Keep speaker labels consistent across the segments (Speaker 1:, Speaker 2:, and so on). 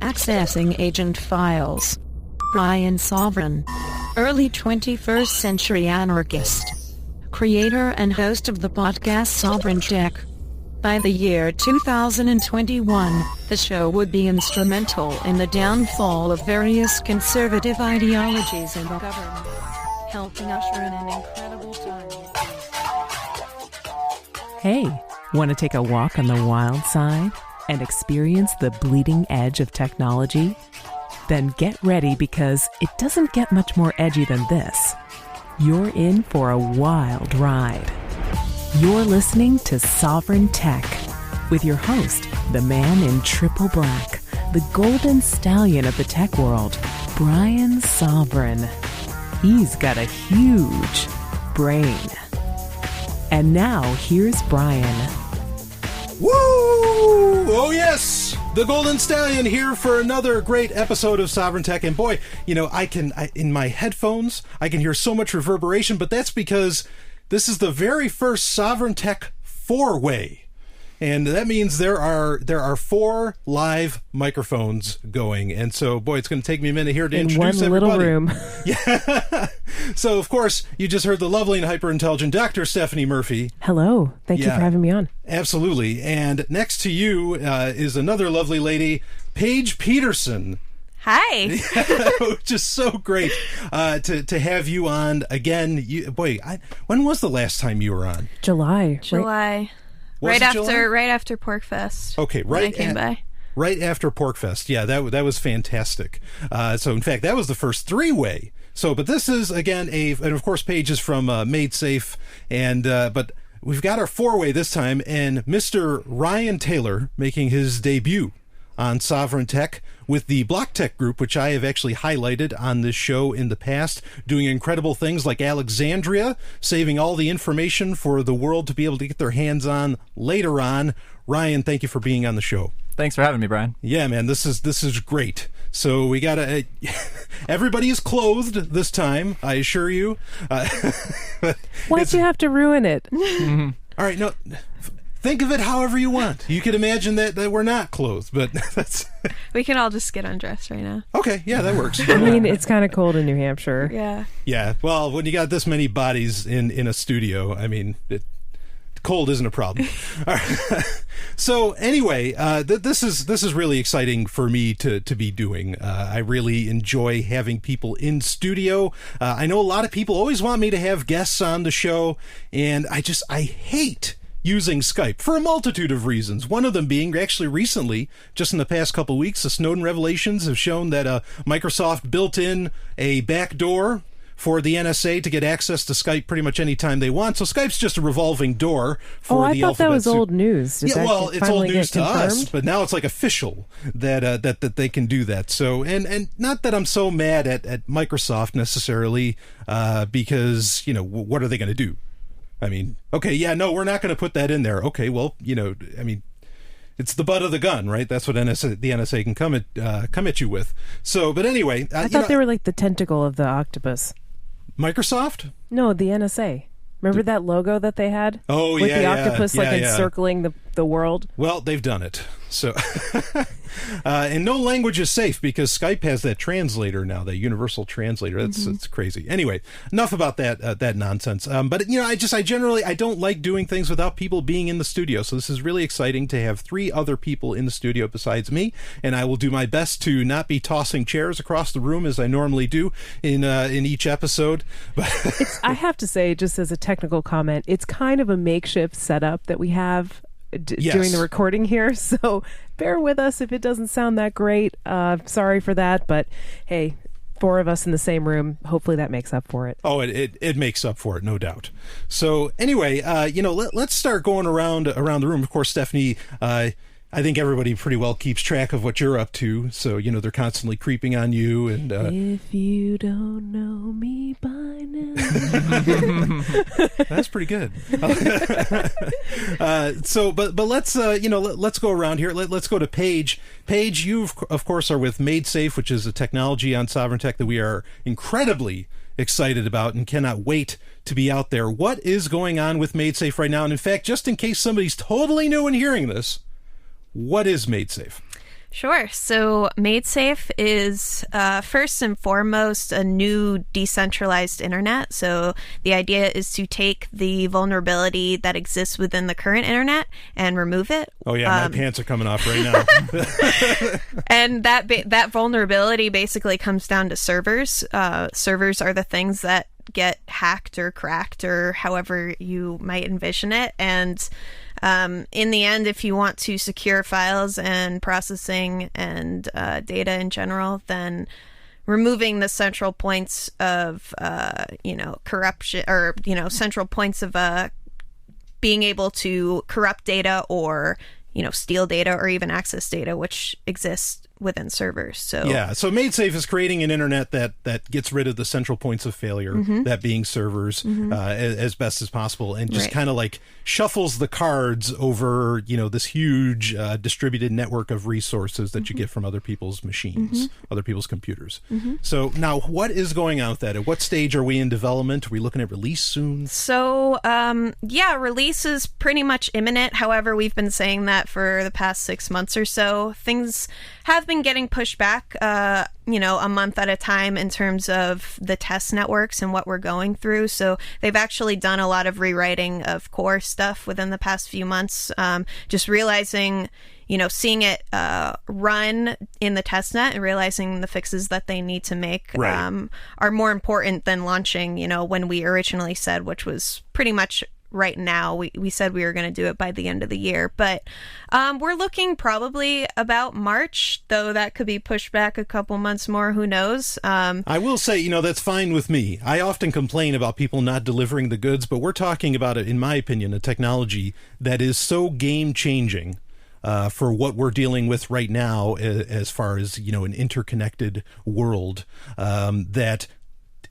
Speaker 1: Accessing agent files. Brian Sovryn. Early 21st century anarchist. Creator and host of the podcast Sovryn Tech. By the year 2021, the show would be instrumental in the downfall of various conservative ideologies in the government, helping usher in an incredible time.
Speaker 2: Hey, want to take a walk on the wild side and experience the bleeding edge of technology? Then get ready, because it doesn't get much more edgy than this. You're in for a wild ride. You're listening to Sovryn Tech with your host, the man in triple black, the golden stallion of the tech world, Brian Sovryn. He's got a huge brain. And now here's Brian.
Speaker 3: Woo! Oh yes! The Golden Stallion here for another great episode of Sovryn Tech. And boy, you know, in my headphones, I can hear so much reverberation, but that's because this is the very first Sovryn Tech 4-way. And that means there are 4 live microphones going. And so, boy, it's going to take me a minute here to introduce everybody.
Speaker 2: In one little room.
Speaker 3: Yeah. So, of course, you just heard the lovely and hyper-intelligent Dr. Stephanie Murphy.
Speaker 2: Hello. Thank you for having me on.
Speaker 3: Absolutely. And next to you is another lovely lady, Paige Peterson.
Speaker 4: Hi.
Speaker 3: Which is so great to have you on again. When was the last time you were on?
Speaker 2: July.
Speaker 4: Right after Porkfest.
Speaker 3: Okay,
Speaker 4: right. I came by.
Speaker 3: Right after Porkfest. Yeah, that was fantastic. So in fact, that was the first 3-way. So, but this is again and of course, Paige is from MaidSafe, but we've got our 4-way this time, and Mr. Ryan Taylor making his debut on Sovryn Tech with the Block Tech group, which I have actually highlighted on this show in the past, doing incredible things like Alexandria, saving all the information for the world to be able to get their hands on later on. Ryan, thank you for being on the show.
Speaker 5: Thanks for having me, Brian.
Speaker 3: Yeah, man, this is great. So we gotta. Everybody is clothed this time, I assure you.
Speaker 2: Why'd you have to ruin it?
Speaker 3: Mm-hmm. All right, no. Think of it however you want. You could imagine that we're not clothed, but that's...
Speaker 4: We can all just get undressed right now.
Speaker 3: Okay, yeah, that works.
Speaker 2: I mean, it's kind of cold in New Hampshire.
Speaker 4: Yeah.
Speaker 3: Yeah, well, when you got this many bodies in a studio, I mean, cold isn't a problem. All right. So anyway, this is really exciting for me to be doing. I really enjoy having people in studio. I know a lot of people always want me to have guests on the show, and I hate using Skype for a multitude of reasons. One of them being, actually recently, just in the past couple of weeks, the Snowden revelations have shown that Microsoft built in a backdoor for the NSA to get access to Skype pretty much anytime they want. So Skype's just a revolving door for the alphabet.
Speaker 2: I thought that was old news.
Speaker 3: Well, it's old news to us, but now it's like official that they can do that. So, and not that I'm so mad at Microsoft necessarily, because, you know, what are they going to do? I mean, okay, yeah, no, we're not going to put that in there. Okay, well, you know, I mean, it's the butt of the gun, right? That's what the NSA can come at you with. So, but anyway,
Speaker 2: I thought they were like the tentacle of the octopus.
Speaker 3: Microsoft?
Speaker 2: No, the NSA. Remember that logo that they had?
Speaker 3: Oh,
Speaker 2: with the octopus encircling the world? Well,
Speaker 3: they've done it. So, and no language is safe because Skype has that translator now, that universal translator. It's crazy. Anyway, enough about that nonsense. But you know, I generally don't like doing things without people being in the studio. So this is really exciting to have 3 other people in the studio besides me, and I will do my best to not be tossing chairs across the room as I normally do in each episode. But
Speaker 2: I have to say, just as a technical comment, it's kind of a makeshift setup that we have during the recording here, so bear with us if it doesn't sound that great. Sorry for that, but hey, 4 of us in the same room, hopefully that makes up for it.
Speaker 3: Oh, it makes up for it, no doubt. So anyway, you know, let's start going around the room. Of course, Stephanie, I think everybody pretty well keeps track of what you're up to, so, you know, they're constantly creeping on you. And
Speaker 2: if you don't know me by now.
Speaker 3: That's pretty good. But let's, you know, let's go around here. Let's go to Paige. Paige, you, of course, are with MaidSafe, which is a technology on Sovryn Tech that we are incredibly excited about and cannot wait to be out there. What is going on with MaidSafe right now? And in fact, just in case somebody's totally new and hearing this, what is MaidSafe?
Speaker 4: Sure. So MaidSafe is first and foremost a new decentralized internet. So the idea is to take the vulnerability that exists within the current internet and remove it.
Speaker 3: Oh yeah, my pants are coming off right now.
Speaker 4: And that vulnerability basically comes down to servers. Servers are the things that get hacked or cracked or however you might envision it. And in the end, if you want to secure files and processing and data in general, then removing the central points of, corruption or, central points of being able to corrupt data or, steal data or even access data, which exists within servers. So
Speaker 3: MaidSafe is creating an internet that gets rid of the central points of failure, that being servers, as best as possible, and just kind of like shuffles the cards over this huge distributed network of resources that you get from other people's machines, other people's computers. So now, what is going on with that? At what stage are we in development? Are we looking at release soon?
Speaker 4: So release is pretty much imminent. However, we've been saying that for the past 6 months or so. Things have been getting pushed back, a month at a time in terms of the test networks and what we're going through. So they've actually done a lot of rewriting of core stuff within the past few months, just realizing, seeing it run in the testnet and realizing the fixes that they need to make are more important than launching, when we originally said, which was pretty much right now. We said we were going to do it by the end of the year, but we're looking probably about March, though that could be pushed back a couple months more. Who knows?
Speaker 3: I will say, that's fine with me. I often complain about people not delivering the goods, but we're talking about, in my opinion, a technology that is so game-changing for what we're dealing with right now as far as, an interconnected world, that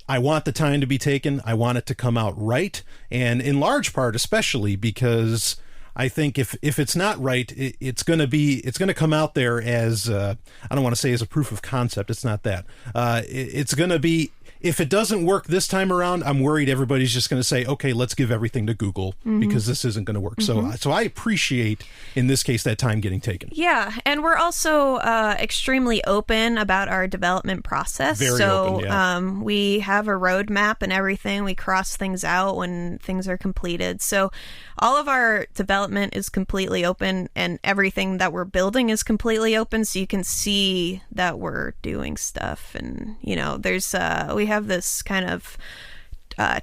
Speaker 3: I want the time to be taken. I want it to come out right. And in large part, especially because I think if it's not right, it's going to come out there as, I don't want to say as a proof of concept. It's not that. It's going to be, if it doesn't work this time around, I'm worried everybody's just going to say, okay, let's give everything to Google because this isn't going to work. So I appreciate, in this case, that time getting taken.
Speaker 4: Yeah, and we're also extremely open about our development process.
Speaker 3: Very open, yeah.
Speaker 4: We have a roadmap and everything. We cross things out when things are completed. So all of our development is completely open, and everything that we're building is completely open, so you can see that we're doing stuff. And, there's we have this kind of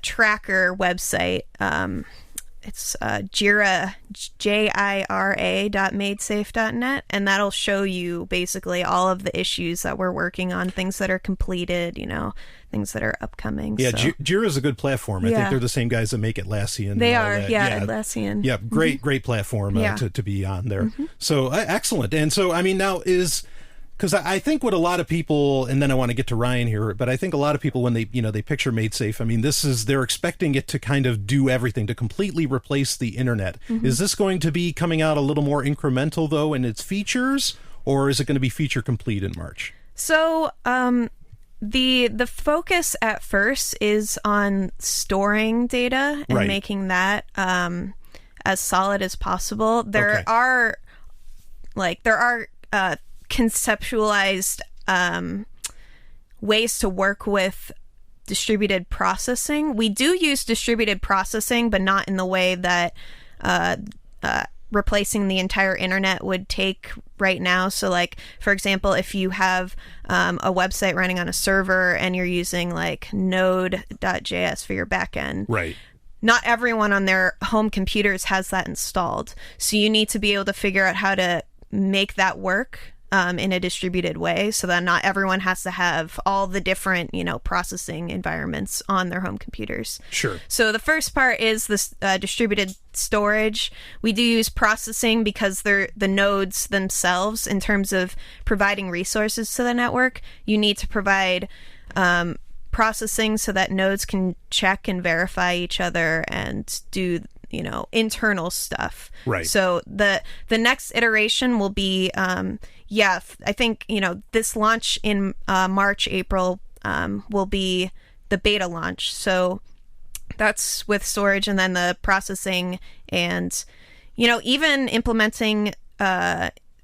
Speaker 4: tracker website. It's Jira, Jira.maidsafe.net, and that'll show you basically all of the issues that we're working on, things that are completed, things that are upcoming.
Speaker 3: Yeah, so. Jira is a good platform. I think they're the same guys that make Atlassian.
Speaker 4: They are, Atlassian.
Speaker 3: Yeah, great platform to be on there. So excellent. And so, now because I think what a lot of people, and then I want to get to Ryan here, but I think a lot of people, when they picture MaidSafe, they're expecting it to kind of do everything, to completely replace the internet. Is this going to be coming out a little more incremental, though, in its features, or is it going to be feature complete in March?
Speaker 4: So, the focus at first is on storing data and making that as solid as possible. There are conceptualized ways to work with distributed processing. We do use distributed processing, but not in the way that replacing the entire internet would take right now. So, for example, if you have a website running on a server and you're using node.js for your backend, not everyone on their home computers has that installed. So you need to be able to figure out how to make that work in a distributed way, so that not everyone has to have all the different, processing environments on their home computers.
Speaker 3: Sure.
Speaker 4: So the first part is this distributed storage. We do use processing because they're the nodes themselves. In terms of providing resources to the network, you need to provide processing so that nodes can check and verify each other and do internal stuff.
Speaker 3: Right.
Speaker 4: So the next iteration will be I think this launch in March, April will be the beta launch. So that's with storage, and then the processing, and even implementing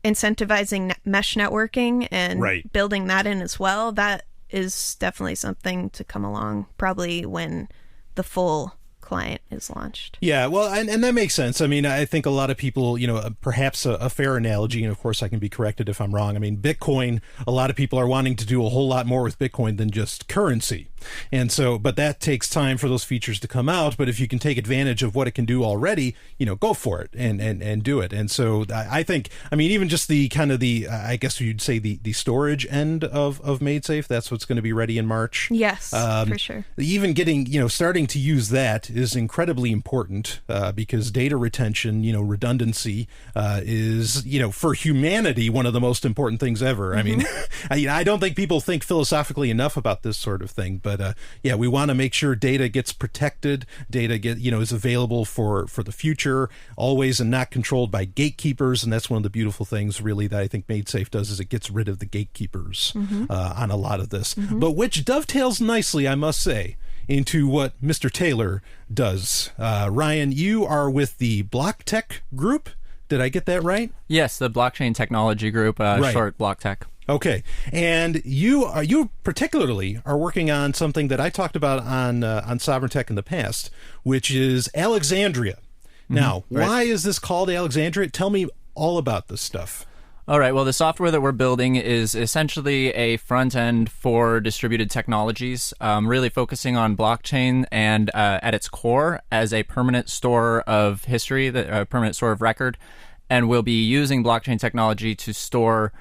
Speaker 4: incentivizing mesh networking and
Speaker 3: Right.
Speaker 4: building that in as well, that is definitely something to come along probably when the full client is launched.
Speaker 3: Yeah, well, and that makes sense. I mean, I think a lot of people, perhaps a fair analogy, and of course I can be corrected if I'm wrong. I mean, Bitcoin, a lot of people are wanting to do a whole lot more with Bitcoin than just currency. And so, but that takes time for those features to come out. But if you can take advantage of what it can do already, go for it and do it. And so I think, I mean, even just the kind of I guess you'd say the storage end of MaidSafe, that's what's going to be ready in March.
Speaker 4: Yes, for sure.
Speaker 3: Even getting, starting to use that is incredibly important because data retention, redundancy is, for humanity, one of the most important things ever. I mean, I don't think people think philosophically enough about this sort of thing, but we want to make sure data gets protected, data is available for the future, always, and not controlled by gatekeepers. And that's one of the beautiful things, really, that I think MaidSafe does, is it gets rid of the gatekeepers on a lot of this, but which dovetails nicely, I must say, into what Mr. Taylor does. Ryan, you are with the Block Tech group. Did I get that right?
Speaker 5: Yes, the blockchain technology group,
Speaker 3: right.
Speaker 5: Short Block Tech. Okay.
Speaker 3: And you particularly are working on something that I talked about on Sovryn Tech in the past, which is Alexandria. Now, why is this called Alexandria? Tell me all about this stuff.
Speaker 5: All right. Well, the software that we're building is essentially a front end for distributed technologies, really focusing on blockchain and at its core as a permanent store of history, a permanent store of record. And we'll be using blockchain technology to store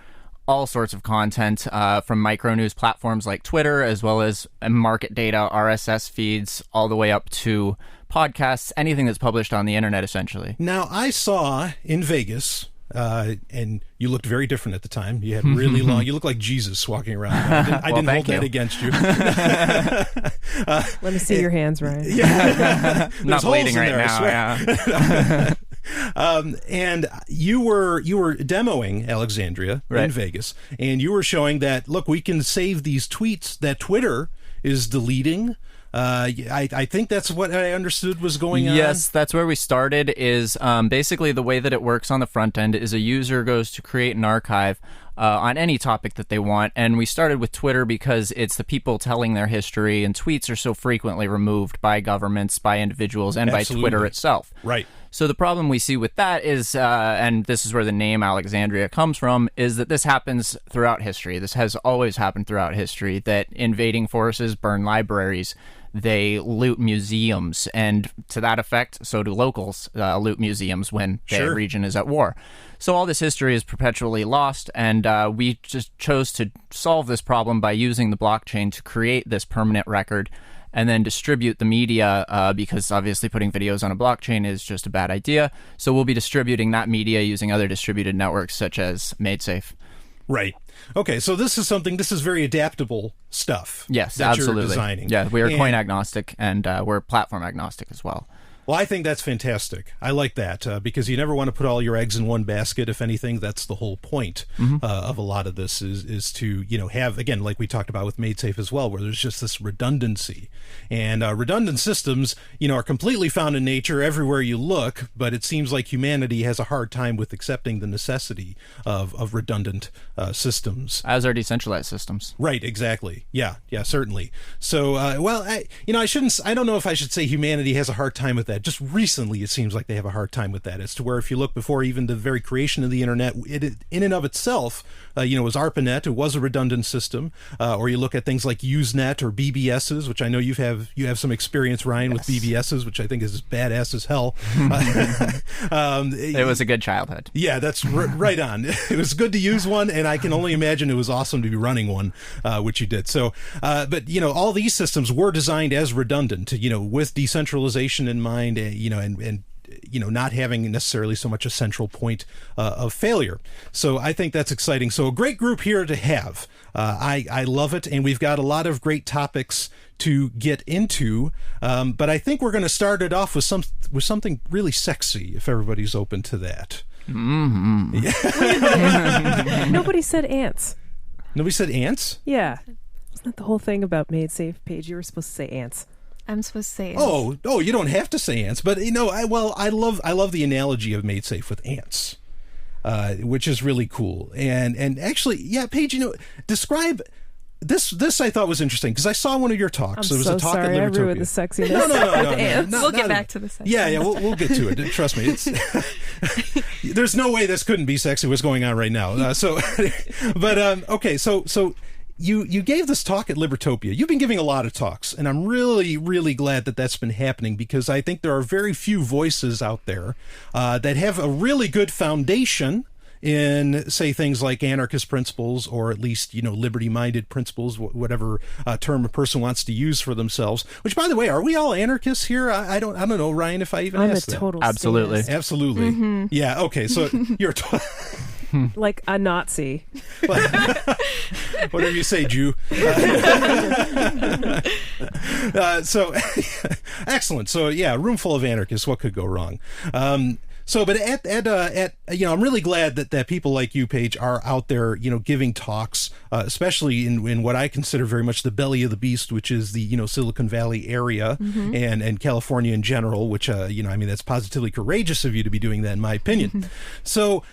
Speaker 5: all sorts of content from micro news platforms like Twitter, as well as market data, RSS feeds, all the way up to podcasts, anything that's published on the internet, essentially.
Speaker 3: Now, I saw in Vegas, and you looked very different at the time. You had really long, you looked like Jesus walking around. I didn't hold that against you.
Speaker 6: Let me see your hands, Ryan.
Speaker 3: Yeah.
Speaker 5: Not bleeding right now. Yeah.
Speaker 3: And you were demoing Alexandria in Vegas, and you were showing that, look, we can save these tweets that Twitter is deleting. I think that's what I understood was going on.
Speaker 5: Yes, that's where we started, is basically the way that it works on the front end is a user goes to create an archive on any topic that they want. And we started with Twitter because it's the people telling their history, and tweets are so frequently removed by governments, by individuals, and by Twitter itself.
Speaker 3: Right.
Speaker 5: So the problem we see with that is, and this is where the name Alexandria comes from, is that this happens throughout history. This has always happened throughout history, that invading forces burn libraries, they loot museums, and to that effect, so do locals loot museums when their region is at war. So all this history is perpetually lost, and we just chose to solve this problem by using the blockchain to create this permanent record and then distribute the media, because obviously putting videos on a blockchain is just a bad idea. So we'll be distributing that media using other distributed networks such as MaidSafe.
Speaker 3: Right. Okay, so this is very adaptable stuff.
Speaker 5: Yes,
Speaker 3: that
Speaker 5: absolutely.
Speaker 3: You're designing.
Speaker 5: Yeah, we are coin agnostic, and we're platform agnostic as well.
Speaker 3: Well, I think that's fantastic. I like that because you never want to put all your eggs in one basket. If anything, that's the whole point of a lot of this is to have, again, like we talked about with MaidSafe as well, where there's just this redundancy, and redundant systems are completely found in nature everywhere you look. But it seems like humanity has a hard time with accepting the necessity of redundant systems,
Speaker 5: as are decentralized systems.
Speaker 3: Right. Exactly. Yeah. Certainly. So, I don't know if I should say humanity has a hard time with that. Just recently, it seems like they have a hard time with that, as to where if you look before even the very creation of the internet, it in and of itself, was ARPANET. It was a redundant system. Or you look at things like Usenet or BBSs, which I know you have some experience, Ryan, with BBSs, which I think is as badass as hell.
Speaker 5: It was a good childhood.
Speaker 3: Yeah, that's right on. It was good to use one, and I can only imagine it was awesome to be running one, which you did. So, but all these systems were designed as redundant, with decentralization in mind. And not having necessarily so much a central point of failure. So I think that's exciting. So a great group here to have. I love it, and we've got a lot of great topics to get into. But I think we're going to start it off with something really sexy, if everybody's open to that.
Speaker 6: Mm-hmm. Yeah. Nobody said ants.
Speaker 3: Nobody said ants?
Speaker 6: Yeah. Wasn't that the whole thing about MaidSafe, Paige? You were supposed to say ants.
Speaker 4: I'm supposed to say ants.
Speaker 3: Oh, you don't have to say ants, but I love the analogy of MaidSafe with ants. which is really cool. And actually, yeah, Paige, describe this. I thought was interesting because I saw one of your talks.
Speaker 6: I'm
Speaker 3: It was
Speaker 6: so
Speaker 3: a talk
Speaker 6: sorry,
Speaker 3: at
Speaker 6: I
Speaker 3: Libertopia.
Speaker 6: ruined the sexiness.
Speaker 3: No.
Speaker 4: We'll get back to the sexiness.
Speaker 3: Yeah, we'll get to it. Trust me, it's there's no way this couldn't be sexy. What's going on right now? Okay, so. You gave this talk at Libertopia. You've been giving a lot of talks, and I'm really, really glad that that's been happening because I think there are very few voices out there that have a really good foundation in, say, things like anarchist principles, or at least, liberty-minded principles, whatever term a person wants to use for themselves. Which, by the way, are we all anarchists here? I don't know, Ryan, if I even asked that.
Speaker 6: I'm a total
Speaker 5: Absolutely.
Speaker 6: statist.
Speaker 3: Absolutely.
Speaker 4: Mm-hmm.
Speaker 3: Yeah, okay, so you're...
Speaker 6: Like a Nazi.
Speaker 3: Whatever you say, Jew. So excellent. So yeah, a room full of anarchists. What could go wrong? But I'm really glad that people like you, Paige, are out there, giving talks, especially in what I consider very much the belly of the beast, which is the Silicon Valley area and California in general. Which that's positively courageous of you to be doing that, in my opinion. So.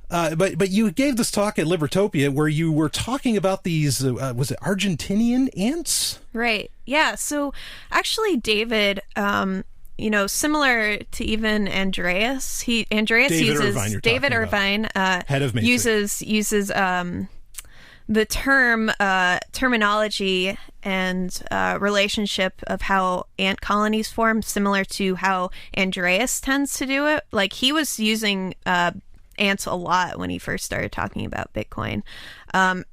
Speaker 3: But you gave this talk at Libertopia where you were talking about these, was it Argentinian ants?
Speaker 4: Right. Yeah. So actually, David, similar to even Andreas, David Irvine,
Speaker 3: head of MaidSafe,
Speaker 4: uses the terminology and relationship of how ant colonies form, similar to how Andreas tends to do it. Like he was using ants a lot when he first started talking about Bitcoin.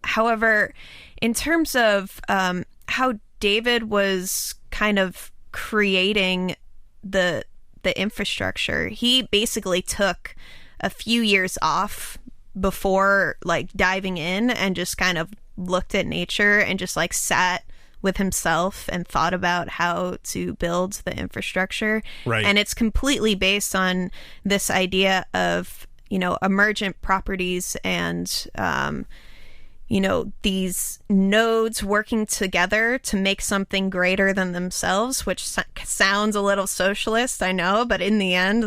Speaker 4: However, in terms of how David was kind of creating the infrastructure, he basically took a few years off before diving in and just kind of looked at nature and just sat with himself and thought about how to build the infrastructure.
Speaker 3: Right.
Speaker 4: And it's completely based on this idea of emergent properties and, these nodes working together to make something greater than themselves, which sounds a little socialist, I know, but in the end,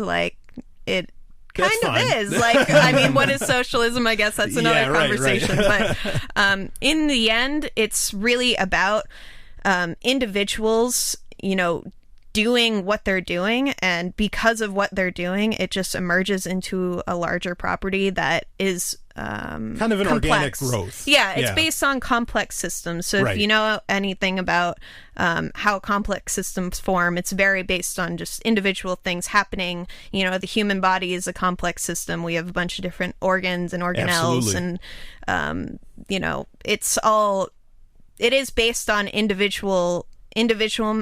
Speaker 4: it kind of is. What is socialism? I guess that's another conversation.
Speaker 3: Right.
Speaker 4: But in the end, it's really about individuals, doing what they're doing, and because of what they're doing, it just emerges into a larger property that is
Speaker 3: kind of an
Speaker 4: complex.
Speaker 3: Organic growth.
Speaker 4: Yeah, it's based on complex systems. So if you know anything about how complex systems form, it's very based on just individual things happening. The human body is a complex system. We have a bunch of different organs and organelles.
Speaker 3: Absolutely.
Speaker 4: And it is based on individualism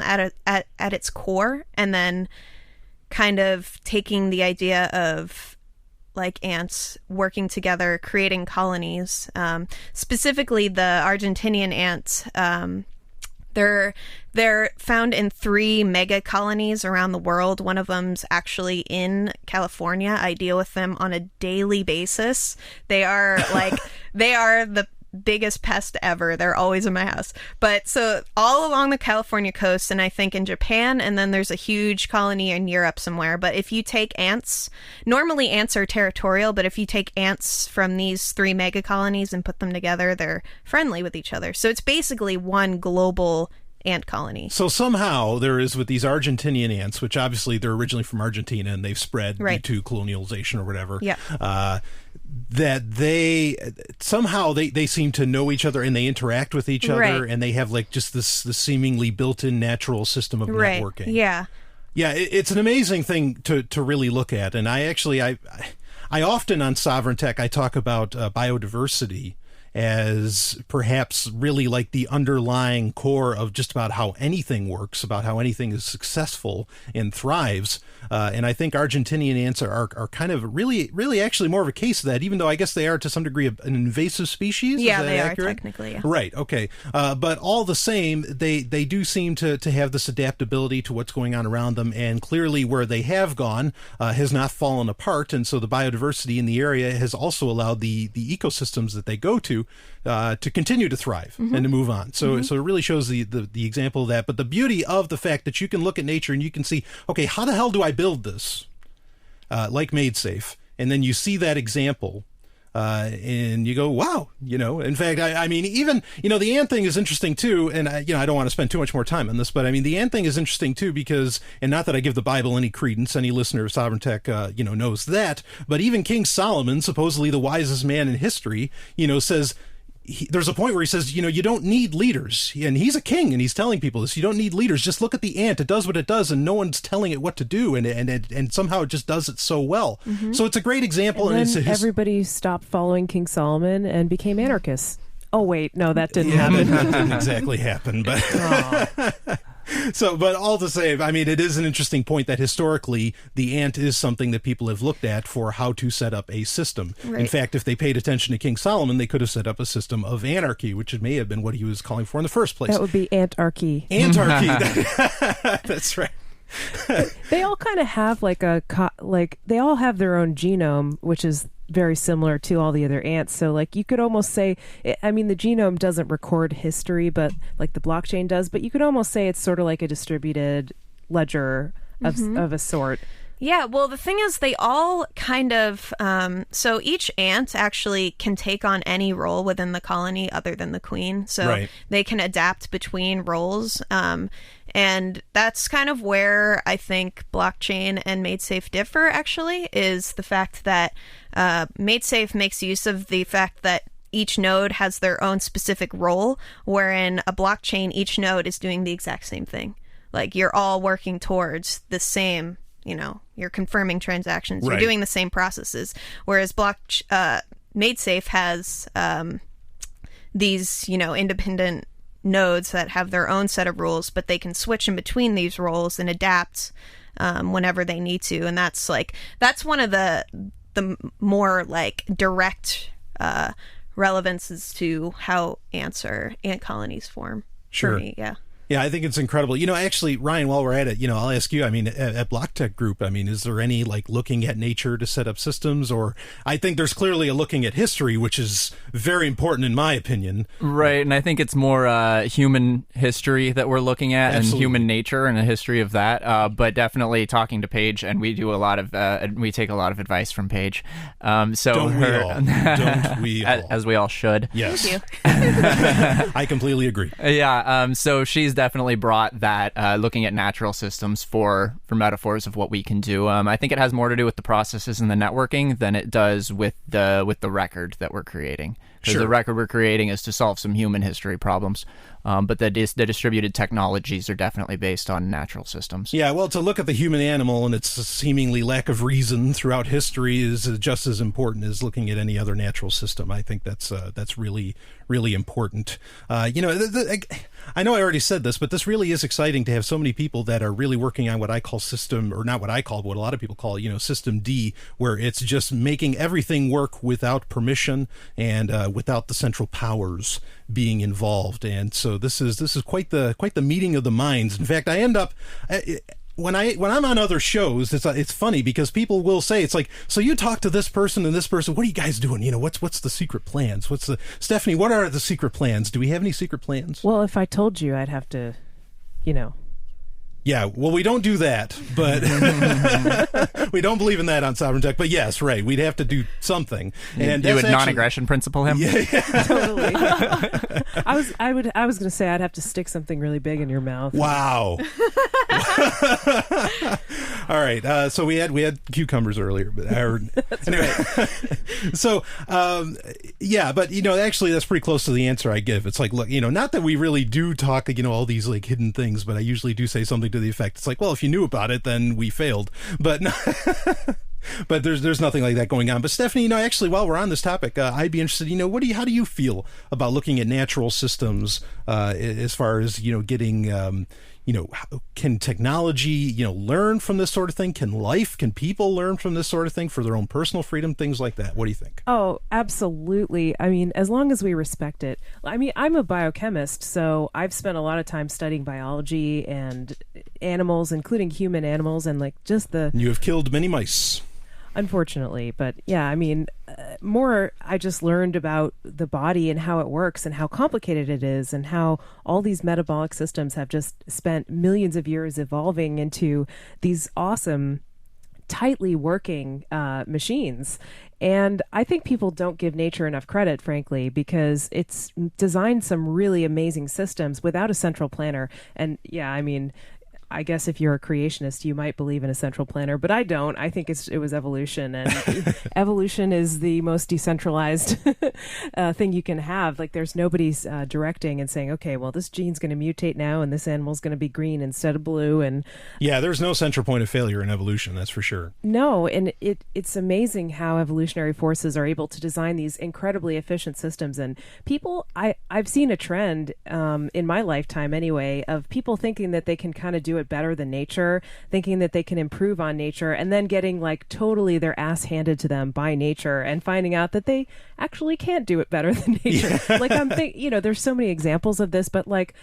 Speaker 4: at its core, and then kind of taking the idea of ants working together, creating colonies. Specifically, the Argentinian ants, they're found in 3 mega colonies around the world. One of them's actually in California. I deal with them on a daily basis. They are they are the biggest pest ever. They're always in my house. But so all along the California coast, and I think in Japan, and then there's a huge colony in Europe somewhere. But if you take ants, normally ants are territorial, but if you take ants from these 3 mega colonies and put them together, they're friendly with each other. So it's basically one global ant colony.
Speaker 3: So somehow there is, with these Argentinian ants, which obviously they're originally from Argentina and they've spread due to colonialization or whatever.
Speaker 4: Yeah.
Speaker 3: That they somehow they seem to know each other and they interact with each other, and they have just this seemingly built-in natural system of networking.
Speaker 4: Yeah.
Speaker 3: Yeah, it's an amazing thing to really look at. And I often on Sovryn Tech I talk about biodiversity as perhaps really the underlying core of just about how anything works, about how anything is successful and thrives. And I think Argentinian ants are kind of really actually more of a case of that, even though I guess they are to some degree an invasive species.
Speaker 4: Yeah,
Speaker 3: is that
Speaker 4: they
Speaker 3: accurate?
Speaker 4: are technically. Yeah.
Speaker 3: Right. Okay. But all the same, they do seem to have this adaptability to what's going on around them, and clearly where they have gone has not fallen apart, and so the biodiversity in the area has also allowed the ecosystems that they go to continue to thrive and to move on. So it really shows the example of that. But the beauty of the fact that you can look at nature and you can see, okay, how the hell do I build this? Like MaidSafe. And then you see that example And you go, wow, in fact, I mean, even, the ant thing is interesting too. And I don't want to spend too much more time on this, but I mean, the ant thing is interesting too, because, and not that I give the Bible any credence, any listener of Sovryn Tech, knows that, but even King Solomon, supposedly the wisest man in history, says, there's a point where he says, you don't need leaders. And he's a king, and he's telling people this. You don't need leaders. Just look at the ant. It does what it does, and no one's telling it what to do. And somehow it just does it so well. Mm-hmm. So it's a great example.
Speaker 6: And then everybody stopped following King Solomon and became anarchists. Oh, wait. No, that didn't happen.
Speaker 3: That didn't exactly happen. But So, but all to say, I mean, it is an interesting point that historically the ant is something that people have looked at for how to set up a system. Right. In fact, if they paid attention to King Solomon, they could have set up a system of anarchy, which may have been what he was calling for in the first place.
Speaker 6: That would be antarchy.
Speaker 3: Antarchy. That's right.
Speaker 6: They all kind of have they all have their own genome, which is very similar to all the other ants. So you could almost say, I mean, the genome doesn't record history, but like the blockchain does, but you could almost say it's sort of like a distributed ledger of a sort.
Speaker 4: Yeah, well, the thing is, they all kind of, so each ant actually can take on any role within the colony other than the queen. So they can adapt between roles. And that's kind of where I think blockchain and MaidSafe differ, actually, is the fact that MaidSafe makes use of the fact that each node has their own specific role, wherein a blockchain, each node is doing the exact same thing. Like, you're all working towards the same, you're confirming transactions, you're doing the same processes. Whereas MaidSafe has these, independent nodes that have their own set of rules, but they can switch in between these roles and adapt whenever they need to. And that's one of the more direct relevances to how ant colonies form.
Speaker 3: Sure.
Speaker 4: For me, yeah.
Speaker 3: Yeah, I think it's incredible. Actually, Ryan, while we're at it, I'll ask you, I mean, at Block Tech Group, I mean, is there any looking at nature to set up systems? Or I think there's clearly a looking at history, which is very important in my opinion.
Speaker 5: Right. And I think it's more human history that we're looking at. Absolutely. And human nature and a history of that. But definitely talking to Paige, and we do a lot of, we take a lot of advice from Paige. So
Speaker 3: Don't we all? Don't we all?
Speaker 5: As we all should.
Speaker 3: Yes. Thank you. I completely agree.
Speaker 5: Yeah. So she's definitely brought that looking at natural systems for metaphors of what we can do. I think it has more to do with the processes and the networking than it does with the record that we're creating. Because the record we're creating is to solve some human history problems. But the distributed technologies are definitely based on natural systems.
Speaker 3: Yeah, well, to look at the human animal and its seemingly lack of reason throughout history is just as important as looking at any other natural system. I think that's really, really important. I know I already said this, but this really is exciting to have so many people that are really working on what I call system, or not what I call, but what a lot of people call, system D, where it's just making everything work without permission and without the central powers being involved. And so this is quite the meeting of the minds. In fact, I end up when I'm on other shows, it's funny because people will say, it's like, so you talk to this person and this person, what are you guys doing? What's the secret plans? Stephanie, what are the secret plans? Do we have any secret plans?
Speaker 6: Well, if I told you, I'd have to,
Speaker 3: Yeah, well, we don't do that, but we don't believe in that on Sovryn Tech. But yes, right, we'd have to do something. And
Speaker 5: you would non-aggression principle him?
Speaker 3: Yeah.
Speaker 6: Totally. I was going to say I'd have to stick something really big in your mouth.
Speaker 3: Wow. All right. So we had cucumbers earlier, but
Speaker 6: that's anyway.
Speaker 3: Right. So yeah, but actually that's pretty close to the answer I give. It's like, look, not that we really do talk, all these hidden things, but I usually do say something to the effect. It's like, well, if you knew about it, then we failed. But no, but there's nothing like that going on. But Stephanie, actually, while we're on this topic, I'd be interested. How do you feel about looking at natural systems as far as getting can technology, learn from this sort of thing? Can people learn from this sort of thing for their own personal freedom, things like that? What do you think?
Speaker 6: Oh, absolutely. I mean, as long as we respect it. I mean, I'm a biochemist, so I've spent a lot of time studying biology and animals, including human animals, and
Speaker 3: You have killed many mice.
Speaker 6: Unfortunately, but yeah, I mean, I just learned about the body and how it works and how complicated it is and how all these metabolic systems have just spent millions of years evolving into these awesome, tightly working machines. And I think people don't give nature enough credit, frankly, because it's designed some really amazing systems without a central planner. And yeah, I mean, I guess if you're a creationist, you might believe in a central planner, but I don't. I think it was evolution, and evolution is the most decentralized thing you can have. Like, there's nobody's directing and saying, okay, well, this gene's going to mutate now, and this animal's going to be green instead of blue. And
Speaker 3: yeah, there's no central point of failure in evolution, that's for sure.
Speaker 6: No, and it's amazing how evolutionary forces are able to design these incredibly efficient systems. And people, I've seen a trend in my lifetime anyway, of people thinking that they can kind of do it better than nature, thinking that they can improve on nature, and then getting like totally their ass handed to them by nature and finding out that they actually can't do it better than nature. Yeah. Like, there's so many examples of this, but like,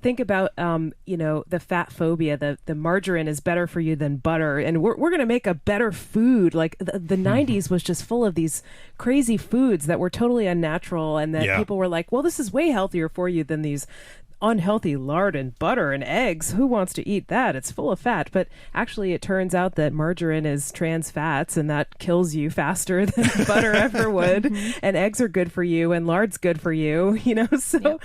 Speaker 6: think about, the fat phobia, the margarine is better for you than butter. And we're going to make a better food. Like the 90s was just full of these crazy foods that were totally unnatural. And that people were like, well, this is way healthier for you than these unhealthy lard and butter and eggs. Who wants to eat that? It's full of fat. But actually, it turns out that margarine is trans fats, and that kills you faster than butter ever would. And eggs are good for you, and lard's good for you. So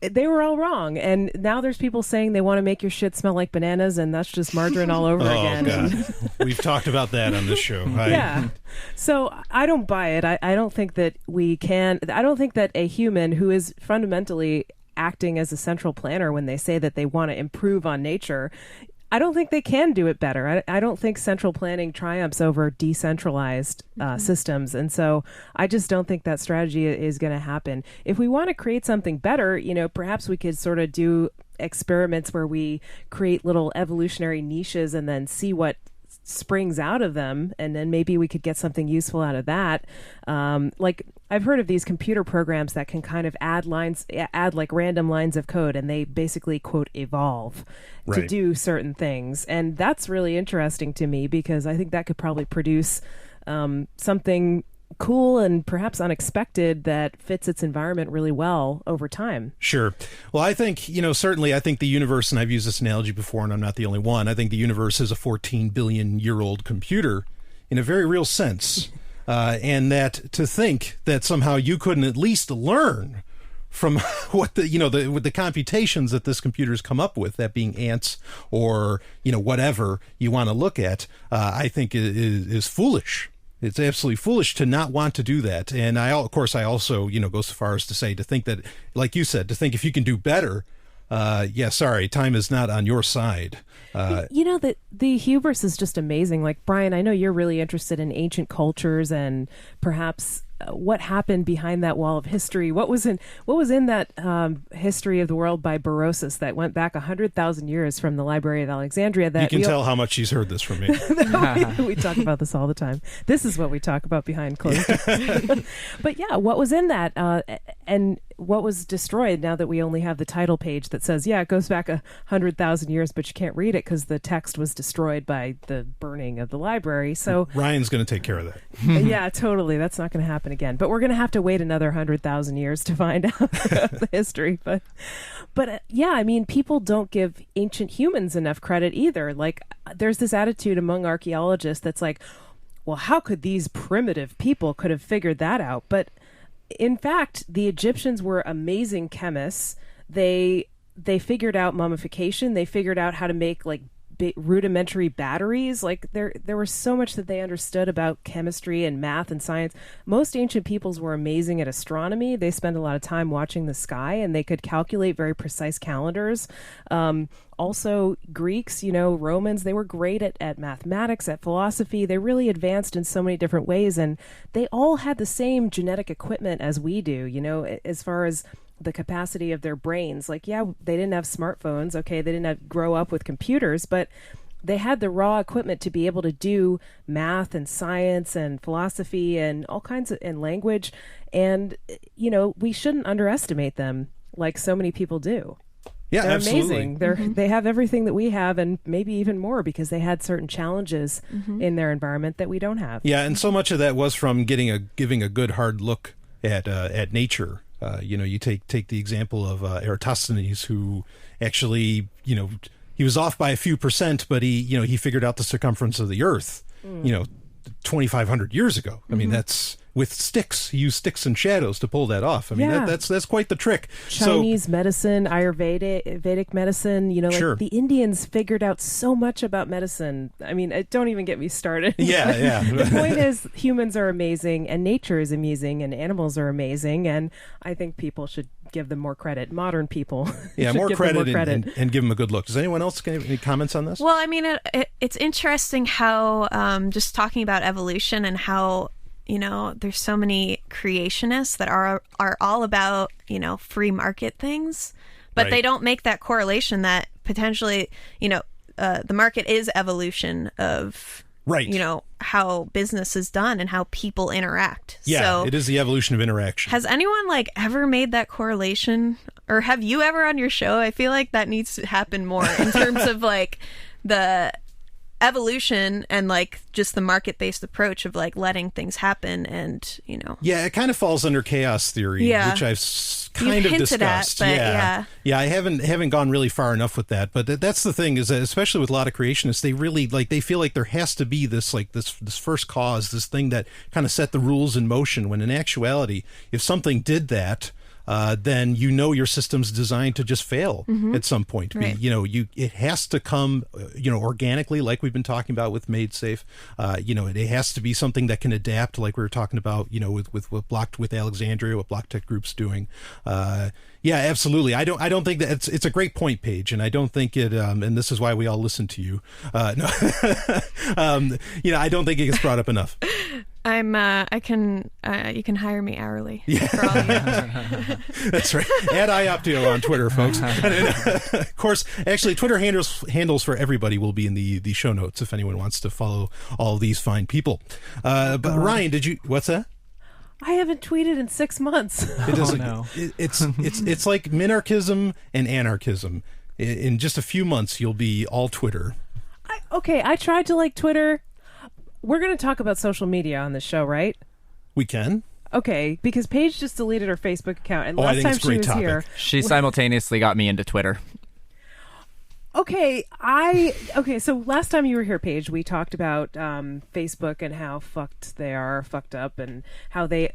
Speaker 6: they were all wrong. And now there's people saying they want to make your shit smell like bananas, and that's just margarine all over again.
Speaker 3: God. We've talked about that on this show.
Speaker 6: Yeah. So I don't buy it. I don't think that I don't think that a human who is fundamentally acting as a central planner, when they say that they want to improve on nature, I don't think they can do it better. I don't think central planning triumphs over decentralized systems. And so I just don't think that strategy is going to happen. If we want to create something better, perhaps we could sort of do experiments where we create little evolutionary niches and then see what springs out of them, and then maybe we could get something useful out of that. Like, I've heard of these computer programs that can kind of add like random lines of code, and they basically quote evolve to do certain things. And that's really interesting to me, because I think that could probably produce something cool and perhaps unexpected that fits its environment really well over time.
Speaker 3: Sure. Well, I think, certainly I think the universe, and I've used this analogy before and I'm not the only one, I think the universe is a 14 billion year old computer in a very real sense. And that to think that somehow you couldn't at least learn from what with the computations that this computer's come up with, that being ants or, whatever you want to look at, I think is foolish. It's absolutely foolish to not want to do that. And I also, go so far as to say, to think that, like you said, to think if you can do better, time is not on your side.
Speaker 6: The hubris is just amazing. Like, Brian, I know you're really interested in ancient cultures and perhaps what happened behind that wall of history. What was in that history of the world by Berosus that went back 100,000 years from the Library of Alexandria? That
Speaker 3: you can tell how much she's heard this from me.
Speaker 6: We talk about this all the time. This is what we talk about behind closed doors. But yeah, what was in that and what was destroyed, now that we only have the title page that says, it goes back 100,000 years, but you can't read it because the text was destroyed by the burning of the library. So
Speaker 3: Ryan's going to take care of that.
Speaker 6: Yeah, totally. That's not going to happen again. But we're going to have to wait another 100,000 years to find out the history. But I mean, people don't give ancient humans enough credit either. Like, there's this attitude among archaeologists that's like, well, how could these primitive people could have figured that out? But in fact, the Egyptians were amazing chemists. They figured out mummification. They figured out how to make like rudimentary batteries. Like, there was so much that they understood about chemistry and math and science. Most ancient peoples were amazing at astronomy. They spent a lot of time watching the sky, and they could calculate very precise calendars. Also, Greeks, Romans, they were great at mathematics, at philosophy. They really advanced in so many different ways, and they all had the same genetic equipment as we do, as far as the capacity of their brains. Like, they didn't have smartphones. Okay, they didn't grow up with computers, but they had the raw equipment to be able to do math and science and philosophy and all kinds of, and language. And, we shouldn't underestimate them like so many people do.
Speaker 3: Yeah,
Speaker 6: they're
Speaker 3: absolutely.
Speaker 6: amazing. They have everything that we have, and maybe even more, because they had certain challenges in their environment that we don't have.
Speaker 3: Yeah, and so much of that was from giving a good hard look at nature. You take the example of Eratosthenes, who actually, he was off by a few percent, but he figured out the circumference of the Earth, 2,500 years ago. I mean, that's with sticks. You use sticks and shadows to pull that off. I mean, that's quite the trick.
Speaker 6: Chinese medicine, Vedic medicine, like the Indians figured out so much about medicine. I mean, don't even get me started.
Speaker 3: Yeah.
Speaker 6: The point is, humans are amazing, and nature is amazing, and animals are amazing, and I think people should give them more credit. Modern people.
Speaker 3: Yeah, more credit. And give them a good look. Does anyone else have any comments on this?
Speaker 4: Well, I mean, it's interesting how just talking about evolution and how there's so many creationists that are all about free market things, but they don't make that correlation that potentially the market is evolution of how business is done and how people interact.
Speaker 3: Yeah,
Speaker 4: so,
Speaker 3: it is the evolution of interaction.
Speaker 4: Has anyone ever made that correlation, or have you ever on your show? I feel like that needs to happen more in terms of the evolution and just the market-based approach of letting things happen, and
Speaker 3: yeah, it kind of falls under chaos theory, which I've kind of discussed.
Speaker 4: Yeah,
Speaker 3: I haven't gone really far enough with that, but that's the thing, is that especially with a lot of creationists, they really they feel like there has to be this this first cause, this thing that kind of set the rules in motion, when in actuality, if something did that, then your system's designed to just fail at some point.
Speaker 4: Right.
Speaker 3: It has to come organically, like we've been talking about with MaidSafe. It has to be something that can adapt, like we were talking about with Alexandria, what Block Tech Group's doing. Yeah, absolutely. I don't think that it's a great point, Paige, and I don't think it. And this is why we all listen to you. No, I don't think it gets brought up enough.
Speaker 4: you can hire me hourly. Yeah. For all you
Speaker 3: That's right. Add IOPTIO on Twitter, folks. Of course, actually, Twitter handles for everybody will be in the show notes if anyone wants to follow all these fine people. But Ryan, what's that?
Speaker 6: I haven't tweeted in 6 months.
Speaker 3: It's like minarchism and anarchism. In just a few months, you'll be all Twitter.
Speaker 6: I tried to like Twitter. We're going to talk about social media on the show, right?
Speaker 3: We can.
Speaker 6: Okay, because Paige just deleted her Facebook account, and last time she was here,
Speaker 5: she simultaneously got me into Twitter.
Speaker 6: Okay, so last time you were here, Paige, we talked about Facebook and how fucked up, and how they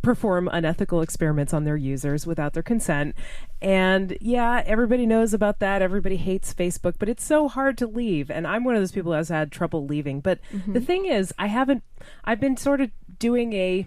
Speaker 6: perform unethical experiments on their users without their consent. And yeah, everybody knows about that. Everybody hates Facebook, but it's so hard to leave. And I'm one of those people who has had trouble leaving. But the thing is, I've been sort of doing a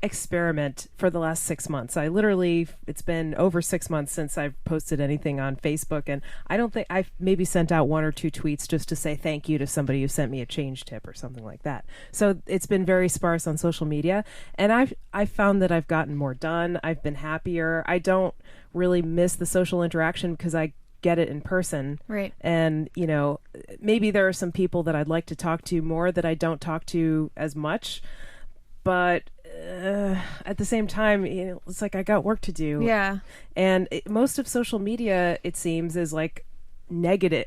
Speaker 6: experiment for the last 6 months. It's been over 6 months since I've posted anything on Facebook, and I don't think I've maybe sent out 1 or 2 tweets just to say thank you to somebody who sent me a change tip or something like that. So it's been very sparse on social media, and I've found that I've gotten more done. I've been happier. I don't really miss the social interaction because I get it in person.
Speaker 4: Right.
Speaker 6: And, maybe there are some people that I'd like to talk to more that I don't talk to as much, but at the same time, it's like I got work to do.
Speaker 4: Yeah.
Speaker 6: And most of social media, it seems, is negative.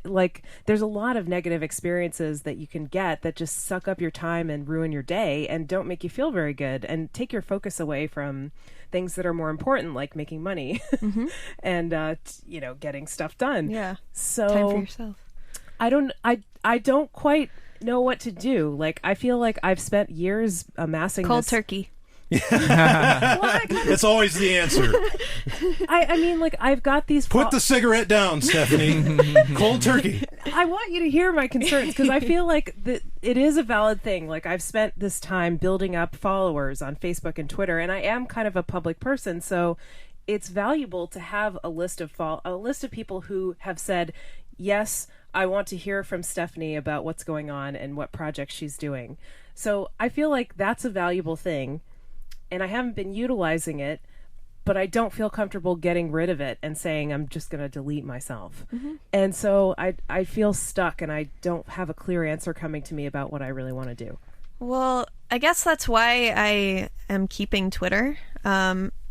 Speaker 6: There's a lot of negative experiences that you can get that just suck up your time and ruin your day and don't make you feel very good and take your focus away from things that are more important, like making money and getting stuff done.
Speaker 4: Yeah.
Speaker 6: So
Speaker 4: time for yourself.
Speaker 6: I don't quite know what to do. I feel like I've spent years amassing
Speaker 4: cold turkey.
Speaker 3: It's always the answer.
Speaker 6: I mean, I've got these.
Speaker 3: Put the cigarette down, Stephanie. Cold turkey.
Speaker 6: I want you to hear my concerns because I feel like it is a valid thing. I've spent this time building up followers on Facebook and Twitter, and I am kind of a public person, so it's valuable to have a list of people who have said, yes, I want to hear from Stephanie about what's going on and what projects she's doing. So I feel like that's a valuable thing. And I haven't been utilizing it, but I don't feel comfortable getting rid of it and saying I'm just going to delete myself. And so I feel stuck, and I don't have a clear answer coming to me about what I really want to do.
Speaker 4: Well, I guess that's why I am keeping Twitter.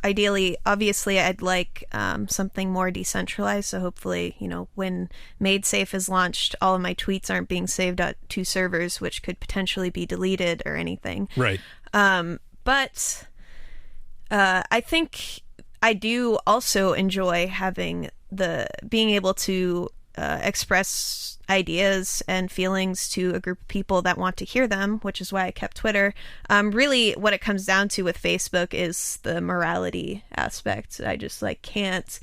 Speaker 4: Ideally, obviously, I'd like something more decentralized. So hopefully, when MaidSafe is launched, all of my tweets aren't being saved to servers, which could potentially be deleted or anything.
Speaker 3: Right.
Speaker 4: But I think I do also enjoy having being able to express ideas and feelings to a group of people that want to hear them, which is why I kept Twitter. Really what it comes down to with Facebook is the morality aspect. I just like can't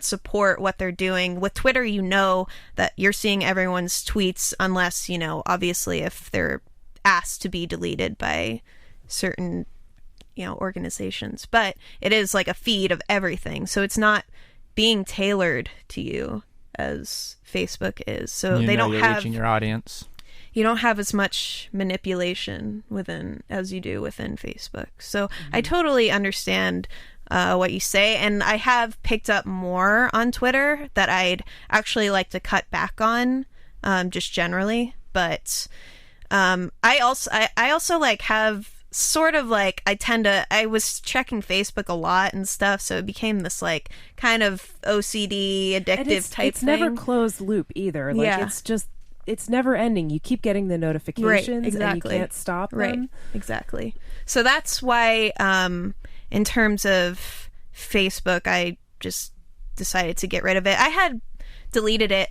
Speaker 4: support what they're doing. With Twitter, you know that you're seeing everyone's tweets unless, obviously if they're asked to be deleted by certain, organizations. But it is like a feed of everything. So it's not being tailored to you as Facebook is. So they don't have
Speaker 5: reaching your audience.
Speaker 4: You don't have as much manipulation as you do within Facebook. So I totally understand what you say, and I have picked up more on Twitter that I'd actually like to cut back on, just generally. But I also like have sort of like I was checking Facebook a lot and stuff, so it became this like kind of OCD addictive type
Speaker 6: it's
Speaker 4: thing.
Speaker 6: Never closed loop either. Like it's never ending. You keep getting the notifications,
Speaker 4: right, exactly.
Speaker 6: And you can't stop them.
Speaker 4: Right, exactly. So that's why, in terms of Facebook, I just decided to get rid of it. I had deleted it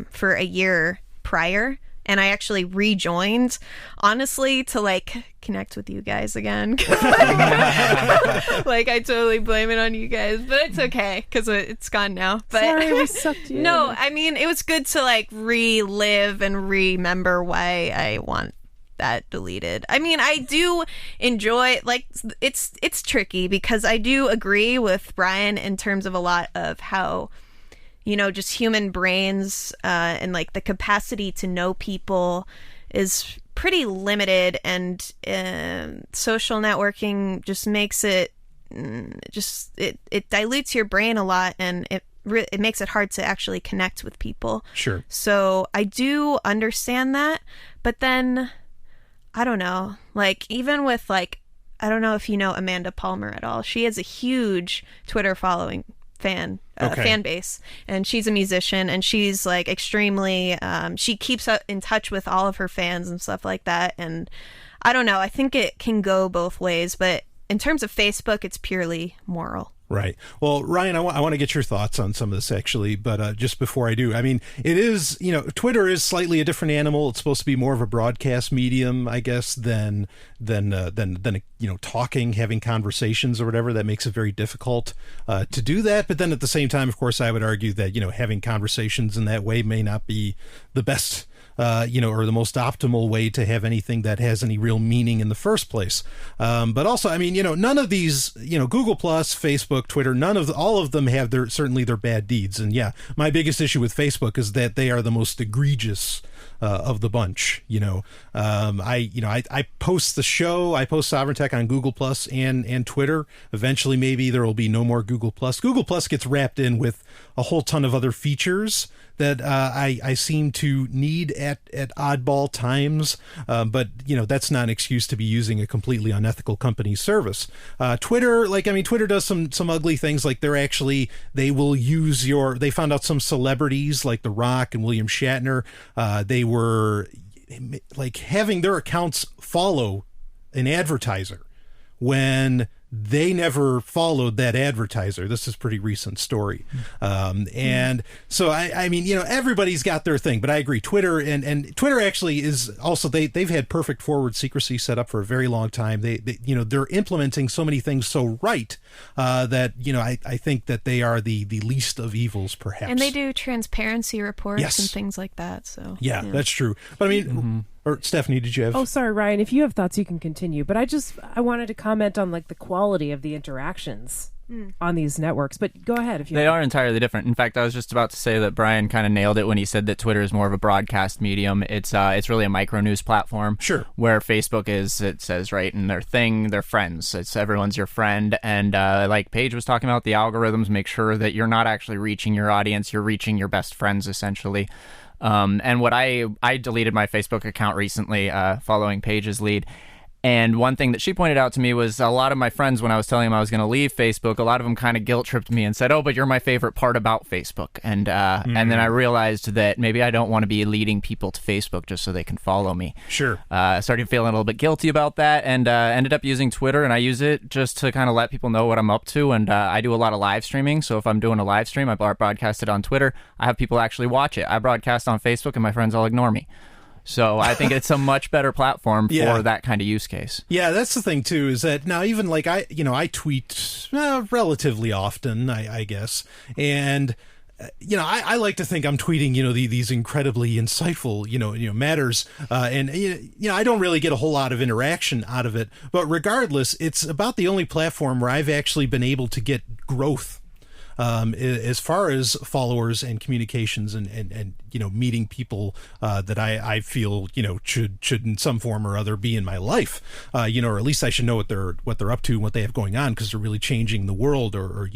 Speaker 4: for a year prior, and I actually rejoined, honestly, to like connect with you guys again. Like I totally blame it on you guys, but it's okay because it's gone now. But
Speaker 6: sorry, we sucked you.
Speaker 4: No, I mean it was good to like relive and remember why I want that deleted. I mean, I do enjoy, like, it's tricky because I do agree with Brian in terms of a lot of how, just human brains and like the capacity to know people is pretty limited, and social networking just makes it it dilutes your brain a lot, and it makes it hard to actually connect with people.
Speaker 3: Sure.
Speaker 4: So I do understand that, but then I don't know, like even with like, I don't know if you know Amanda Palmer at all. She has a huge Twitter following fan base, and she's a musician, and she's like extremely she keeps up in touch with all of her fans and stuff like that. And I don't know, I think it can go both ways, but in terms of Facebook, it's purely moral.
Speaker 3: Right. Well, Ryan, I want to get your thoughts on some of this actually, but just before I do, I mean, it is, Twitter is slightly a different animal. It's supposed to be more of a broadcast medium, I guess, than talking, having conversations or whatever. That makes it very difficult to do that. But then at the same time, of course, I would argue that, having conversations in that way may not be the best or the most optimal way to have anything that has any real meaning in the first place. But also, I mean, none of these, Google Plus, Facebook, Twitter, all of them have certainly their bad deeds. And yeah, my biggest issue with Facebook is that they are the most egregious of the bunch. I post the show, I post Sovryn Tech on Google Plus and Twitter. Eventually, maybe there will be no more Google Plus. Google Plus gets wrapped in with a whole ton of other features that I seem to need at oddball times, but that's not an excuse to be using a completely unethical company's service. Twitter, Twitter does some ugly things, like they will use they found out some celebrities like The Rock and William Shatner, they were like having their accounts follow an advertiser when they never followed that advertiser. This is a pretty recent story. And so, I mean, everybody's got their thing, but I agree. Twitter and Twitter actually is also, they've had perfect forward secrecy set up for a very long time. They're implementing so many things so right that, I think that they are the least of evils, perhaps.
Speaker 4: And they do transparency reports
Speaker 3: Yes.
Speaker 4: and things like that. So
Speaker 3: yeah, that's true. But I mean, or Stephanie, did you have?
Speaker 6: Oh, sorry, Ryan. If you have thoughts, you can continue. But I wanted to comment on like the quality of the interactions on these networks. But go ahead if you.
Speaker 5: They are entirely different. In fact, I was just about to say that Brian kind of nailed it when he said that Twitter is more of a broadcast medium. It's really a micro news platform.
Speaker 3: Sure. Where
Speaker 5: Facebook is, it says right in their thing, they're friends. It's everyone's your friend, and like Paige was talking about, the algorithms make sure that you're not actually reaching your audience. You're reaching your best friends essentially. And what I deleted my Facebook account recently, following Paige's lead, And one thing that she pointed out to me was a lot of my friends, when I was telling them I was going to leave Facebook, a lot of them kind of guilt-tripped me and said, oh, but you're my favorite part about Facebook. And then I realized that maybe I don't want to be leading people to Facebook just so they can follow me.
Speaker 3: Sure.
Speaker 5: I started feeling a little bit guilty about that, and ended up using Twitter, and I use it just to kind of let people know what I'm up to. And I do a lot of live streaming, so if I'm doing a live stream, I broadcast it on Twitter. I have people actually watch it. I broadcast on Facebook, and my friends all ignore me. So I think it's a much better platform for that kind of use case.
Speaker 3: Yeah, that's the thing too, is that now even like I tweet relatively often, I guess. And I like to think I'm tweeting, these incredibly insightful, matters. And I don't really get a whole lot of interaction out of it, but regardless, it's about the only platform where I've actually been able to get growth. As far as followers and communications and meeting people that I feel should in some form or other be in my life, or at least I should know what they're up to and what they have going on, because they're really changing the world or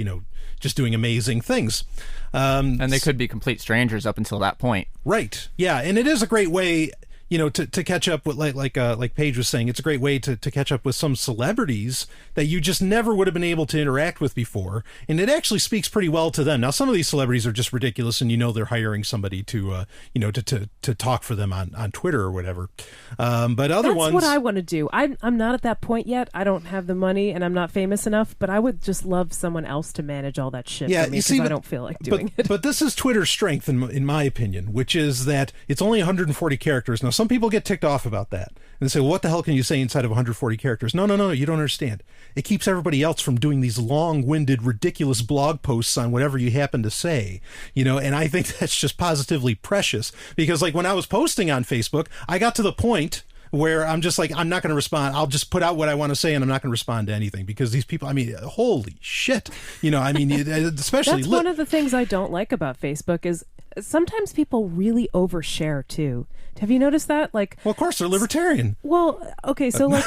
Speaker 3: just doing amazing things.
Speaker 5: And they could be complete strangers up until that point.
Speaker 3: Right. Yeah, and it is a great way. To catch up with like Paige was saying, it's a great way to catch up with some celebrities that you just never would have been able to interact with before, and it actually speaks pretty well to them. Now, some of these celebrities are just ridiculous, and they're hiring somebody to to talk for them on Twitter or whatever. But other ones,
Speaker 6: that's what I want to do. I'm not at that point yet. I don't have the money, and I'm not famous enough. But I would just love someone else to manage all that shit for me, because I don't feel like doing it.
Speaker 3: But this is Twitter's strength, in my opinion, which is that it's only 140 characters. Now, some people get ticked off about that and they say, well, what the hell can you say inside of 140 characters? No, you don't understand. It keeps everybody else from doing these long-winded, ridiculous blog posts on whatever you happen to say, and I think that's just positively precious, because like when I was posting on Facebook, I got to the point where I'm just like, I'm not going to respond. I'll just put out what I want to say, and I'm not going to respond to anything, because these people, holy shit, especially.
Speaker 6: That's one of the things I don't like about Facebook is sometimes people really overshare too. Have you noticed that? Like,
Speaker 3: well, of course they're libertarian.
Speaker 6: Well, okay, so like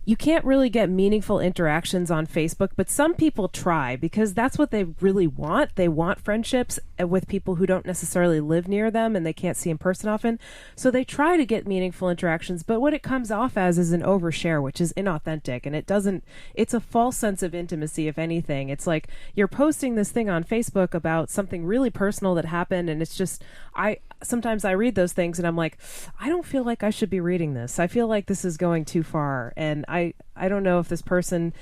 Speaker 6: you can't really get meaningful interactions on Facebook, but some people try, because that's what they really want. They want friendships with people who don't necessarily live near them and they can't see in person often. So they try to get meaningful interactions, but what it comes off as is an overshare, which is inauthentic, and it's a false sense of intimacy, if anything. It's like you're posting this thing on Facebook about something really personal that happened, and it's just, sometimes I read those things and I'm like, I don't feel like I should be reading this. I feel like this is going too far, and I don't know if this person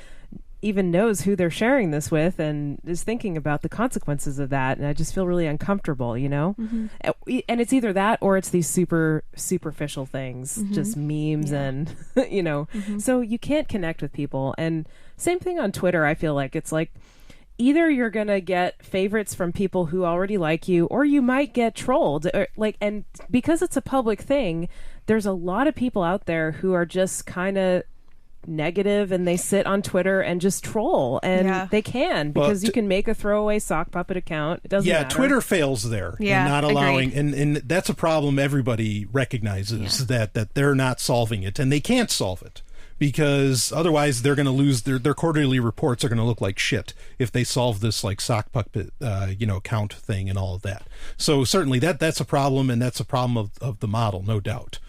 Speaker 6: even knows who they're sharing this with and is thinking about the consequences of that, and I just feel really uncomfortable, Mm-hmm. And it's either that or it's these super superficial things, just memes and so you can't connect with people. And same thing on Twitter. I feel like it's like either you're gonna get favorites from people who already like you, or you might get trolled, and because it's a public thing, there's a lot of people out there who are just kind of negative, and they sit on Twitter and just troll, and they can, because you can make a throwaway sock puppet account. It doesn't matter. Twitter
Speaker 3: fails there. Not allowing, and that's a problem everybody recognizes, that they're not solving it, and they can't solve it, because otherwise they're going to lose their quarterly reports are going to look like shit if they solve this like sock puppet account thing and all of that. So certainly that's a problem, and that's a problem of the model, no doubt.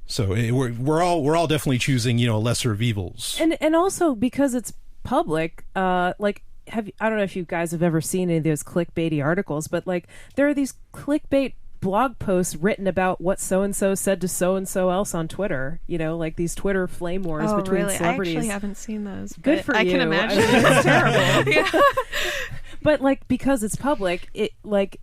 Speaker 3: So we're all definitely choosing a lesser of evils,
Speaker 6: and also because it's public. I don't know if you guys have ever seen any of those clickbaity articles, but like there are these clickbait blog posts written about what so-and-so said to so-and-so else on Twitter, like these Twitter flame wars between celebrities.
Speaker 4: I actually haven't seen those.
Speaker 6: Good for you.
Speaker 4: I can imagine. It's terrible.
Speaker 6: But like, because it's public,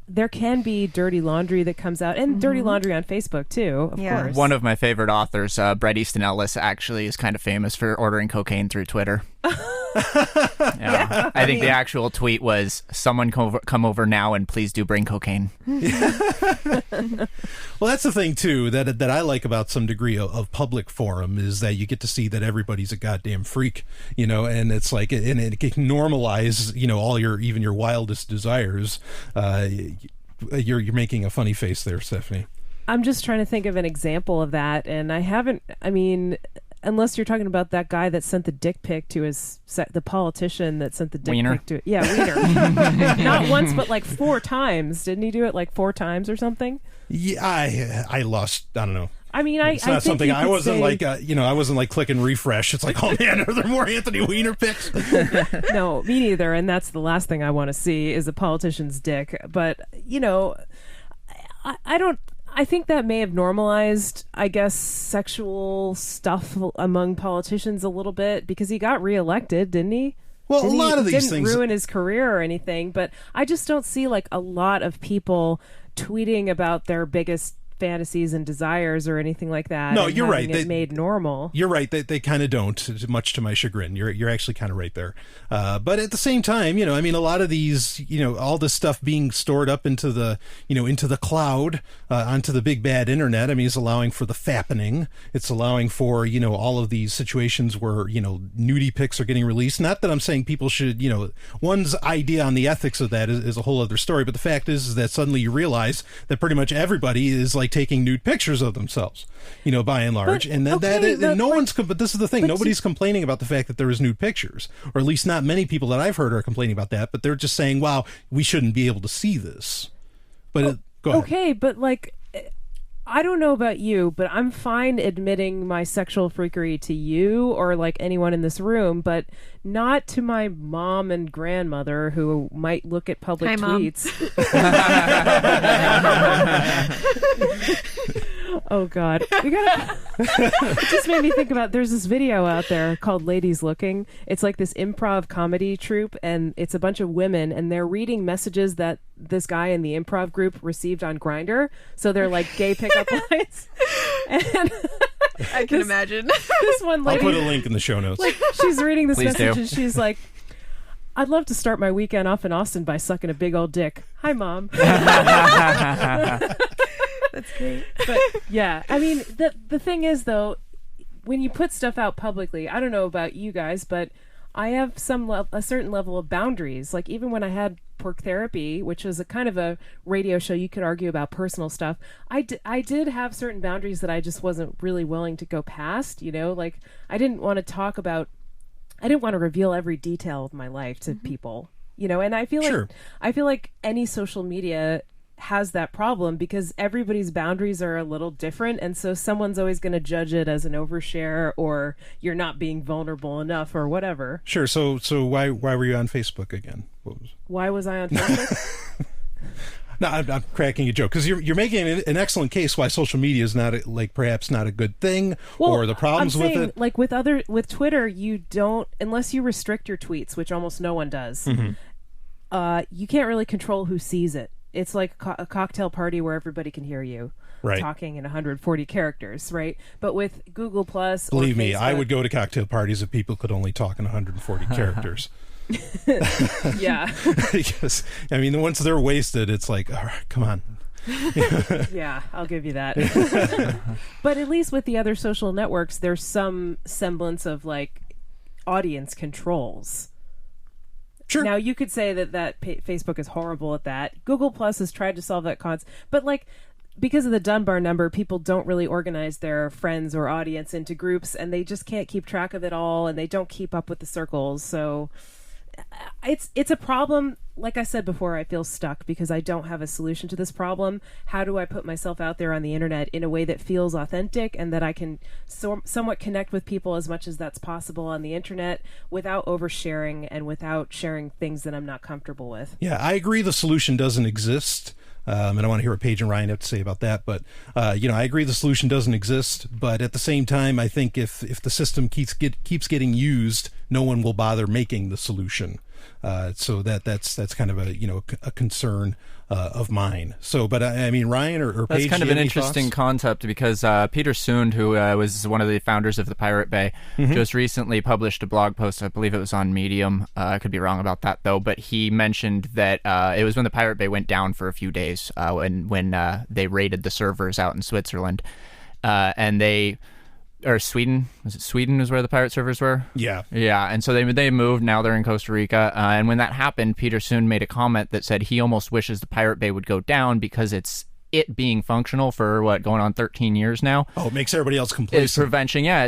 Speaker 6: there can be dirty laundry that comes out, and dirty laundry on Facebook too, of course.
Speaker 5: One of my favorite authors, Bret Easton Ellis, actually is kind of famous for ordering cocaine through Twitter. I think the actual tweet was, "Someone come over now and please do bring cocaine."
Speaker 3: Well, that's the thing too that I like about some degree of public forum, is that you get to see that everybody's a goddamn freak, and it's like, and it can normalize all even your wildest desires. You're making a funny face there, Stephanie.
Speaker 6: I'm just trying to think of an example of that, and I haven't. I mean, unless you're talking about that guy that sent the dick pic to the politician that sent the dick pic to Wiener. Not once, but like 4 times. Didn't he do it like 4 times or something?
Speaker 3: Yeah, I lost, I don't know,
Speaker 6: I mean,
Speaker 3: it's not
Speaker 6: I think
Speaker 3: something I wasn't
Speaker 6: say...
Speaker 3: like, I wasn't like clicking refresh. It's like, oh man, are there more Anthony Weiner pics?
Speaker 6: No, me neither. And that's the last thing I want to see is a politician's dick. But, I think that may have normalized, I guess, sexual stuff among politicians a little bit because he got reelected, didn't he?
Speaker 3: Well, a lot of these
Speaker 6: didn't ruin his career or anything, but I just don't see like a lot of people tweeting about their biggest fantasies and desires or anything like that.
Speaker 3: No, you're right.
Speaker 6: It made normal.
Speaker 3: You're right. They kind of don't, much to my chagrin. You're actually kind of right there. But at the same time, a lot of these, all this stuff being stored up into the, into the cloud, onto the big bad internet. I mean, it's allowing for the fappening. It's allowing for, all of these situations where, nudie pics are getting released. Not that I'm saying people should, one's idea on the ethics of that is a whole other story. But the fact is that suddenly you realize that pretty much everybody is like taking nude pictures of themselves, by and large. But this is the thing. Nobody's complaining about the fact that there is nude pictures, or at least not many people that I've heard are complaining about that, but they're just saying, wow, we shouldn't be able to see this. But go ahead.
Speaker 6: Okay, but like, I don't know about you, but I'm fine admitting my sexual freakery to you or like anyone in this room, but not to my mom and grandmother who might look at public tweets. Oh God, it just made me think about. There's this video out there called "Ladies Looking." It's like this improv comedy troupe, and it's a bunch of women, and they're reading messages that this guy in the improv group received on Grindr. So they're like gay pickup lines. And
Speaker 4: I can imagine.
Speaker 6: This one lady,
Speaker 3: I'll put a link in the show notes.
Speaker 6: Like, she's reading this
Speaker 5: Please
Speaker 6: message,
Speaker 5: do.
Speaker 6: and she's like, "I'd love to start my weekend off in Austin by sucking a big old dick. Hi, Mom."
Speaker 4: That's great.
Speaker 6: But yeah, I mean, the thing is though, when you put stuff out publicly, I don't know about you guys, but I have a certain level of boundaries. Like even when I had Pork Therapy, which was a kind of a radio show, you could argue about personal stuff. I did have certain boundaries that I just wasn't really willing to go past. Like I didn't want to reveal every detail of my life to people. And I feel like any social media has that problem because everybody's boundaries are a little different, and so someone's always going to judge it as an overshare or you're not being vulnerable enough or whatever.
Speaker 3: Sure. So why were you on Facebook again?
Speaker 6: Why was I on Facebook?
Speaker 3: No, I'm cracking a joke because you're making an excellent case why social media is not perhaps not a good thing, or the problems with it.
Speaker 6: Like with Twitter, you don't, unless you restrict your tweets, which almost no one does. Mm-hmm. You can't really control who sees it. It's like a cocktail party where everybody can hear you talking in 140 characters, right? But with Google Plus,
Speaker 3: believe me, I would go to cocktail parties if people could only talk in 140 characters.
Speaker 6: Yeah.
Speaker 3: Because, I mean, once they're wasted, it's like, all right, come on.
Speaker 6: Yeah, I'll give you that. But at least with the other social networks, there's some semblance of like audience controls.
Speaker 3: Sure.
Speaker 6: Now you could say that Facebook is horrible at that. Google Plus has tried to solve that but like because of the Dunbar number, people don't really organize their friends or audience into groups, and they just can't keep track of it all, and they don't keep up with the circles. So it's a problem. Like I said before, I feel stuck because I don't have a solution to this problem. How do I put myself out there on the internet in a way that feels authentic and that I can somewhat connect with people as much as that's possible on the internet without oversharing and without sharing things that I'm not comfortable with?
Speaker 3: Yeah, I agree the solution doesn't exist. And I want to hear what Paige and Ryan have to say about that. But, I agree the solution doesn't exist. But at the same time, I think if the system keeps getting used, no one will bother making the solution. So that's kind of a concern of mine. So, but I mean, Ryan or Paige,
Speaker 5: that's kind of an interesting
Speaker 3: thoughts?
Speaker 5: concept because Peter Sund, who was one of the founders of the Pirate Bay, just recently published a blog post. I believe it was on Medium. I could be wrong about that though, but he mentioned that it was when the Pirate Bay went down for a few days when they raided the servers out in Switzerland, and Sweden. Was it Sweden is where the pirate servers were? Yeah. And so they moved. Now they're in Costa Rica. And when that happened, Peter Sund made a comment that said he almost wishes the Pirate Bay would go down because it being functional for going on 13 years now.
Speaker 3: Oh, it makes everybody else complacent.
Speaker 5: It's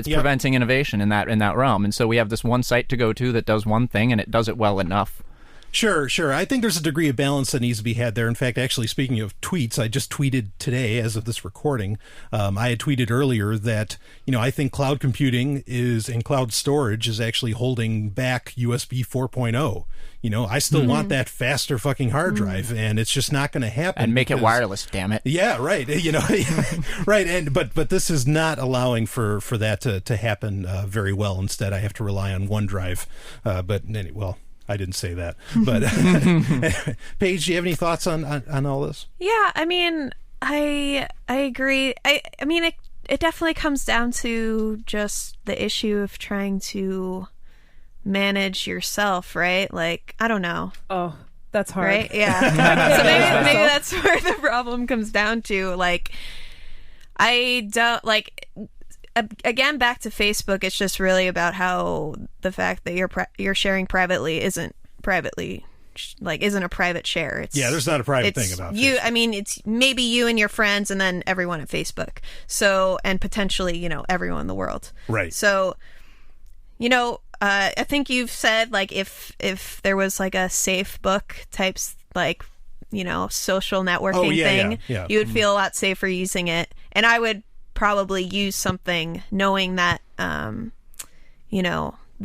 Speaker 5: preventing innovation in that realm. And so we have this one site to go to that does one thing and it does it well enough.
Speaker 3: Sure. I think there's a degree of balance that needs to be had there. In fact, actually, speaking of tweets, I just tweeted today, as of this recording, I had tweeted earlier that, I think cloud computing and cloud storage is actually holding back USB 4.0. I still want that faster fucking hard drive, and it's just not going to happen.
Speaker 5: And make it wireless, damn it.
Speaker 3: Yeah, right. Right. But this is not allowing for that to happen very well. Instead, I have to rely on OneDrive. I didn't say that. But Paige, do you have any thoughts on all this?
Speaker 4: Yeah, I mean, I agree. I mean, it definitely comes down to just the issue of trying to manage yourself, right? Like, I don't know.
Speaker 6: Oh, that's hard.
Speaker 4: Right? Yeah. So maybe that's where the problem comes down to. Like, I don't, like, again, back to Facebook, it's just really about how the fact that you're sharing privately isn't a private share.
Speaker 3: There's not a private thing about
Speaker 4: you.
Speaker 3: Facebook.
Speaker 4: I mean, it's maybe you and your friends, and then everyone at Facebook. So, and potentially, everyone in the world.
Speaker 3: Right.
Speaker 4: So, I think you've said, like, if there was like a safe book types, like, social networking thing, you would feel a lot safer using it. And I would probably use something knowing that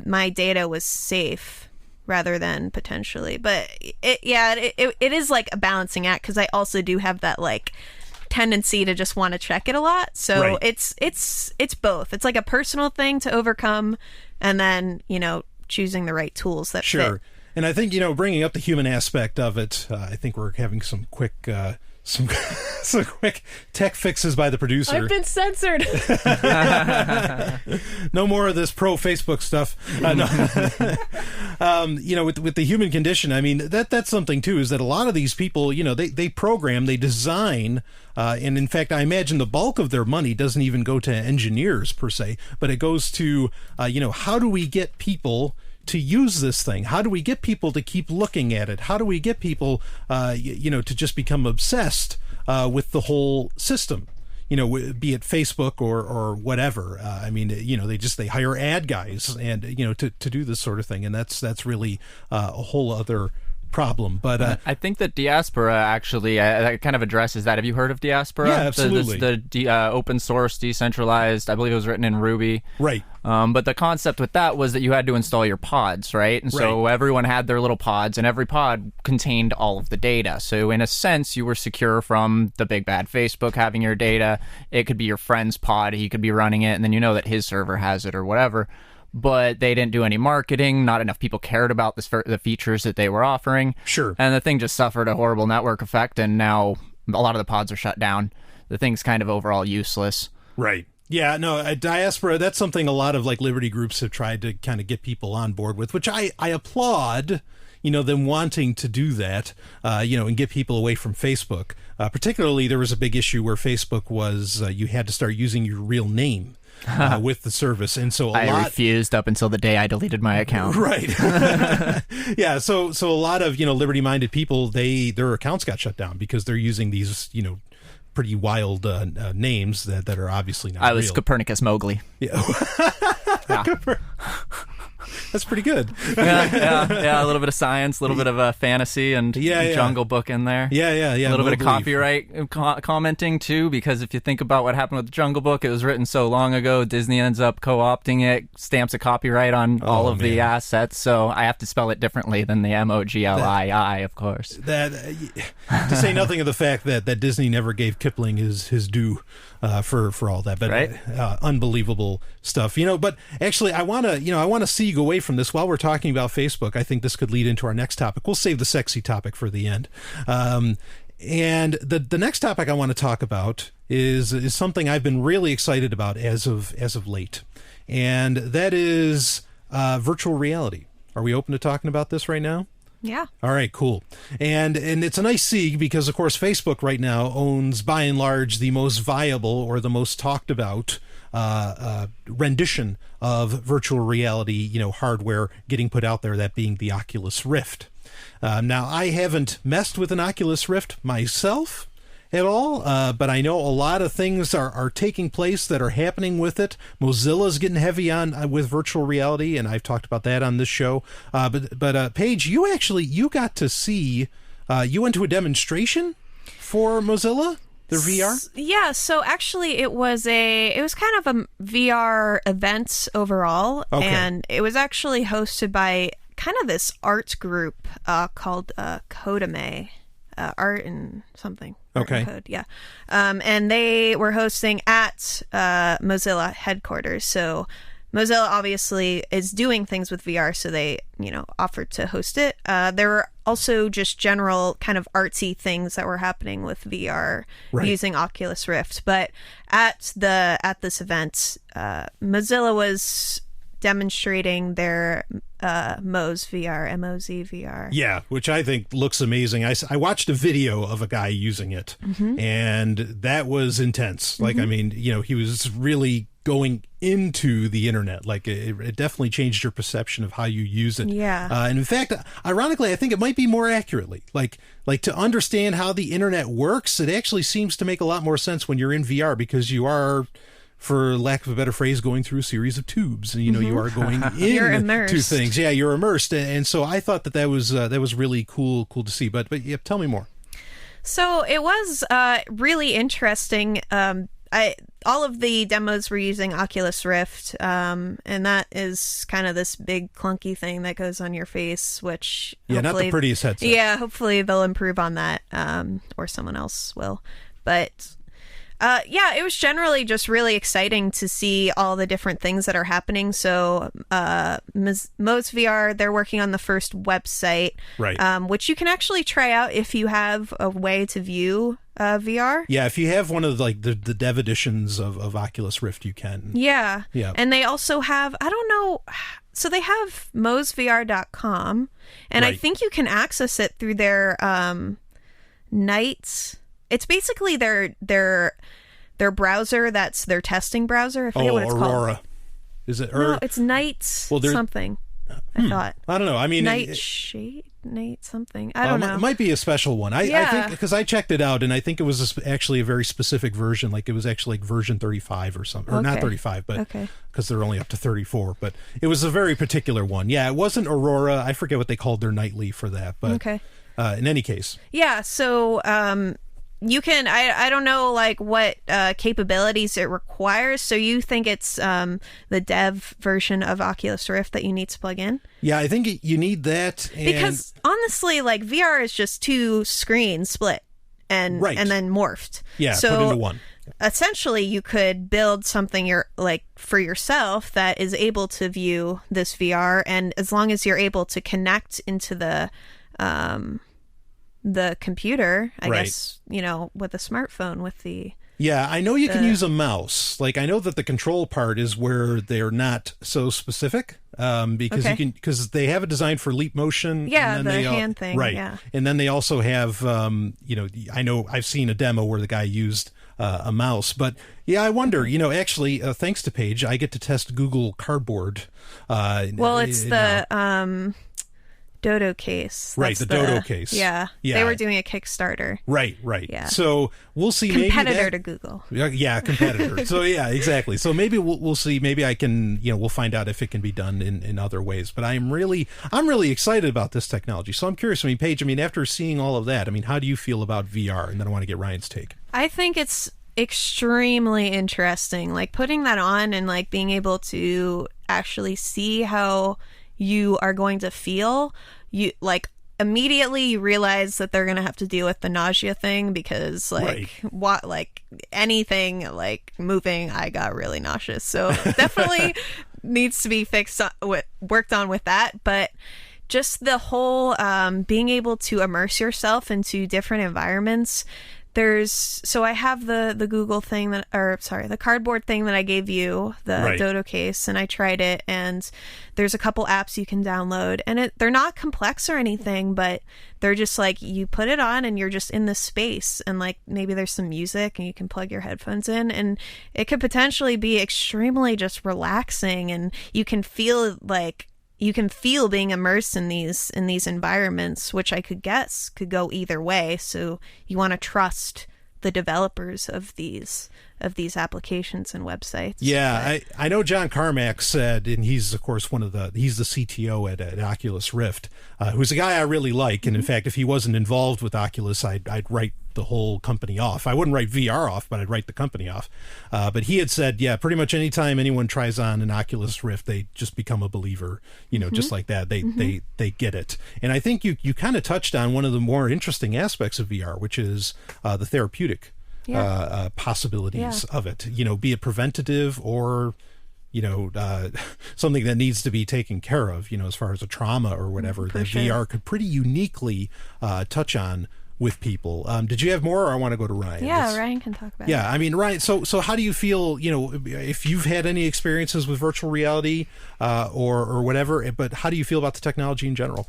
Speaker 4: my data was safe rather than potentially, but it is like a balancing act, because I also do have that like tendency to just want to check it a lot, so it's both. It's like a personal thing to overcome, and then choosing the right tools that fit.
Speaker 3: And I think bringing up the human aspect of it, I think we're having some quick some quick tech fixes by the producer.
Speaker 6: I've been censored.
Speaker 3: No more of this pro Facebook stuff. With the human condition, I mean, that's something too, is that a lot of these people, they program, they design, and in fact, I imagine the bulk of their money doesn't even go to engineers per se, but it goes to, how do we get people to use this thing? How do we get people to keep looking at it? How do we get people, to just become obsessed with the whole system? Be it Facebook or whatever. I mean, they hire ad guys and to do this sort of thing, and that's really a whole other problem. But
Speaker 5: I think that Diaspora actually kind of addresses that. Have you heard of Diaspora?
Speaker 3: Yeah, absolutely.
Speaker 5: The open source, decentralized, I believe it was written in Ruby.
Speaker 3: Right.
Speaker 5: But the concept with that was that you had to install your pods, right? And so everyone had their little pods, and every pod contained all of the data. So in a sense, you were secure from the big bad Facebook having your data. It could be your friend's pod. He could be running it, and then that his server has it or whatever. But they didn't do any marketing. Not enough people cared about the features that they were offering.
Speaker 3: Sure.
Speaker 5: And the thing just suffered a horrible network effect, and now a lot of the pods are shut down. The thing's kind of overall useless.
Speaker 3: Right. Yeah, no, Diaspora, that's something a lot of like liberty groups have tried to kind of get people on board with, which I applaud, them wanting to do that, and get people away from Facebook. Particularly, there was a big issue where Facebook was, you had to start using your real name. With the service, and so
Speaker 5: I refused up until the day I deleted my account.
Speaker 3: Right. Yeah. So a lot of liberty-minded people, their accounts got shut down because they're using these pretty wild names that are obviously not.
Speaker 5: I was
Speaker 3: real.
Speaker 5: Copernicus Mowgli.
Speaker 3: Yeah. That's pretty good.
Speaker 5: Yeah. A little bit of science, a little bit of a fantasy, and Jungle Book in there.
Speaker 3: Yeah.
Speaker 5: A little bit of copyright commenting too, because if you think about what happened with the Jungle Book, it was written so long ago. Disney ends up co-opting it, stamps a copyright on all of the assets. So I have to spell it differently than the Moglii, of course.
Speaker 3: That to say nothing of the fact that Disney never gave Kipling his due. For all that, but unbelievable stuff, But actually, I want to segue away from this while we're talking about Facebook. I think this could lead into our next topic. We'll save the sexy topic for the end. And the next topic I want to talk about is something I've been really excited about as of late, and that is virtual reality. Are we open to talking about this right now?
Speaker 4: Yeah.
Speaker 3: All right, cool. And it's a nice segue because, of course, Facebook right now owns, by and large, the most viable or the most talked about rendition of virtual reality, hardware getting put out there, that being the Oculus Rift. Now, I haven't messed with an Oculus Rift myself. at all, but I know a lot of things are taking place that are happening with it. Mozilla's getting heavy on with virtual reality, and I've talked about that on this show. But Paige, you got to see, you went to a demonstration for Mozilla, the VR?
Speaker 4: Yeah, so actually it was kind of a VR event overall, and it was actually hosted by kind of this arts group called Codame, Art and something. Art and Code, yeah. And they were hosting at Mozilla headquarters. So Mozilla obviously is doing things with VR, so they, offered to host it. There were also just general kind of artsy things that were happening with VR using Oculus Rift. But at this event, Mozilla was demonstrating their Moz VR, M-O-Z VR.
Speaker 3: Yeah, which I think looks amazing. I watched a video of a guy using it, and that was intense. Like, I mean, he was really going into the internet. Like, it definitely changed your perception of how you use it.
Speaker 4: Yeah.
Speaker 3: And in fact, ironically, I think it might be more accurately. Like to understand how the internet works, it actually seems to make a lot more sense when you're in VR, because you are, for lack of a better phrase, going through a series of tubes, and you are going into things. Yeah, you're immersed, and so I thought that was really cool to see. But yeah, tell me more.
Speaker 4: So it was really interesting. All of the demos were using Oculus Rift, and that is kind of this big clunky thing that goes on your face, which
Speaker 3: not the prettiest headset.
Speaker 4: Yeah, hopefully they'll improve on that, or someone else will. But it was generally just really exciting to see all the different things that are happening. So Moz VR, they're working on the first website, which you can actually try out if you have a way to view VR.
Speaker 3: Yeah, if you have one of the dev editions of Oculus Rift, you can.
Speaker 4: Yeah. And they also have, I don't know, so they have mozvr.com, and I think you can access it through their Night. It's basically their browser. That's their testing browser. I forget what it's
Speaker 3: Aurora.
Speaker 4: called.
Speaker 3: Is it?
Speaker 4: No, it's Night something. I thought.
Speaker 3: I don't know. I mean,
Speaker 4: Night something. I don't know.
Speaker 3: It might be a special one. I think, because I checked it out, and I think it was actually a very specific version. Like, it was actually like version 35 or something, or not 35, but because they're only up to 34. But it was a very particular one. Yeah, it wasn't Aurora. I forget what they called their nightly for that. But in any case,
Speaker 4: yeah. So you can. I don't know like what capabilities it requires. So you think it's the dev version of Oculus Rift that you need to plug in?
Speaker 3: Yeah, I think you need that.
Speaker 4: Because honestly, like, VR is just two screens split and then morphed.
Speaker 3: Yeah,
Speaker 4: so
Speaker 3: put into one.
Speaker 4: Essentially, you could build something for yourself that is able to view this VR, and as long as you're able to connect into the computer, I guess, with a smartphone, with the...
Speaker 3: Yeah, I know you can use a mouse. Like, I know that the control part is where they're not so specific, because they have it designed for leap motion.
Speaker 4: Yeah, and then the hand thing.
Speaker 3: Right.
Speaker 4: Yeah.
Speaker 3: And then they also have, I know I've seen a demo where the guy used a mouse. But yeah, I wonder, actually, thanks to Paige, I get to test Google Cardboard.
Speaker 4: Well, it's the... Dodo case.
Speaker 3: Right, the Dodo case.
Speaker 4: Yeah. They were doing a Kickstarter.
Speaker 3: Right.
Speaker 4: Yeah.
Speaker 3: So we'll see.
Speaker 4: Competitor to Google.
Speaker 3: Yeah, competitor. So yeah, exactly. So maybe we'll see. Maybe I can, we'll find out if it can be done in other ways. But I'm really excited about this technology. So I'm curious. Paige, after seeing all of that, how do you feel about VR? And then I want to get Ryan's take.
Speaker 4: I think it's extremely interesting. Like, putting that on and like being able to actually see how you are going to feel. You like immediately you realize that they're gonna have to deal with the nausea thing, because anything like moving, I got really nauseous. So definitely needs to be worked on with that. But just the whole being able to immerse yourself into different environments. So I have the Google thing the cardboard thing that I gave you, the Dodo case, and I tried it, and there's a couple apps you can download, and they're not complex or anything, but they're just like, you put it on and you're just in this space, and like maybe there's some music and you can plug your headphones in, and it could potentially be extremely just relaxing, and you can feel being immersed in these environments, which I could guess could go either way. So you want to trust the developers of these applications and websites.
Speaker 3: Yeah, I know John Carmack said, and he's of course he's the CTO at Oculus Rift, who's a guy I really like, and in fact, if he wasn't involved with Oculus, I'd write the whole company off. I wouldn't write VR off, but I'd write the company off. But he had said, yeah, pretty much anytime anyone tries on an Oculus Rift, they just become a believer, just like that. They get it. And I think you kind of touched on one of the more interesting aspects of VR, which is the therapeutic possibilities of it, be it preventative or something that needs to be taken care of, as far as a trauma or whatever, that VR could pretty uniquely touch on with people. Did you have more, or I want to go to Ryan?
Speaker 4: Yeah, Ryan can talk about it.
Speaker 3: Yeah, I mean, Ryan, so how do you feel, if you've had any experiences with virtual reality or whatever, but how do you feel about the technology in general?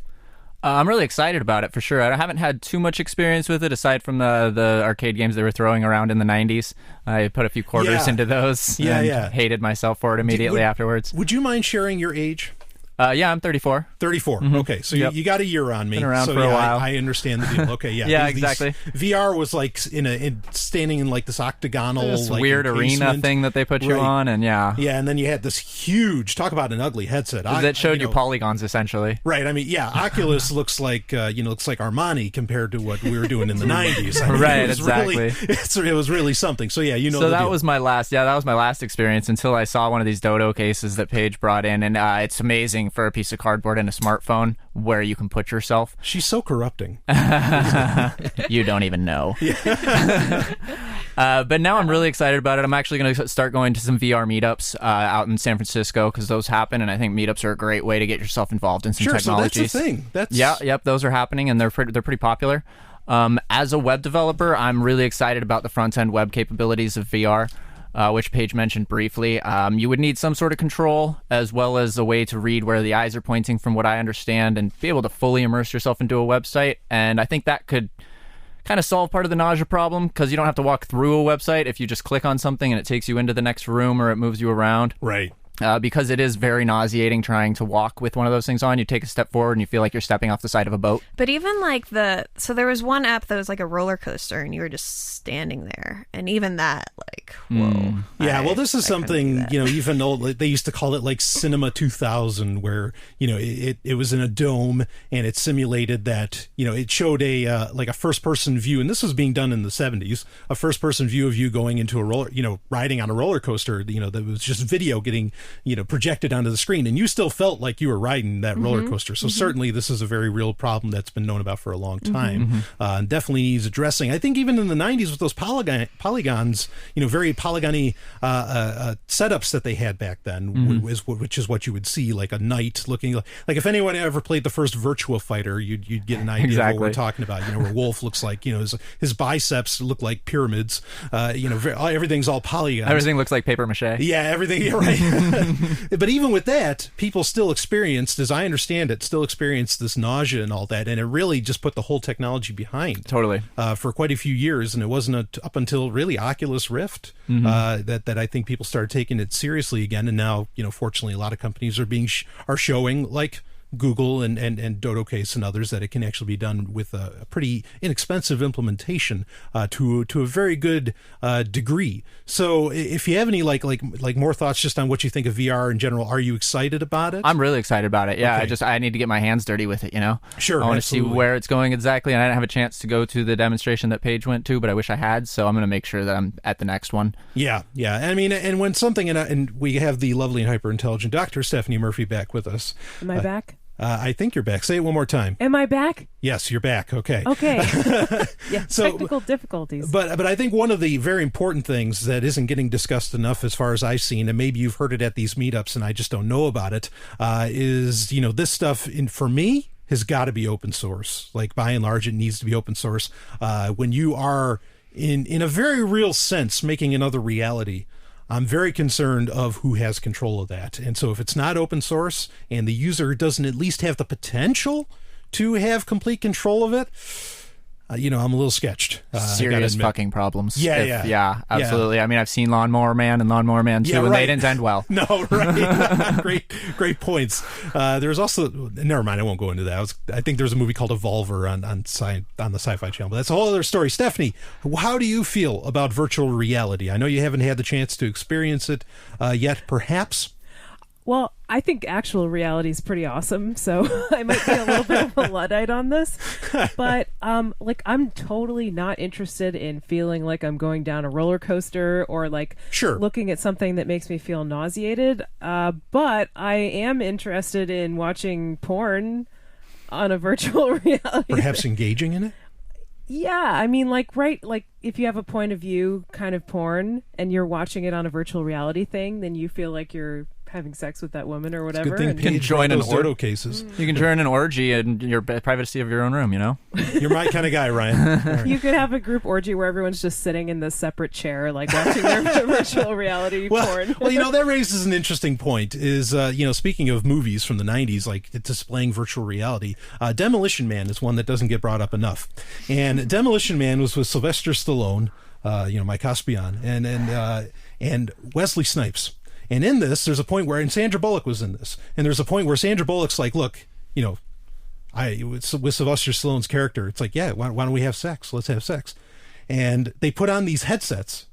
Speaker 5: I'm really excited about it, for sure. I haven't had too much experience with it, aside from the arcade games they were throwing around in the 90s. I put a few quarters into those and hated myself for it immediately afterwards.
Speaker 3: Would you mind sharing your age?
Speaker 5: Yeah, I'm 34.
Speaker 3: 34. Okay, so you got a year on me.
Speaker 5: Been around
Speaker 3: so
Speaker 5: for a while.
Speaker 3: I understand the deal. Okay, yeah.
Speaker 5: Yeah, exactly.
Speaker 3: VR was like standing in like this octagonal,
Speaker 5: this
Speaker 3: like
Speaker 5: weird arena thing that they put you on, and yeah,
Speaker 3: and then you had this huge, talk about an ugly headset
Speaker 5: that showed you polygons essentially.
Speaker 3: Right. I mean, yeah, Oculus looks like looks like Armani compared to what we were doing in the 90s. I mean,
Speaker 5: right. Exactly.
Speaker 3: It was really something. So yeah,
Speaker 5: So that was my last experience until I saw one of these Dodo cases that Paige brought in, and it's amazing for a piece of cardboard and a smartphone where you can put yourself.
Speaker 3: She's so corrupting.
Speaker 5: You don't even know. But now I'm really excited about it. I'm actually going to start going to some VR meetups out in San Francisco, because those happen, and I think meetups are a great way to get yourself involved in some technologies.
Speaker 3: So that's the thing.
Speaker 5: Yep, those are happening, and they're pretty popular. As a web developer, I'm really excited about the front-end web capabilities of VR. Which Paige mentioned briefly. You would need some sort of control, as well as a way to read where the eyes are pointing, from what I understand, and be able to fully immerse yourself into a website. And I think that could kind of solve part of the nausea problem, because you don't have to walk through a website if you just click on something and it takes you into the next room or it moves you around.
Speaker 3: Right.
Speaker 5: Because it is very nauseating trying to walk with one of those things on. You take a step forward and you feel like you're stepping off the side of a boat.
Speaker 4: But even like so there was one app that was like a roller coaster, and you were just standing there, and even that, like, whoa.
Speaker 3: Yeah, well, this is something, even though they used to call it like Cinema 2000, where, it was in a dome, and it simulated that, it showed a like a first-person view, and this was being done in the 70s, a first-person view of you going into a roller, riding on a roller coaster, that was just video getting projected onto the screen, and you still felt like you were riding that roller coaster. So certainly this is a very real problem that's been known about for a long time, and definitely needs addressing. I think even in the 90s with those polygons, very polygony setups that they had back then, which is what you would see, like a knight looking like if anyone ever played the first Virtua Fighter, you'd get an idea of what we're talking about. Where Wolf looks like, his biceps look like pyramids. Everything's all polygons.
Speaker 5: Everything looks like paper mache.
Speaker 3: Yeah, everything. You're right. But even with that, people still experienced, as I understand it, this nausea and all that, and it really just put the whole technology behind.
Speaker 5: Totally.
Speaker 3: For quite a few years, and it wasn't up until really Oculus Rift that I think people started taking it seriously again. And now, fortunately, a lot of companies are showing, like Google and Dodo Case and others, that it can actually be done with a pretty inexpensive implementation to a very good degree. So if you have any like more thoughts just on what you think of VR in general, are you excited about it?
Speaker 5: I'm really excited about it. Yeah,
Speaker 3: Okay.
Speaker 5: I need to get my hands dirty with it,
Speaker 3: Sure.
Speaker 5: I want to see where it's going exactly, and I didn't have a chance to go to the demonstration that Paige went to, but I wish I had, so I'm going to make sure that I'm at the next one.
Speaker 3: Yeah. I mean, and when something, and we have the lovely and hyper-intelligent Dr. Stephanie Murphy back with us.
Speaker 6: Am I back?
Speaker 3: I think you're back. Say it one more time.
Speaker 6: Am I back?
Speaker 3: Yes, you're back. Okay.
Speaker 6: Yeah, technical difficulties.
Speaker 3: But I think one of the very important things that isn't getting discussed enough, as far as I've seen, and maybe you've heard it at these meetups and I just don't know about it, is, this stuff, for me, has got to be open source. Like, by and large, it needs to be open source. When you are, in a very real sense, making another reality, I'm very concerned of who has control of that. And so if it's not open source and the user doesn't at least have the potential to have complete control of it, I'm a little sketched.
Speaker 5: Serious fucking problems.
Speaker 3: Yeah,
Speaker 5: absolutely. I mean, I've seen Lawnmower Man and Lawnmower Man 2, and they didn't end well.
Speaker 3: No, right. Great points. There's also, never mind, I won't go into that. I think there's a movie called Evolver on the Sci-Fi Channel, but that's a whole other story. Stephanie, how do you feel about virtual reality? I know you haven't had the chance to experience it yet, perhaps.
Speaker 6: Well, I think actual reality is pretty awesome, so I might be a little bit of a Luddite on this. But, I'm totally not interested in feeling like I'm going down a roller coaster or, looking at something that makes me feel nauseated. But I am interested in watching porn on a virtual reality.
Speaker 3: Perhaps engaging in it?
Speaker 6: Yeah, I mean, if you have a point of view kind of porn and you're watching it on a virtual reality thing, then you feel like you're having sex with that woman or whatever.
Speaker 3: Good thing you can join those dodo cases.
Speaker 5: You can join an orgy in your privacy of your own room,
Speaker 3: You're my kind of guy, Ryan. Right.
Speaker 6: You could have a group orgy where everyone's just sitting in this separate chair, watching their virtual reality porn.
Speaker 3: Well, that raises an interesting point is, speaking of movies from the 90s, displaying virtual reality, Demolition Man is one that doesn't get brought up enough. And Demolition Man was with Sylvester Stallone, Mike Caspian, and Wesley Snipes. And in this, there's a point where, and Sandra Bullock was in this, and there's a point where Sandra Bullock's like, look, with Sylvester Stallone's character, it's like, yeah, why don't we have sex? Let's have sex. And they put on these headsets,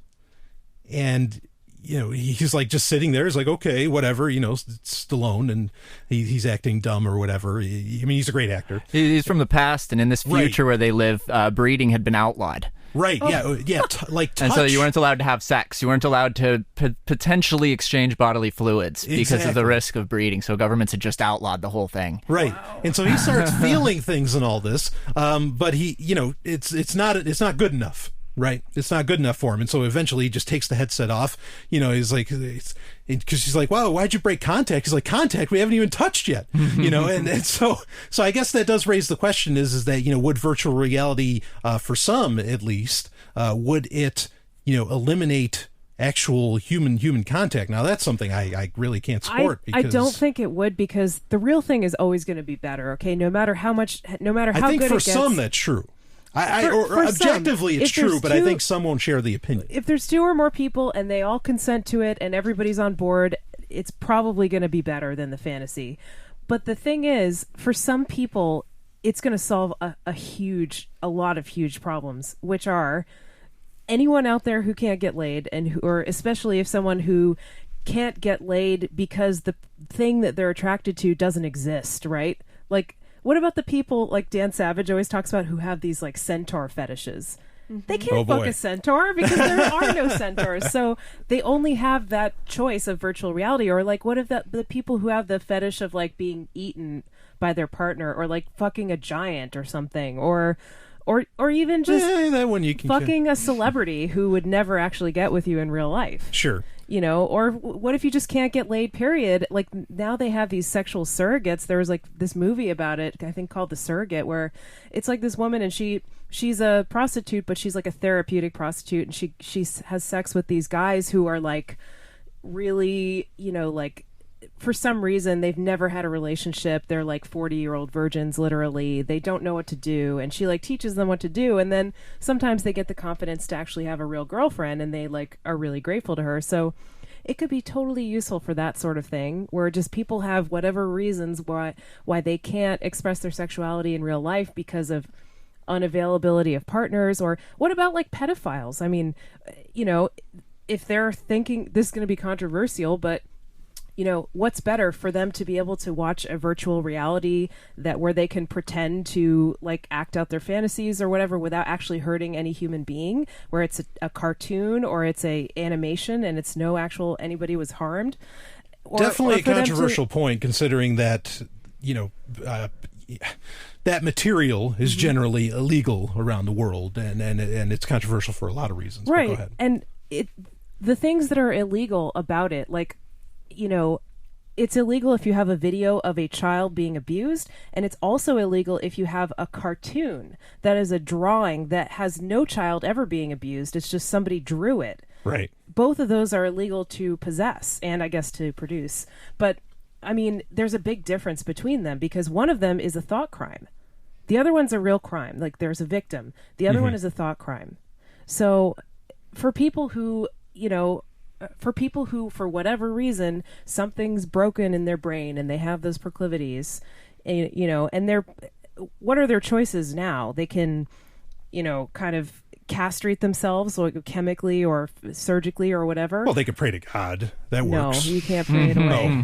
Speaker 3: and, he's just sitting there. He's like, okay, whatever, it's Stallone, and he's acting dumb or whatever. He's a great actor.
Speaker 5: He's from the past, and in this future where they live, breeding had been outlawed.
Speaker 3: Right, touch.
Speaker 5: And so you weren't allowed to have sex. You weren't allowed to potentially exchange bodily fluids because of the risk of breeding. So governments had just outlawed the whole thing.
Speaker 3: Right. Wow. And so he starts feeling things and all this, but he, it's not good enough. Right. It's not good enough for him. And so eventually he just takes the headset off. He's like, because she's like, wow, why'd you break contact? He's like, contact? We haven't even touched yet. And so I guess that does raise the question is that, would virtual reality, for some at least, would it, eliminate actual human contact? Now that's something I really can't support.
Speaker 6: I don't think it would, because the real thing is always going to be better. Okay. No matter how good it gets.
Speaker 3: I think for some that's true. For objectively, it's true, but I think some won't share the opinion.
Speaker 6: If there's two or more people and they all consent to it and everybody's on board, it's probably going to be better than the fantasy. But the thing is, for some people, it's going to solve a lot of huge problems, which are anyone out there who can't get laid, or especially if someone who can't get laid because the thing that they're attracted to doesn't exist, right? What about the people like Dan Savage always talks about who have these centaur fetishes? Mm-hmm. They can't fuck a centaur because there are no centaurs. So they only have that choice of virtual reality. Or what if the people who have the fetish of being eaten by their partner, or fucking a giant or something, or even just
Speaker 3: that one you can
Speaker 6: fucking a celebrity who would never actually get with you in real life.
Speaker 3: Sure.
Speaker 6: Or what if you just can't get laid, period? Now they have these sexual surrogates. There was this movie about it, I think, called The Surrogate, where it's this woman and she's a prostitute, but she's a therapeutic prostitute, and she has sex with these guys who are really, for some reason they've never had a relationship. They're 40-year-old virgins, literally. They don't know what to do, and she teaches them what to do, and then sometimes they get the confidence to actually have a real girlfriend, and they are really grateful to her. So it could be totally useful for that sort of thing, where just people have whatever reasons why they can't express their sexuality in real life because of unavailability of partners. Or what about pedophiles? I mean, if they're thinking, this is going to be controversial, but what's better for them to be able to watch a virtual reality where they can pretend to act out their fantasies or whatever without actually hurting any human being, where it's a cartoon or it's a animation and it's no actual anybody was harmed.
Speaker 3: Definitely a controversial point, considering that, that material is generally illegal around the world, and it's controversial for a lot of reasons.
Speaker 6: Right.
Speaker 3: But go ahead.
Speaker 6: And the things that are illegal about it, it's illegal if you have a video of a child being abused, and it's also illegal if you have a cartoon that is a drawing that has no child ever being abused. It's just somebody drew it.
Speaker 3: Right.
Speaker 6: Both of those are illegal to possess and I guess to produce. But I mean, there's a big difference between them, because one of them is a thought crime. The other one's a real crime. Like there's a victim. The other one is a thought crime. So for people who, for whatever reason, something's broken in their brain and they have those proclivities, and what are their choices now? They can, kind of castrate themselves, like chemically or surgically or whatever.
Speaker 3: Well, they could pray to God. That works.
Speaker 6: No, you can't pray it away.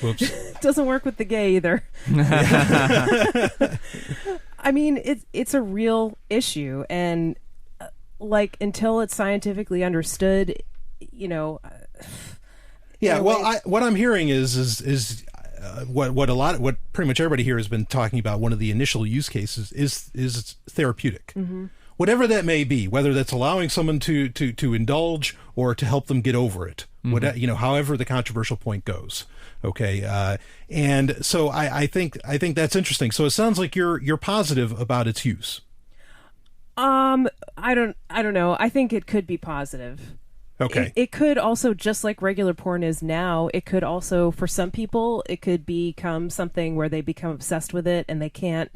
Speaker 3: Whoops.
Speaker 6: It doesn't work with the gay either. I mean, it's a real issue, and until it's scientifically understood,
Speaker 3: Yeah, well, what I'm hearing is what pretty much everybody here has been talking about. One of the initial use cases is therapeutic, whatever that may be. Whether that's allowing someone to indulge or to help them get over it, however the controversial point goes. Okay, and so I think that's interesting. So it sounds like you're positive about its use.
Speaker 6: I don't know. I think it could be positive.
Speaker 3: Okay.
Speaker 6: It could also, just like regular porn is now, it could also, for some people, it could become something where they become obsessed with it and they can't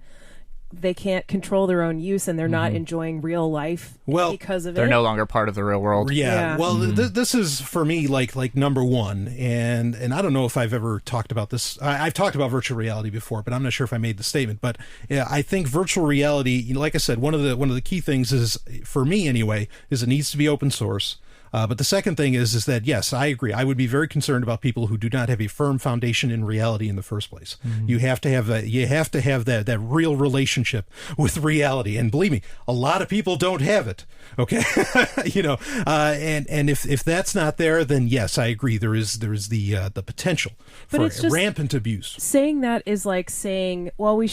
Speaker 6: control their own use, and they're not enjoying real life because of it.
Speaker 5: They're no longer part of the real world.
Speaker 3: Yeah. Well, this is for me like number one, and I don't know if I've ever talked about this. I've talked about virtual reality before, but I'm not sure if I made the statement. But yeah, I think virtual reality, like I said, one of the key things is, for me anyway, is it needs to be open source. But the second thing is that, yes, I agree. I would be very concerned about people who do not have a firm foundation in reality in the first place. You have to have that real relationship with reality. And believe me, a lot of people don't have it. Okay. And if that's not there, then yes, I agree. There is the potential for rampant abuse.
Speaker 6: Saying that is like saying, well, we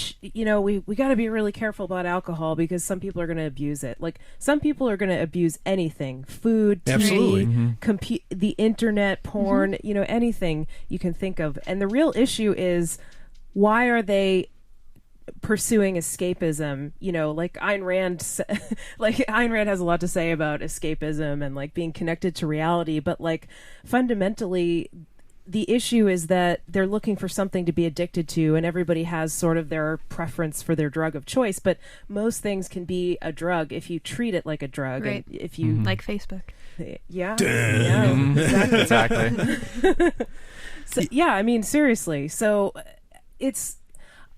Speaker 6: got to be really careful about alcohol because some people are going to abuse it. Like some people are going to abuse anything, food, TV, the internet, porn, anything you can think of. And the real issue is, why are they pursuing escapism? Like Ayn Rand, Ayn Rand has a lot to say about escapism and like being connected to reality, but like fundamentally the issue is that they're looking for something to be addicted to, and everybody has sort of their preference for their drug of choice, but most things can be a drug if you treat it like a drug.
Speaker 4: Right.
Speaker 6: And if you
Speaker 4: like Facebook.
Speaker 6: Yeah, exactly. So, yeah, I mean, seriously. So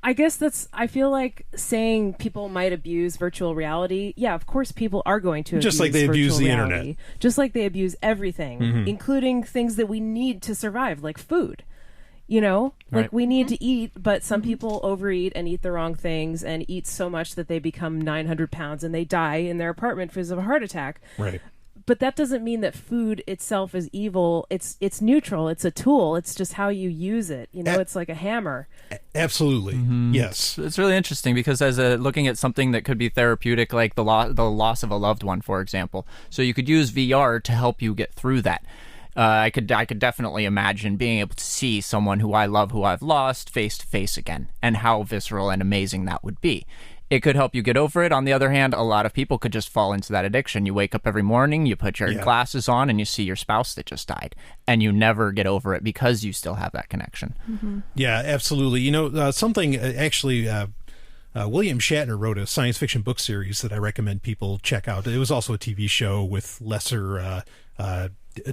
Speaker 6: I feel like saying people might abuse virtual reality. Yeah, of course people are going to abuse
Speaker 3: just like they abuse the
Speaker 6: reality,
Speaker 3: internet.
Speaker 6: just like they abuse everything, including things that we need to survive, like food. Like we need to eat, but some people overeat and eat the wrong things and eat so much that they become 900 pounds and they die in their apartment because of a heart attack.
Speaker 3: Right.
Speaker 6: But that doesn't mean that food itself is evil. It's neutral. It's a tool. It's just how you use it. It's like a hammer.
Speaker 3: Absolutely. Yes.
Speaker 5: It's really interesting because looking at something that could be therapeutic, like the loss of a loved one, for example. So you could use VR to help you get through that. I could definitely imagine being able to see someone who I love, who I've lost, face to face again, and how visceral and amazing that would be. It could help you get over it. On the other hand, a lot of people could just fall into that addiction. You wake up every morning, you put your glasses on, and you see your spouse that just died, and you never get over it because you still have that connection.
Speaker 3: Yeah, absolutely. Something actually. William Shatner wrote a science fiction book series that I recommend people check out. It was also a TV show with lesser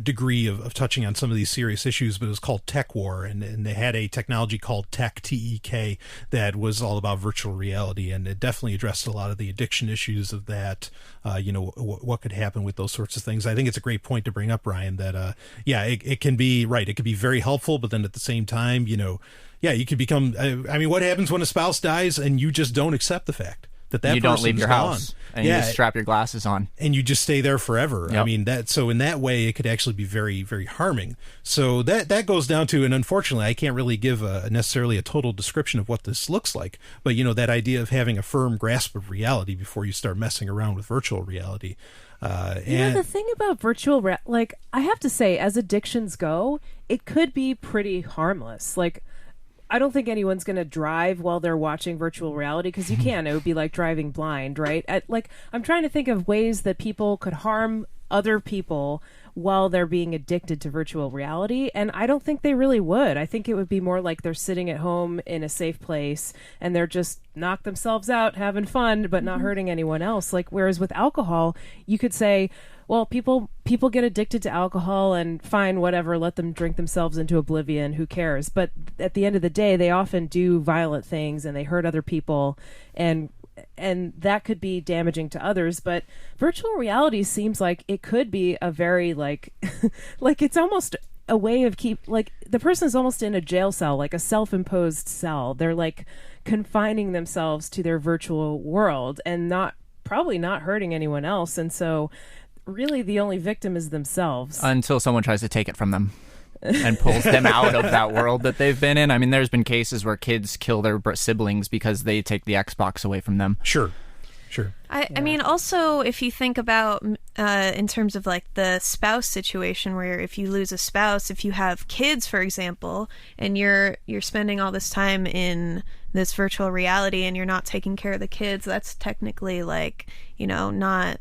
Speaker 3: degree of touching on some of these serious issues, but it was called Tech War, and they had a technology called Tech, T-E-K, that was all about virtual reality, and it definitely addressed a lot of the addiction issues of that, what could happen with those sorts of things. I think it's a great point to bring up, Ryan, that, it can be, right, it could be very helpful, but then at the same time, you could become, what happens when a spouse dies and you just don't accept the fact that
Speaker 5: you don't leave your house and you just strap your glasses on
Speaker 3: and you just stay there forever.
Speaker 5: Yep.
Speaker 3: So in that way it could actually be very, very harming. So that goes down to, and unfortunately I can't really give necessarily a total description of what this looks like, but that idea of having a firm grasp of reality before you start messing around with virtual reality.
Speaker 6: The thing about virtual I have to say, as addictions go, it could be pretty harmless. I don't think anyone's going to drive while they're watching virtual reality, because you can. It would be like driving blind, right? I'm trying to think of ways that people could harm other people while they're being addicted to virtual reality. And I don't think they really would. I think it would be more like they're sitting at home in a safe place and they're just knock themselves out, having fun, but not hurting anyone else. Like, whereas with alcohol, you could say, well, people get addicted to alcohol and fine, whatever, let them drink themselves into oblivion, who cares? But at the end of the day, they often do violent things and they hurt other people, and that could be damaging to others. But virtual reality seems like it could be a very like like it's almost a way of like the person is almost in a jail cell, like a self-imposed cell. They're like confining themselves to their virtual world and probably not hurting anyone else. And so really the only victim is themselves.
Speaker 5: Until someone tries to take it from them and pulls them out of that world that they've been in. I mean, there's been cases where kids kill their siblings because they take the Xbox away from them.
Speaker 3: Sure.
Speaker 4: I mean, also, if you think about in terms of like the spouse situation, where if you lose a spouse, if you have kids, for example, and you're spending all this time in this virtual reality and you're not taking care of the kids, that's technically like, not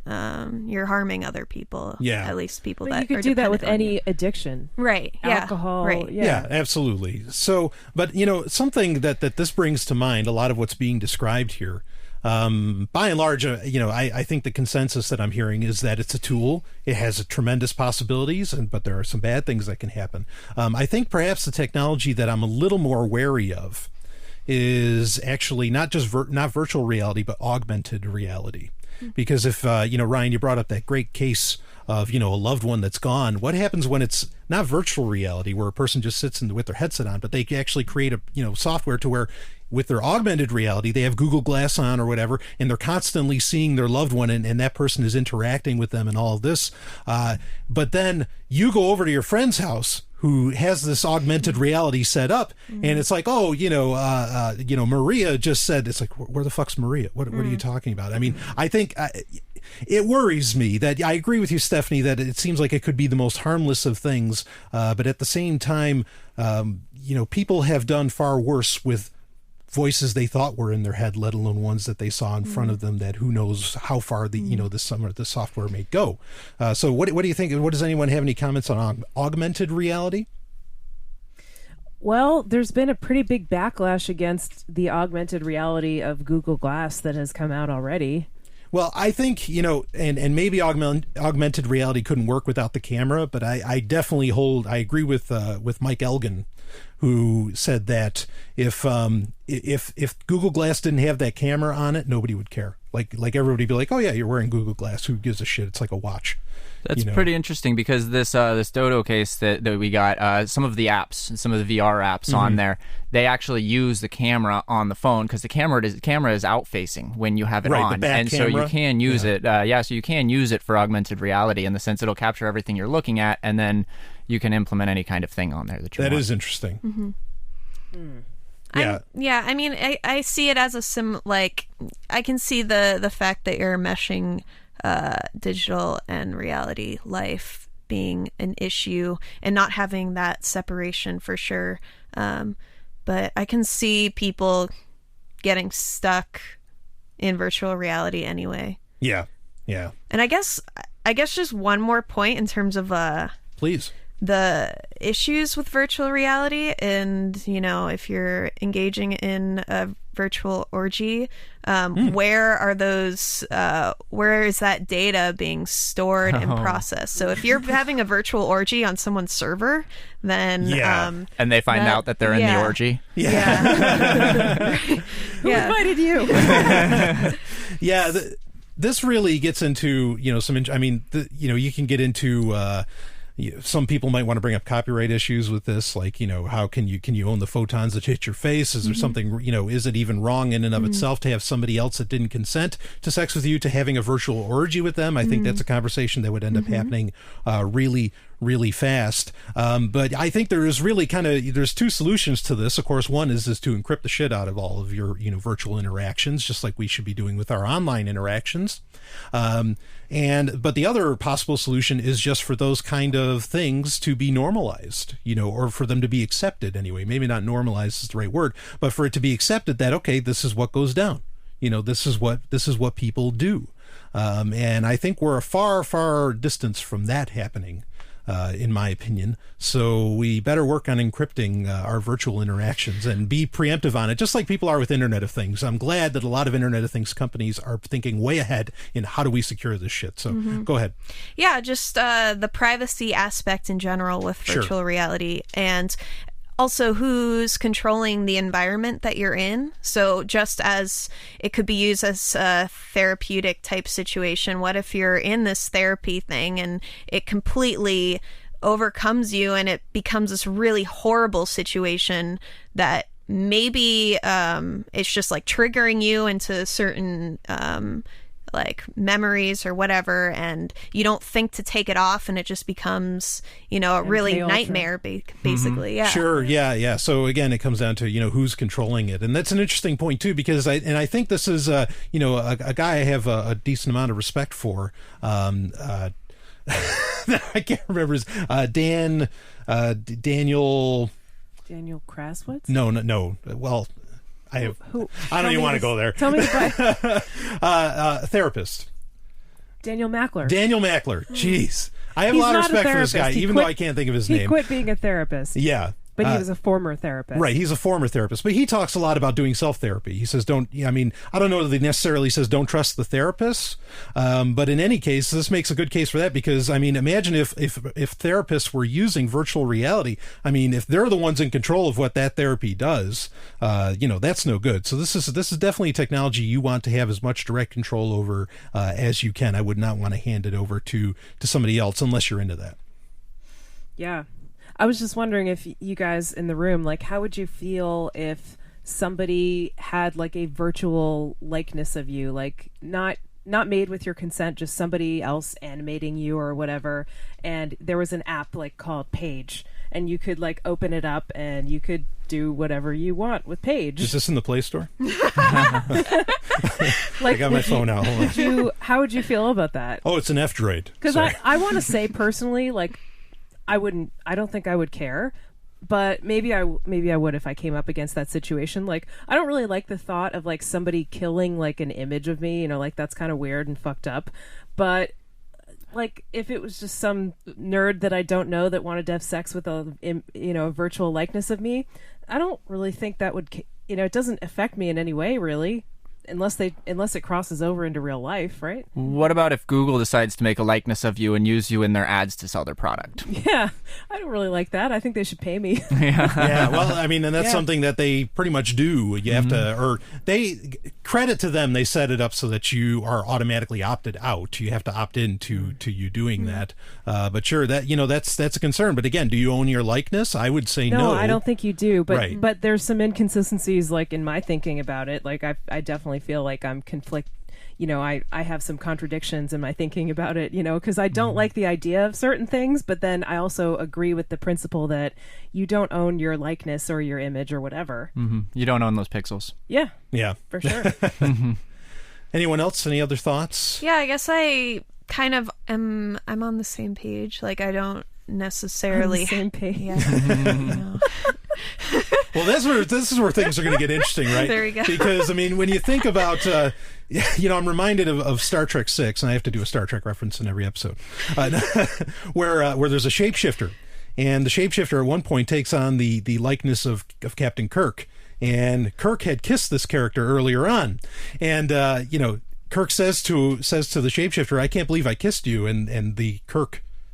Speaker 4: you're harming other people.
Speaker 3: Yeah.
Speaker 4: At least people
Speaker 6: but
Speaker 4: that
Speaker 6: you could
Speaker 4: are
Speaker 6: do that with
Speaker 4: dependent on
Speaker 6: any
Speaker 4: you.
Speaker 6: addiction.
Speaker 4: Right.
Speaker 6: Alcohol.
Speaker 4: Right.
Speaker 3: Yeah, absolutely. So, but something that this brings to mind, a lot of what's being described here, by and large, I think the consensus that I'm hearing is that it's a tool. It has tremendous possibilities, but there are some bad things that can happen. I think perhaps the technology that I'm a little more wary of is actually not just not virtual reality, but augmented reality. Because if, Ryan, you brought up that great case of, a loved one that's gone. What happens when it's not virtual reality, where a person just sits with their headset on, but they actually create a, software to where with their augmented reality, they have Google Glass on or whatever, and they're constantly seeing their loved one, and that person is interacting with them and all of this. But then you go over to your friend's house who has this augmented reality set up, and it's like, Maria just said, it's like, where the fuck's Maria? What are you talking about? I mean, I think it worries me that I agree with you, Stephanie, that it seems like it could be the most harmless of things, but at the same time, people have done far worse with voices they thought were in their head, let alone ones that they saw in front of them, that who knows how far the software may go. So what do you think? What does anyone have any comments on augmented reality?
Speaker 6: Well, there's been a pretty big backlash against the augmented reality of Google Glass that has come out already.
Speaker 3: Well, I think, and maybe augmented reality couldn't work without the camera, but I definitely I agree with Mike Elgin, who said that if Google Glass didn't have that camera on it, nobody would care. Like everybody would be like, oh yeah, you're wearing Google Glass. Who gives a shit? It's like a watch.
Speaker 5: That's pretty interesting, because this Dodo case that we got, some of the apps, some of the VR apps on there, they actually use the camera on the phone, because the camera is out facing when you have it on, and so you can use it. So you can use it for augmented reality in the sense it'll capture everything you're looking at, and then you can implement any kind of thing on there that you want.
Speaker 3: That is interesting.
Speaker 4: Yeah. I mean, I see it as I can see the fact that you're meshing digital and reality life being an issue and not having that separation for sure. But I can see people getting stuck in virtual reality anyway. Yeah. And I guess just one more point in terms of
Speaker 3: please,
Speaker 4: the issues with virtual reality, and if you're engaging in a virtual orgy, where are those where is that data being stored and processed? So if you're having a virtual orgy on someone's server, then
Speaker 5: and they find out that they're in the orgy,
Speaker 6: who invited you?
Speaker 3: This really gets into some. I mean, you can get into. Some people might want to bring up copyright issues with this, like, how can you own the photons that hit your face? Is there something, is it even wrong in and of itself to have somebody else that didn't consent to sex with you to having a virtual orgy with them? I think that's a conversation that would end up happening really, really fast. But I think there is really there's two solutions to this. Of course, one is to encrypt the shit out of all of your, virtual interactions, just like we should be doing with our online interactions. But the other possible solution is just for those kind of things to be normalized, or for them to be accepted anyway. Maybe not normalized is the right word, but for it to be accepted that, okay, this is what goes down. This is what people do. And I think we're a far, far distance from that happening, in my opinion. So we better work on encrypting our virtual interactions and be preemptive on it, just like people are with Internet of Things. I'm glad that a lot of Internet of Things companies are thinking way ahead in how do we secure this shit. So go ahead.
Speaker 4: Yeah, just the privacy aspect in general with virtual reality, and also who's controlling the environment that you're in. So just as it could be used as a therapeutic type situation, what if you're in this therapy thing and it completely overcomes you and it becomes this really horrible situation that maybe it's just like triggering you into certain like memories or whatever, and you don't think to take it off, and it just becomes, you know, a really nightmare basically. Yeah.
Speaker 3: Sure. Yeah. So again, it comes down to, you know, who's controlling it. And that's an interesting point too, because I think this is you know, a guy I have a decent amount of respect for. I can't remember his Daniel
Speaker 6: Kraswitz?
Speaker 3: No. Well, I don't even want to go there.
Speaker 6: Tell me about
Speaker 3: therapist.
Speaker 6: Daniel Mackler.
Speaker 3: Jeez. I have a lot of respect for this guy, even though I can't think of his name.
Speaker 6: He quit being a therapist.
Speaker 3: Yeah.
Speaker 6: But he was a former therapist.
Speaker 3: Right, he's a former therapist. But he talks a lot about doing self-therapy. He says, I don't know that he necessarily says don't trust the therapist. But in any case, this makes a good case for that because, I mean, imagine if therapists were using virtual reality. I mean, if they're the ones in control of what that therapy does, that's no good. So this is definitely technology you want to have as much direct control over as you can. I would not want to hand it over to somebody else unless you're into that.
Speaker 6: Yeah. I was just wondering if you guys in the room, like, how would you feel if somebody had like a virtual likeness of you, like not made with your consent, just somebody else animating you or whatever, and there was an app like called Page, and you could like open it up and you could do whatever you want with Page.
Speaker 3: Is this in the Play Store? I got my phone out. Hold on.
Speaker 6: How would you feel about that?
Speaker 3: Oh, it's an F-Droid.
Speaker 6: Because I want to say personally, like, I don't think I would care, but maybe I would if I came up against that situation. Like, I don't really like the thought of like somebody killing like an image of me, like that's kind of weird and fucked up. But like if it was just some nerd that I don't know that wanted to have sex with a virtual likeness of me, I don't really think that would, it doesn't affect me in any way really. Unless it crosses over into real life, right?
Speaker 5: What about if Google decides to make a likeness of you and use you in their ads to sell their product?
Speaker 6: Yeah, I don't really like that. I think they should pay me.
Speaker 3: Yeah, well, I mean, and that's something that they pretty much do. You have to, or they, credit to them, they set it up so that you are automatically opted out. You have to opt in to you doing that. But sure, that that's a concern. But again, do you own your likeness? I would say no.
Speaker 6: No, I don't think you do. But there's some inconsistencies like in my thinking about it. Like I definitely feel like I'm I have some contradictions in my thinking about it, because I don't like the idea of certain things, but then I also agree with the principle that you don't own your likeness or your image or whatever.
Speaker 5: Mm-hmm. You don't own those pixels.
Speaker 3: Yeah,
Speaker 6: for sure.
Speaker 3: Anyone else? Any other thoughts?
Speaker 4: Yeah, I guess I kind of I'm on the same page. Like, I don't necessarily
Speaker 6: on the same page.
Speaker 4: Yeah.
Speaker 3: Well, this is where things are going to get interesting, right?
Speaker 4: There we go.
Speaker 3: Because, I mean, when you think about, I'm reminded of Star Trek 6, and I have to do a Star Trek reference in every episode, where there's a shapeshifter, and the shapeshifter at one point takes on the likeness of Captain Kirk, and Kirk had kissed this character earlier on, and Kirk says to the shapeshifter, "I can't believe I kissed you," and the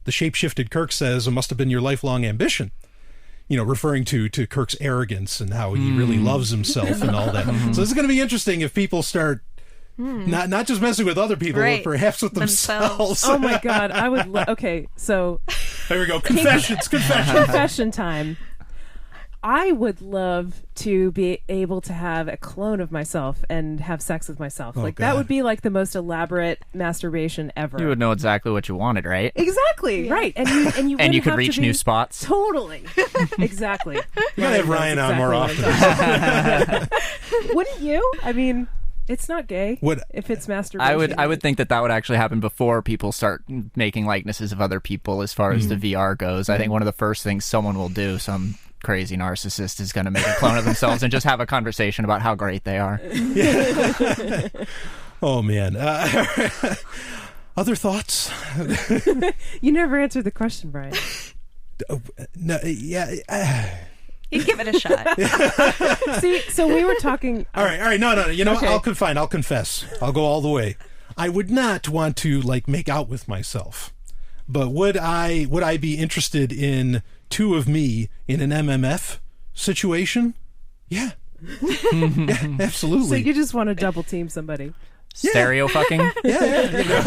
Speaker 3: shapeshifted Kirk says, "It must have been your lifelong ambition." Referring to Kirk's arrogance and how he really loves himself and all that. So this is going to be interesting if people start not just messing with other people, but perhaps with themselves.
Speaker 6: Oh my God, I would. Okay, so
Speaker 3: there we go. Confession
Speaker 6: time. I would love to be able to have a clone of myself and have sex with myself.
Speaker 3: God.
Speaker 6: That would be like the most elaborate masturbation ever.
Speaker 5: You would know exactly what you wanted, right?
Speaker 6: Exactly, right. And you
Speaker 5: and you could reach new spots.
Speaker 6: Totally, exactly.
Speaker 3: You gotta have Ryan on more often.
Speaker 6: Wouldn't you? I mean, it's not gay if it's masturbation.
Speaker 5: I would think that would actually happen before people start making likenesses of other people. As far as the VR goes, I think one of the first things someone will do, some crazy narcissist, is going to make a clone of themselves and just have a conversation about how great they are.
Speaker 3: Oh, man. Other thoughts?
Speaker 6: You never answered the question, Brian.
Speaker 3: No, yeah.
Speaker 4: You give it a shot.
Speaker 6: See, so we were talking.
Speaker 3: All right. No. You know,
Speaker 6: Okay.
Speaker 3: I'll confess. I'll go all the way. I would not want to like make out with myself, but would I be interested in two of me in an MMF situation? Yeah. Yeah, absolutely.
Speaker 6: So you just want to double team somebody.
Speaker 5: Stereo fucking?
Speaker 3: Yeah. You know,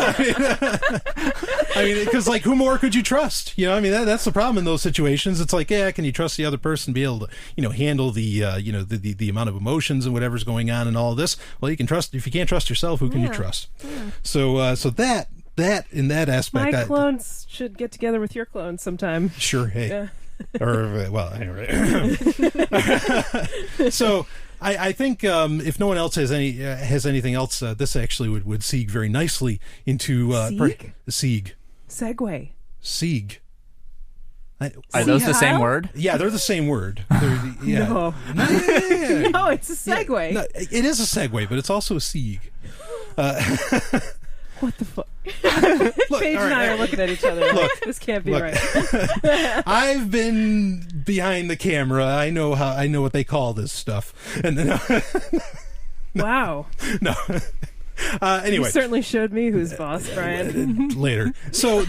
Speaker 3: I mean, because like, who more could you trust? You know, I mean, that's the problem in those situations. It's like, yeah, can you trust the other person to be able to, you know, handle the, the amount of emotions and whatever's going on and all of this? Well, you can trust. If you can't trust yourself, who can you trust? Yeah. So that in that aspect,
Speaker 6: My clones should get together with your clones sometime.
Speaker 3: Sure. Hey.
Speaker 6: Yeah.
Speaker 3: Or well, anyway. So. I think if no one else has anything else, this actually would segue very nicely into
Speaker 6: Segue?
Speaker 3: Segway.
Speaker 6: Segue.
Speaker 5: Are those the same word?
Speaker 3: Yeah, they're the same word. Yeah.
Speaker 6: No.
Speaker 3: Yeah.
Speaker 6: No, it's a segue.
Speaker 3: No, it is a segue, but it's also a sieg.
Speaker 6: What the fuck?
Speaker 3: Look,
Speaker 6: Paige and I are looking at each other. Look, this can't be right.
Speaker 3: I've been behind the camera. I know what they call this stuff. And then,
Speaker 6: Wow.
Speaker 3: No. Anyway,
Speaker 6: you certainly showed me who's boss, Brian.
Speaker 3: Later. So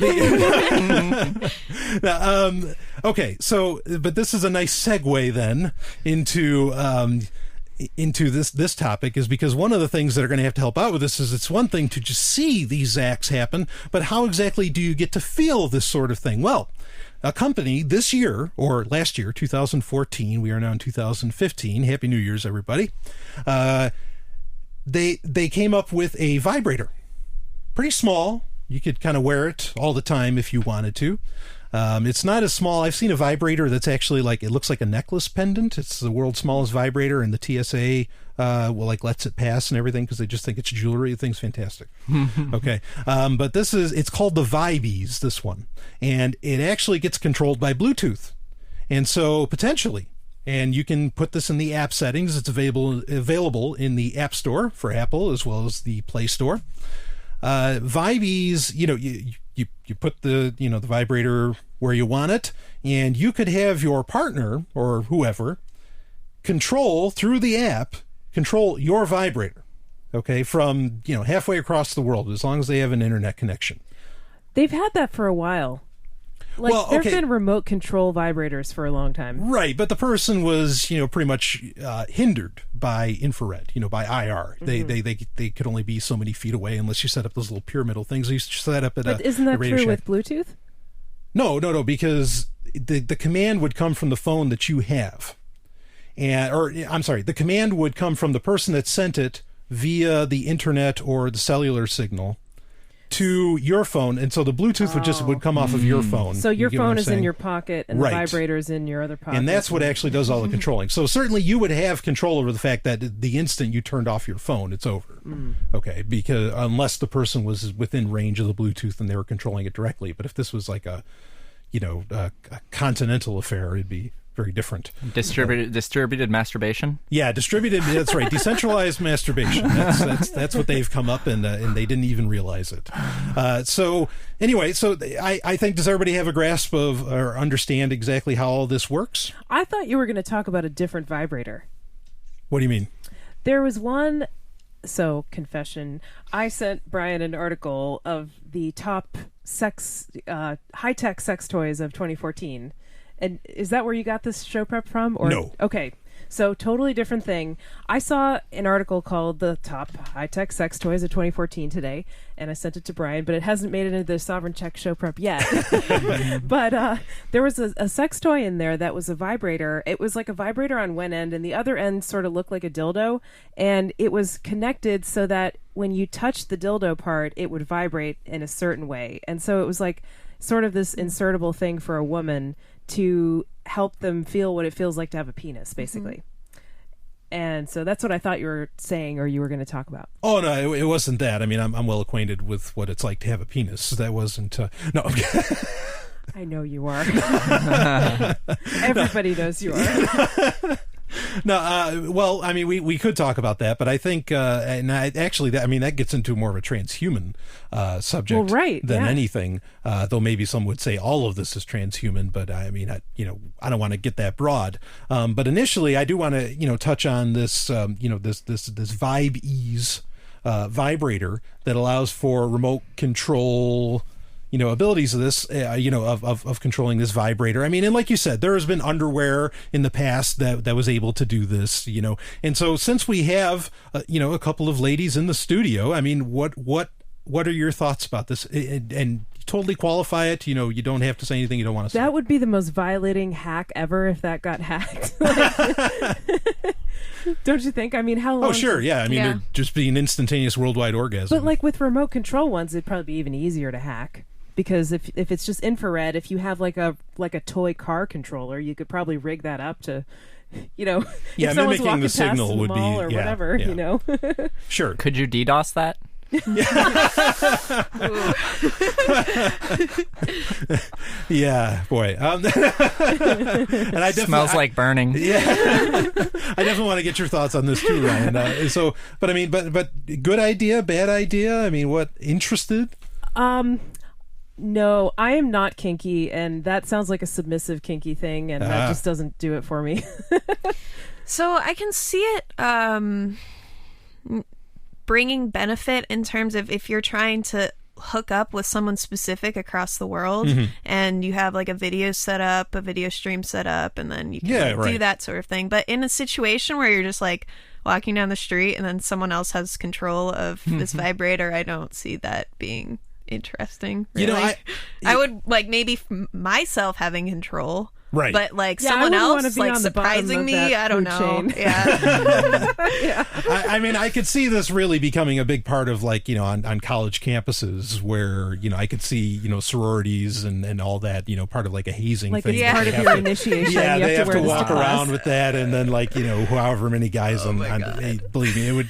Speaker 3: okay. So, but this is a nice segue then into this topic, is because one of the things that are going to have to help out with this is, it's one thing to just see these acts happen, but how exactly do you get to feel this sort of thing? Well, a company this year, or last year, 2014, we are now in 2015. Happy New Year's, everybody. They came up with a vibrator. Pretty small. You could kind of wear it all the time if you wanted to. It's not as small. I've seen a vibrator that's actually like, it looks like a necklace pendant. It's the world's smallest vibrator, and the TSA lets it pass and everything because they just think it's jewelry. The thing's fantastic. Okay. But it's called the Vibes, this one. And it actually gets controlled by Bluetooth. And so potentially, and you can put this in the app settings. It's available in the App Store for Apple as well as the Play Store. Vibes, you put the vibrator where you want it, and you could have your partner or whoever through the app control your vibrator, okay, from halfway across the world, as long as they have an internet connection.
Speaker 6: They've had that for a while. There've been remote control vibrators for a long time. Right,
Speaker 3: but the person was, pretty much hindered by infrared, by IR. Mm-hmm. They could only be so many feet away unless you set up those little pyramidal things you set up at
Speaker 6: but isn't that true with Bluetooth?
Speaker 3: No, because the command would come from the phone that you have. The command would come from the person that sent it via the internet or the cellular signal to your phone, and so the Bluetooth would come off of your phone.
Speaker 6: So your phone is in your pocket, and the vibrator is in your other pocket.
Speaker 3: And that's what actually does all the controlling. So certainly you would have control over the fact that the instant you turned off your phone, it's over. Okay, because unless the person was within range of the Bluetooth and they were controlling it directly. But if this was like a continental affair, it'd be very different.
Speaker 5: Distributed masturbation.
Speaker 3: Yeah, distributed. That's right. Decentralized masturbation. That's what they've come up, and they didn't even realize it. So anyway, I think, does everybody have a grasp of or understand exactly how all this works?
Speaker 6: I thought you were going to talk about a different vibrator.
Speaker 3: What do you mean?
Speaker 6: There was one. So, confession, I sent Brian an article of the top high-tech sex toys of 2014. And is that where you got this show prep from? Or?
Speaker 3: No.
Speaker 6: Okay. So totally different thing. I saw an article called The Top High-Tech Sex Toys of 2014 today, and I sent it to Brian, but it hasn't made it into the Sovryn Tech show prep yet. But there was a sex toy in there that was a vibrator. It was like a vibrator on one end, and the other end sort of looked like a dildo, and it was connected so that when you touched the dildo part, it would vibrate in a certain way. And so it was like sort of this insertable thing for a woman to help them feel what it feels like to have a penis, basically. Mm-hmm. And so that's what I thought you were saying, or you were going to talk about. Oh,
Speaker 3: no, it wasn't that. I mean, I'm well acquainted with what it's like to have a penis. That wasn't... no.
Speaker 6: I know you are. Everybody knows you are.
Speaker 3: No, well, I mean, we could talk about that, but I think, that gets into more of a transhuman subject than anything. Though maybe some would say all of this is transhuman, but I mean, I don't want to get that broad. But initially, I do want to, touch on this, this Vibe Ease vibrator that allows for remote control. Abilities of this, of controlling this vibrator. I mean, and like you said, there has been underwear in the past that was able to do this, And so since we have, a couple of ladies in the studio, I mean, what are your thoughts about this? And totally qualify it. You don't have to say anything you don't want to say.
Speaker 6: That would be the most violating hack ever if that got hacked. Don't you think? I mean, how long?
Speaker 3: Oh, sure. Yeah. I mean, there'd just be an instantaneous worldwide orgasm.
Speaker 6: But like with remote control ones, it'd probably be even easier to hack. Because if it's just infrared, if you have like a toy car controller, you could probably rig that up to, if someone's walking
Speaker 3: the signal
Speaker 6: past
Speaker 3: would
Speaker 6: the mall
Speaker 3: be
Speaker 6: or whatever,
Speaker 3: Sure.
Speaker 5: Could you DDoS that?
Speaker 3: Yeah, boy. And I
Speaker 5: smells like burning.
Speaker 3: Yeah, I definitely want to get your thoughts on this too, Ryan. But good idea, bad idea. I mean, what interested?
Speaker 6: No, I am not kinky, and that sounds like a submissive kinky thing, and that just doesn't do it for me.
Speaker 4: So I can see it bringing benefit in terms of if you're trying to hook up with someone specific across the world, and you have like a video set up, a video stream set up, and then you can do that sort of thing. But in a situation where you're just like walking down the street and then someone else has control of this vibrator, I don't see that being interesting, really. I would like maybe myself having control, right? But like someone else like surprising me, I don't know. Yeah.
Speaker 3: I mean, I could see this really becoming a big part of like on college campuses where I could see sororities and all that part of like a hazing
Speaker 6: like
Speaker 3: thing.
Speaker 6: It's part of your initiation.
Speaker 3: Yeah,
Speaker 6: they
Speaker 3: have to walk around with that, and then like however many guys believe me, it would.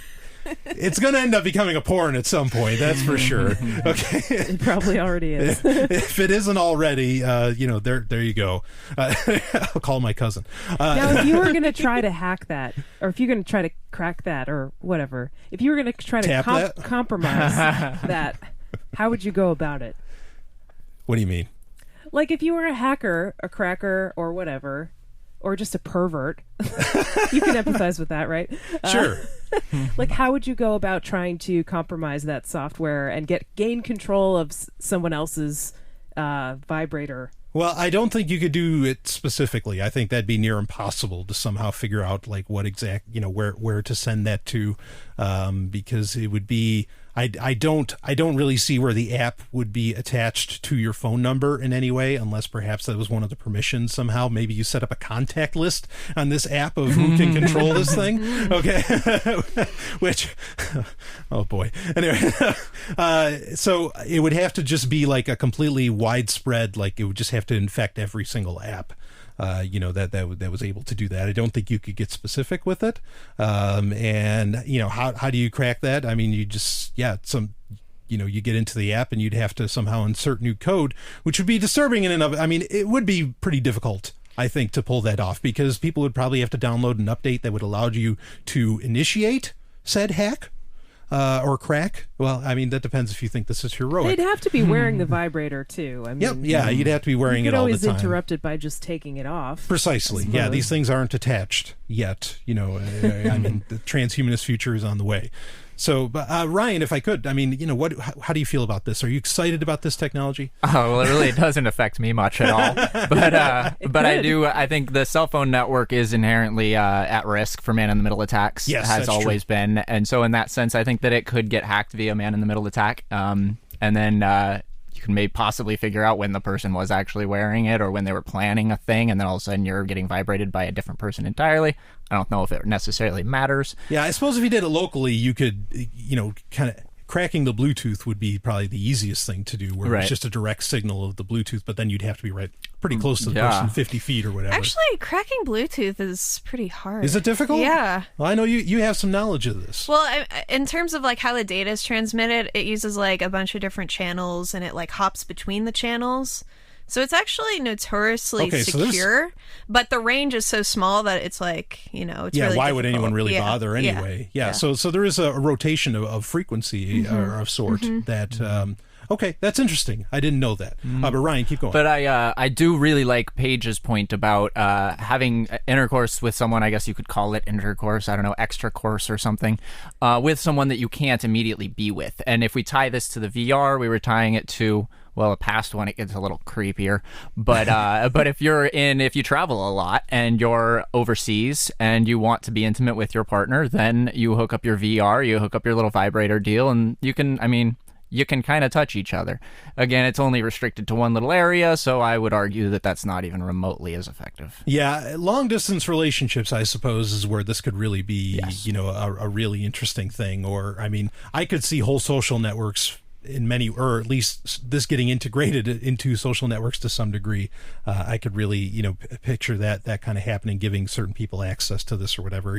Speaker 3: It's going to end up becoming a porn at some point, that's for sure. Okay,
Speaker 6: it probably already is.
Speaker 3: If it isn't already, there you go. I'll call my cousin.
Speaker 6: Now, if you were going to try to hack that, or if you're going to try to crack that, or whatever, if you were going to try to compromise that, how would you go about it?
Speaker 3: What do you mean?
Speaker 6: Like if you were a hacker, a cracker, or whatever, or just a pervert, you can empathize with that, right?
Speaker 3: Sure.
Speaker 6: Like, how would you go about trying to compromise that software and gain control of someone else's vibrator?
Speaker 3: Well, I don't think you could do it specifically. I think that'd be near impossible to somehow figure out like what exact, where to send that to, because it would be. I don't really see where the app would be attached to your phone number in any way, unless perhaps that was one of the permissions somehow. Maybe you set up a contact list on this app of who can control this thing. Okay, which, oh boy. Anyway, so it would have to just be like a completely widespread. Like it would just have to infect every single app. That was able to do that. I don't think you could get specific with it. And how do you crack that? I mean, you just, you get into the app and you'd have to somehow insert new code, which would be disturbing in and of it. I mean, it would be pretty difficult, I think, to pull that off because people would probably have to download an update that would allow you to initiate said hack. Or crack. Well, I mean, that depends if you think this is heroic.
Speaker 6: They'd have to be wearing the vibrator, too. I mean,
Speaker 3: you'd have to be wearing it all the time.
Speaker 6: You could always interrupt it by just taking it off.
Speaker 3: Precisely. Yeah, these things aren't attached yet. I mean, the transhumanist future is on the way. So, Ryan, if I could, I mean, how do you feel about this? Are you excited about this technology?
Speaker 5: Oh, well, it really doesn't affect me much at all. But I think the cell phone network is inherently at risk for man-in-the-middle attacks.
Speaker 3: Yes,
Speaker 5: has always
Speaker 3: true.
Speaker 5: been. And so in that sense, I think that it could get hacked via man-in-the-middle attack. And then you can maybe possibly figure out when the person was actually wearing it or when they were planning a thing, and then all of a sudden you're getting vibrated by a different person entirely. I don't know if it necessarily matters.
Speaker 3: Yeah, I suppose if you did it locally, you could, kind of cracking the Bluetooth would be probably the easiest thing to do, where it's just a direct signal of the Bluetooth, but then you'd have to be pretty close to the person, 50 feet or whatever.
Speaker 4: Actually, cracking Bluetooth is pretty hard.
Speaker 3: Is it difficult?
Speaker 4: Yeah.
Speaker 3: Well, I know you have some knowledge of this.
Speaker 4: Well, in terms of like how the data is transmitted, it uses like a bunch of different channels and it like hops between the channels. So it's actually notoriously secure, but the range is so small that it's like, it's really
Speaker 3: why
Speaker 4: difficult.
Speaker 3: would anyone really bother anyway? Yeah. So there is a rotation of frequency or of sort that... okay, that's interesting. I didn't know that. But Ryan, keep going.
Speaker 5: But I do really like Paige's point about having intercourse with someone. I guess you could call it intercourse. I don't know, extra course or something, with someone that you can't immediately be with. And if we tie this to the VR, we were tying it to, well, a past one. It gets a little creepier. But but if you travel a lot and you're overseas and you want to be intimate with your partner, then you hook up your VR, you hook up your little vibrator deal, and you can kind of touch each other. Again, it's only restricted to one little area, so I would argue that that's not even remotely as effective.
Speaker 3: Yeah, long-distance relationships, I suppose, is where this could really be, a really interesting thing. Or, I could see whole social networks in many, or at least this getting integrated into social networks to some degree. I could really, picture that kind of happening, giving certain people access to this or whatever.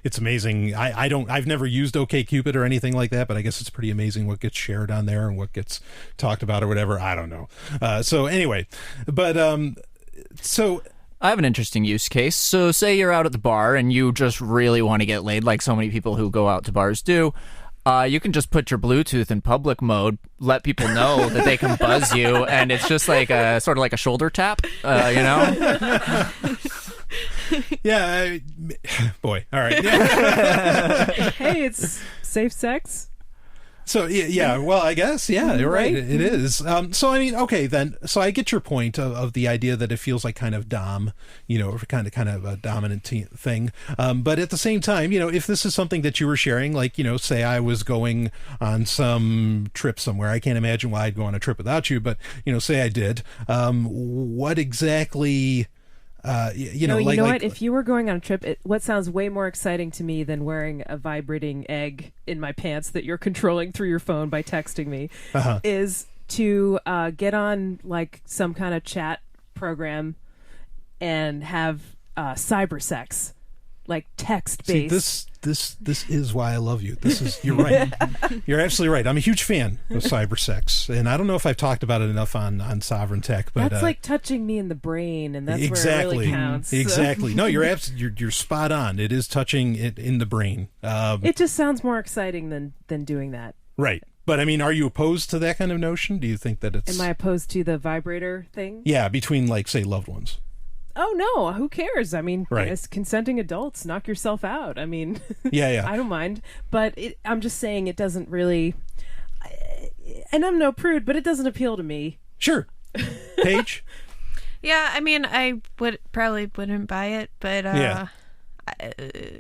Speaker 3: It's amazing. I've never used OkCupid or anything like that, but I guess it's pretty amazing what gets shared on there and what gets talked about or whatever. I don't know. So anyway, but so.
Speaker 5: I have an interesting use case. So say you're out at the bar and you just really want to get laid, like so many people who go out to bars do. You can just put your Bluetooth in public mode, let people know that they can buzz you, and it's just like sort of like a shoulder tap,
Speaker 3: Yeah, boy. All right.
Speaker 6: Hey, it's safe sex.
Speaker 3: So, yeah, well, I guess, yeah, you're right. It is. So, okay, then. So I get your point of the idea that it feels like kind of dom, kind of a dominant thing. But at the same time, if this is something that you were sharing, like, say I was going on some trip somewhere. I can't imagine why I'd go on a trip without you, but, say I did. What exactly...
Speaker 6: what? If you were going on a trip, what sounds way more exciting to me than wearing a vibrating egg in my pants that you're controlling through your phone by texting me is to get on like some kind of chat program and have cyber sex, like text-based.
Speaker 3: See, this is why I love you. You're right. You're absolutely right. I'm a huge fan of cyber sex, and I don't know if I've talked about it enough on Sovryn Tech, but
Speaker 6: that's like touching me in the brain, and that's where it really counts.
Speaker 3: Exactly. No, you're spot on. It is touching it in the brain.
Speaker 6: It just sounds more exciting than doing that.
Speaker 3: Right. But are you opposed to that kind of notion? Do you think that it's...
Speaker 6: Am I opposed to the vibrator thing?
Speaker 3: Yeah, between like say loved ones.
Speaker 6: Oh no, who cares?
Speaker 3: Right.
Speaker 6: As consenting adults, knock yourself out.
Speaker 3: Yeah.
Speaker 6: I don't mind, but I'm just saying it doesn't really. And I'm no prude, but it doesn't appeal to me.
Speaker 3: Sure, Paige.
Speaker 4: Yeah, I probably wouldn't buy it, but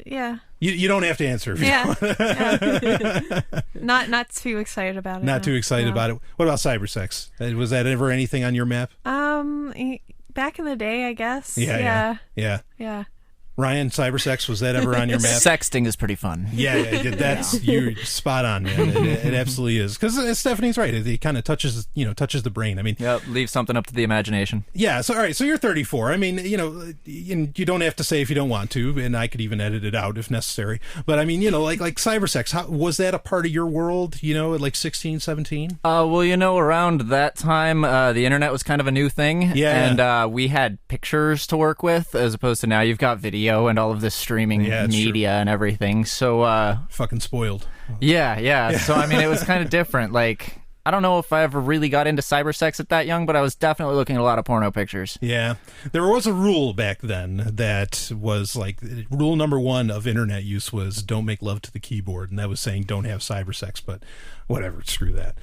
Speaker 4: yeah.
Speaker 3: You don't have to answer. If
Speaker 4: yeah. Not too excited about it.
Speaker 3: Not too excited about it. What about cyber sex? Was that ever anything on your map?
Speaker 4: Back in the day, I guess.
Speaker 3: Yeah. Ryan, cyber sex, was that ever on your map?
Speaker 5: Sexting is pretty fun.
Speaker 3: Yeah, that's you're spot on, man. It absolutely is. Because Stephanie's right. It kind of touches the brain.
Speaker 5: Leave something up to the imagination.
Speaker 3: Yeah. So all right. So you're 34. You don't have to say if you don't want to, and I could even edit it out if necessary. But like cyber sex. Was that a part of your world? At like 16, 17?
Speaker 5: Around that time, the internet was kind of a new thing.
Speaker 3: Yeah.
Speaker 5: And we had pictures to work with, as opposed to now you've got video and all of this streaming media and everything. So
Speaker 3: fucking spoiled.
Speaker 5: Yeah. So it was kind of different. Like, I don't know if I ever really got into cyber sex at that young, but I was definitely looking at a lot of porno pictures.
Speaker 3: Yeah. There was a rule back then that was like, rule number 1 of internet use was don't make love to the keyboard, and that was saying don't have cyber sex, but whatever, screw that.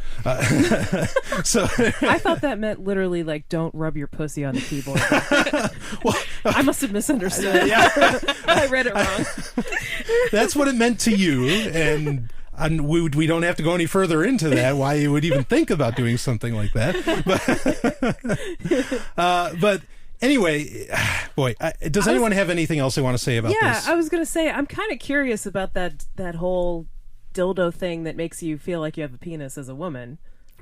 Speaker 3: So
Speaker 6: I thought that meant literally like don't rub your pussy on the keyboard. Well, I must have misunderstood.
Speaker 3: Yeah.
Speaker 6: I read it wrong.
Speaker 3: That's what it meant to you, and we don't have to go any further into that, why you would even think about doing something like that. But anyway, boy, does anyone have anything else they want to say about this?
Speaker 6: Yeah, I was going to say, I'm kind of curious about that whole dildo thing that makes you feel like you have a penis as a woman.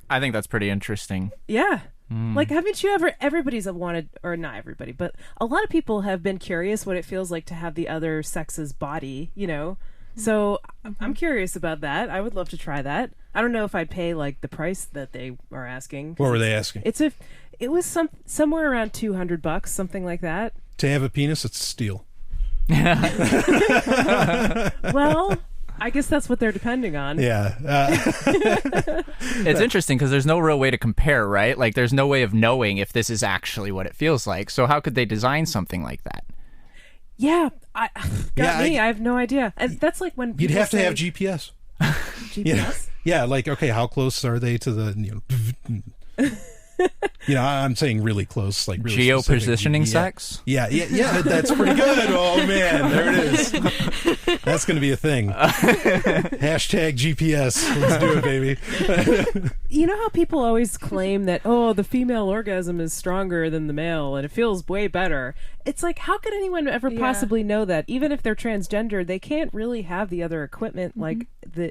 Speaker 5: I think that's pretty interesting.
Speaker 6: Yeah. Like, haven't you ever, everybody's wanted, or not everybody, but a lot of people have been curious what it feels like to have the other sex's body, So I'm curious about that. I would love to try that. I don't know if I'd pay like the price that they are asking.
Speaker 3: What were they asking?
Speaker 6: It was somewhere around $200, something like that.
Speaker 3: To have a penis, it's steel.
Speaker 6: Well, I guess that's what they're depending on.
Speaker 3: Yeah.
Speaker 5: It's interesting because there's no real way to compare, right? Like, there's no way of knowing if this is actually what it feels like. So how could they design something like that?
Speaker 6: Yeah, I have no idea. And that's like when
Speaker 3: You'd have to
Speaker 6: say,
Speaker 3: have GPS.
Speaker 6: GPS?
Speaker 3: Yeah, like, okay, how close are they to the, I'm saying really close, like really
Speaker 5: geo-positioning
Speaker 3: specific.
Speaker 5: sex?
Speaker 3: Yeah, that's pretty good. Oh, man, there it is. That's going to be a thing. Hashtag GPS. Let's do it, baby.
Speaker 6: You know how people always claim that, the female orgasm is stronger than the male and it feels way better? It's like, how could anyone ever possibly know that? Even if they're transgender, they can't really have the other equipment like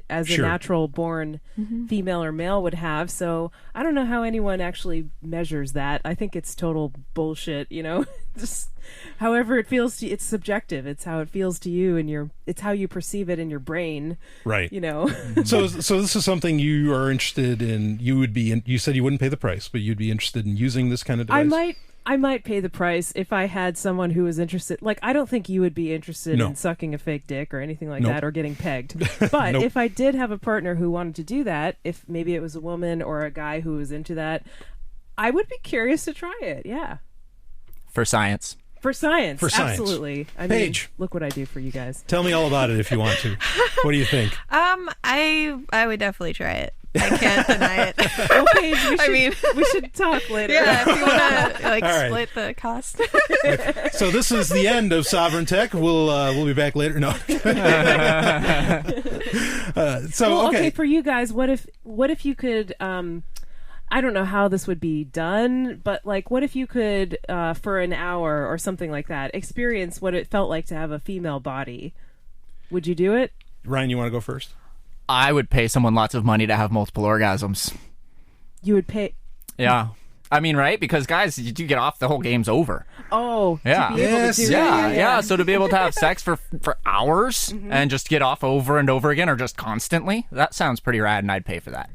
Speaker 6: as a natural-born female or male would have. So I don't know how anyone actually measures that. I think it's total bullshit, Just however it feels to you, it's subjective. It's how it feels to you, and it's how you perceive it in your brain.
Speaker 3: Right. So this is something you are interested in. You said you wouldn't pay the price, but you'd be interested in using this kind of device?
Speaker 6: I might pay the price if I had someone who was interested. Like, I don't think you would be interested in sucking a fake dick or anything like that, or getting pegged. But if I did have a partner who wanted to do that, if maybe it was a woman or a guy who was into that, I would be curious to try it. Yeah.
Speaker 5: For science.
Speaker 6: Absolutely. I mean,
Speaker 3: Paige,
Speaker 6: look what I do for you guys.
Speaker 3: tell me all about it if you want to. What do you think?
Speaker 4: I would definitely try it. I can't deny it.
Speaker 6: Well, Paige, we should talk later.
Speaker 4: Yeah, if you want to
Speaker 3: right.
Speaker 4: split the cost.
Speaker 3: So this is the end of Sovryn Tech. We'll be back later. No.
Speaker 6: Okay, for you guys, what if you could? I don't know how this would be done, but like, what if you could, for an hour or something like that, experience what it felt like to have a female body? Would you do it?
Speaker 3: Ryan, you want to go first?
Speaker 5: I would pay someone lots of money to have multiple orgasms.
Speaker 6: You would pay?
Speaker 5: Yeah. I mean, right? Because, guys, you do get off, the whole game's over.
Speaker 6: Oh,
Speaker 5: yeah.
Speaker 6: To be able to do
Speaker 5: Yeah. So to be able to have sex for hours and just get off over and over again, or just constantly, that sounds pretty rad, and I'd pay for that.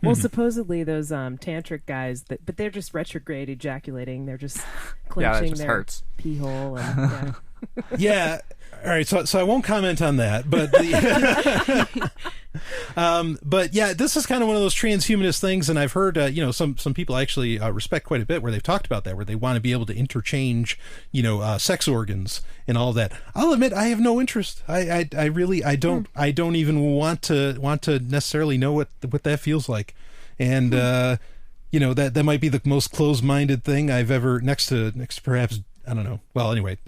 Speaker 6: Well, supposedly those tantric guys, but they're just retrograde ejaculating. They're just clenching their pee hole. And,
Speaker 3: Yeah. All right. So I won't comment on that, but but yeah, this is kind of one of those transhumanist things, and I've heard some people I actually respect quite a bit where they've talked about that, where they want to be able to interchange sex organs and all of that. I'll admit I have no interest. I really don't even want to necessarily know what that feels like, and that might be the most closed-minded thing I've ever next to perhaps, I don't know. Well, anyway.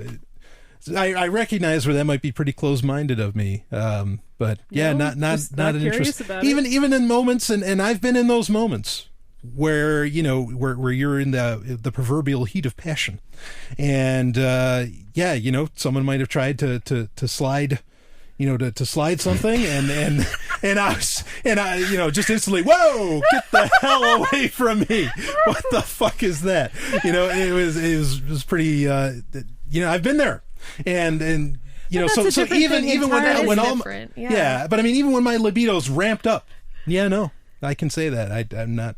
Speaker 3: I recognize where that might be pretty close-minded of me, but yeah, not an interest. Even in moments, and I've been in those moments where where you're in the proverbial heat of passion, and someone might have tried to slide. To slide something, and I just instantly, whoa, get the hell away from me! What the fuck is that? It was pretty. I've been there. And so even when all but I mean, even when my libido's ramped up, I can say that I'm not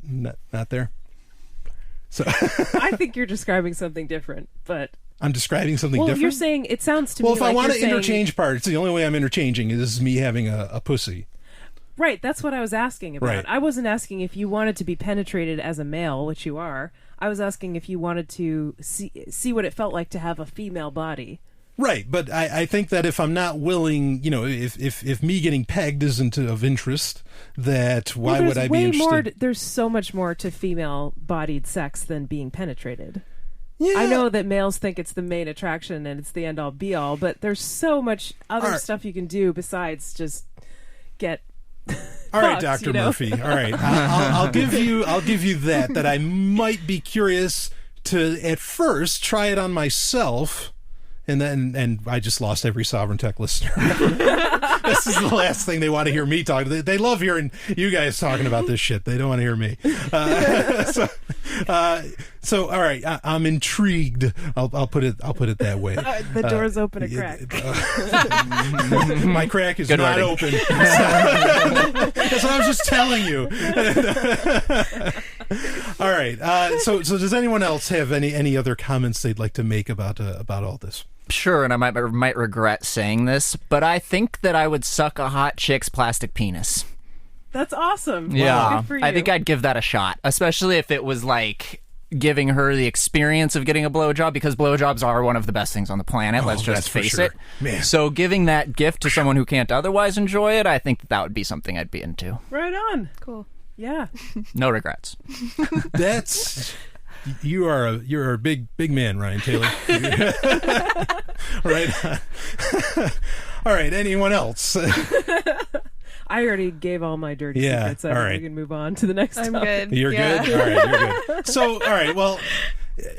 Speaker 3: there. So
Speaker 6: I think you're describing something different, but
Speaker 3: I'm describing something different.
Speaker 6: You're saying it sounds to me.
Speaker 3: Well, if I want to interchange parts, the only way I'm interchanging is me having a pussy.
Speaker 6: Right, that's what I was asking about.
Speaker 3: Right.
Speaker 6: I wasn't asking if you wanted to be penetrated as a male, which you are. I was asking if you wanted to see what it felt like to have a female body.
Speaker 3: Right, but I think that if I'm not willing, if me getting pegged isn't of interest, that why would I be interested?
Speaker 6: There's so much more to female-bodied sex than being penetrated.
Speaker 3: Yeah.
Speaker 6: I know that males think it's the main attraction and it's the end-all be-all, but there's so much other stuff you can do besides just get.
Speaker 3: All right, Dr. Murphy. All right, I'll give you that I might be curious to at first try it on myself. And I just lost every Sovryn Tech listener. This is the last thing they want to hear me talk. They love hearing you guys talking about this shit. They don't want to hear me. So all right, I'm intrigued. I'll put it that way.
Speaker 6: The door's open a crack.
Speaker 3: My crack is not open. That's what I was just telling you. All right. So does anyone else have any other comments they'd like to make about all this?
Speaker 5: Sure, and I might regret saying this, but I think that I would suck a hot chick's plastic penis.
Speaker 6: That's awesome.
Speaker 5: Yeah,
Speaker 6: Good for you.
Speaker 5: I think I'd give that a shot, especially if it was like giving her the experience of getting a blowjob, because blowjobs are one of the best things on the planet. Let's just face it.
Speaker 3: Man.
Speaker 5: So giving that gift to someone who can't otherwise enjoy it, I think that would be something I'd be into.
Speaker 6: Right on.
Speaker 4: Cool.
Speaker 6: Yeah.
Speaker 5: No regrets.
Speaker 3: You're a big man, Ryan Taylor. Right. All right. Anyone else?
Speaker 6: I already gave all my dirty secrets.
Speaker 3: All right.
Speaker 6: We can move on to the next
Speaker 4: I'm
Speaker 6: topic.
Speaker 4: good.
Speaker 3: You're good? All right, you're good. So, all right, well,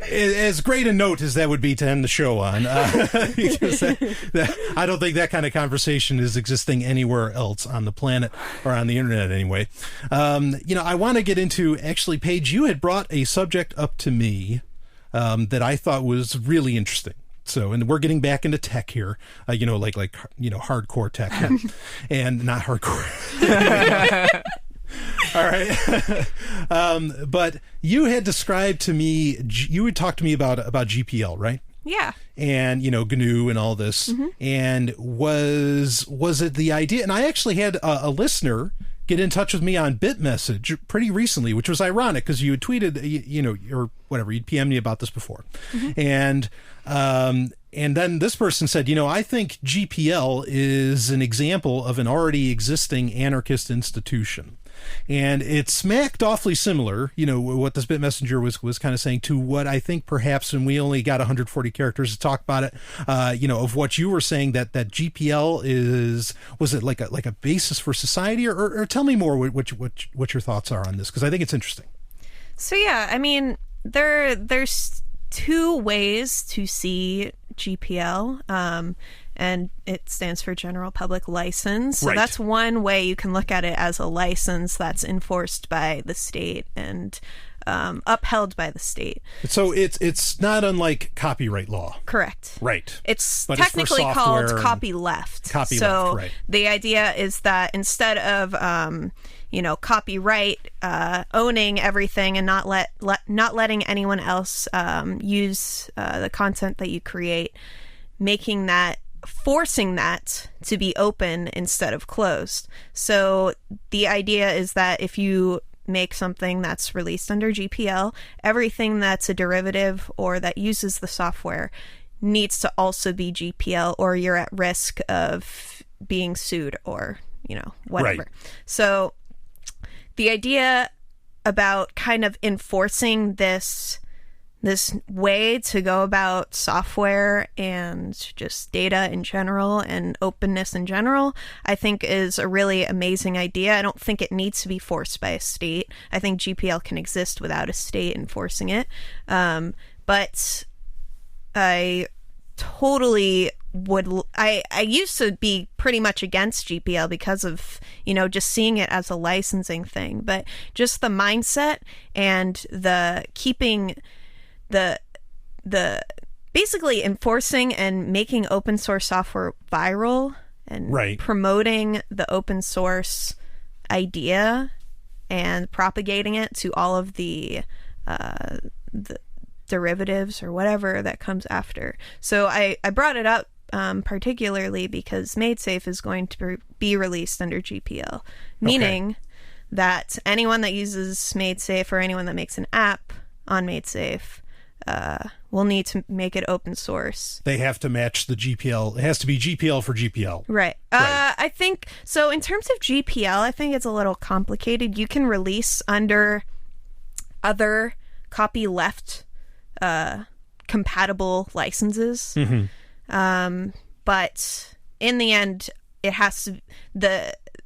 Speaker 3: as great a note as that would be to end the show on, because I don't think that kind of conversation is existing anywhere else on the planet or on the internet anyway. I want to get into, actually, Paige, you had brought a subject up to me that I thought was really interesting. So, and we're getting back into tech here, hardcore tech, and not hardcore. All right. But you had described to me, you had talked to me about GPL, right?
Speaker 4: Yeah.
Speaker 3: And, GNU and all this. Mm-hmm. And was it the idea? And I actually had a listener get in touch with me on BitMessage pretty recently, which was ironic because you had tweeted, or whatever, you'd PM'd me about this before. Mm-hmm. And then this person said, I think GPL is an example of an already existing anarchist institution. And it smacked awfully similar, what this BitMessenger was kind of saying to what I think perhaps, and we only got 140 characters to talk about it, of what you were saying that GPL was it like a basis for society, or tell me more what your thoughts are on this, because I think it's interesting.
Speaker 4: So yeah, I mean, there's two ways to see GPL, and it stands for General Public License. So that's one way you can look at it, as a license that's enforced by the state and upheld by the state.
Speaker 3: So it's not unlike copyright law.
Speaker 4: Correct.
Speaker 3: Right.
Speaker 4: It's technically called copyleft.
Speaker 3: Copyleft, right.
Speaker 4: The idea is that instead of copyright owning everything and not letting anyone else use the content that you create, forcing that to be open instead of closed. So the idea is that if you make something that's released under GPL, everything that's a derivative or that uses the software needs to also be GPL, or you're at risk of being sued or whatever. Right. So the idea about kind of enforcing this way to go about software and just data in general and openness in general, I think is a really amazing idea. I don't think it needs to be forced by a state. I think GPL can exist without a state enforcing it. But I totally I used to be pretty much against GPL because of, just seeing it as a licensing thing, but just the mindset and the keeping the basically enforcing and making open source software viral and promoting the open source idea and propagating it to all of the derivatives or whatever that comes after. So I brought it up particularly because MaidSafe is going to be released under GPL, meaning that anyone that uses MaidSafe or anyone that makes an app on MaidSafe will need to make it open source.
Speaker 3: They have to match the GPL. It has to be GPL for GPL.
Speaker 4: Right. I think, so in terms of GPL, I think it's a little complicated. You can release under other copyleft compatible licenses. Mm-hmm. But in the end, it has to,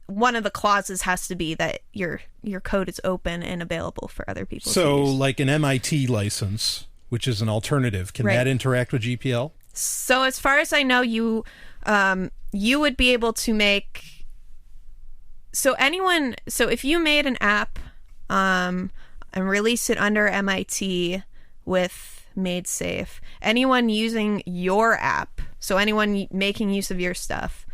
Speaker 4: one of the clauses has to be that your code is open and available for other people to use.
Speaker 3: So like an MIT license, which is an alternative, can that interact with GPL?
Speaker 4: So as far as I know, you would be able to make. So if you made an app, and release it under MIT with MaidSafe, anyone using your app, so anyone making use of your stuff,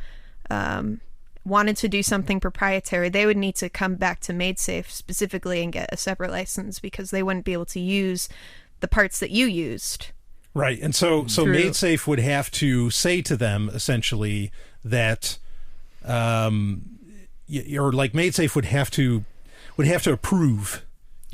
Speaker 4: wanted to do something proprietary, they would need to come back to MaidSafe specifically and get a separate license because they wouldn't be able to use the parts that you used.
Speaker 3: Right. And so MaidSafe would have to say to them essentially that, or like MaidSafe would have to approve,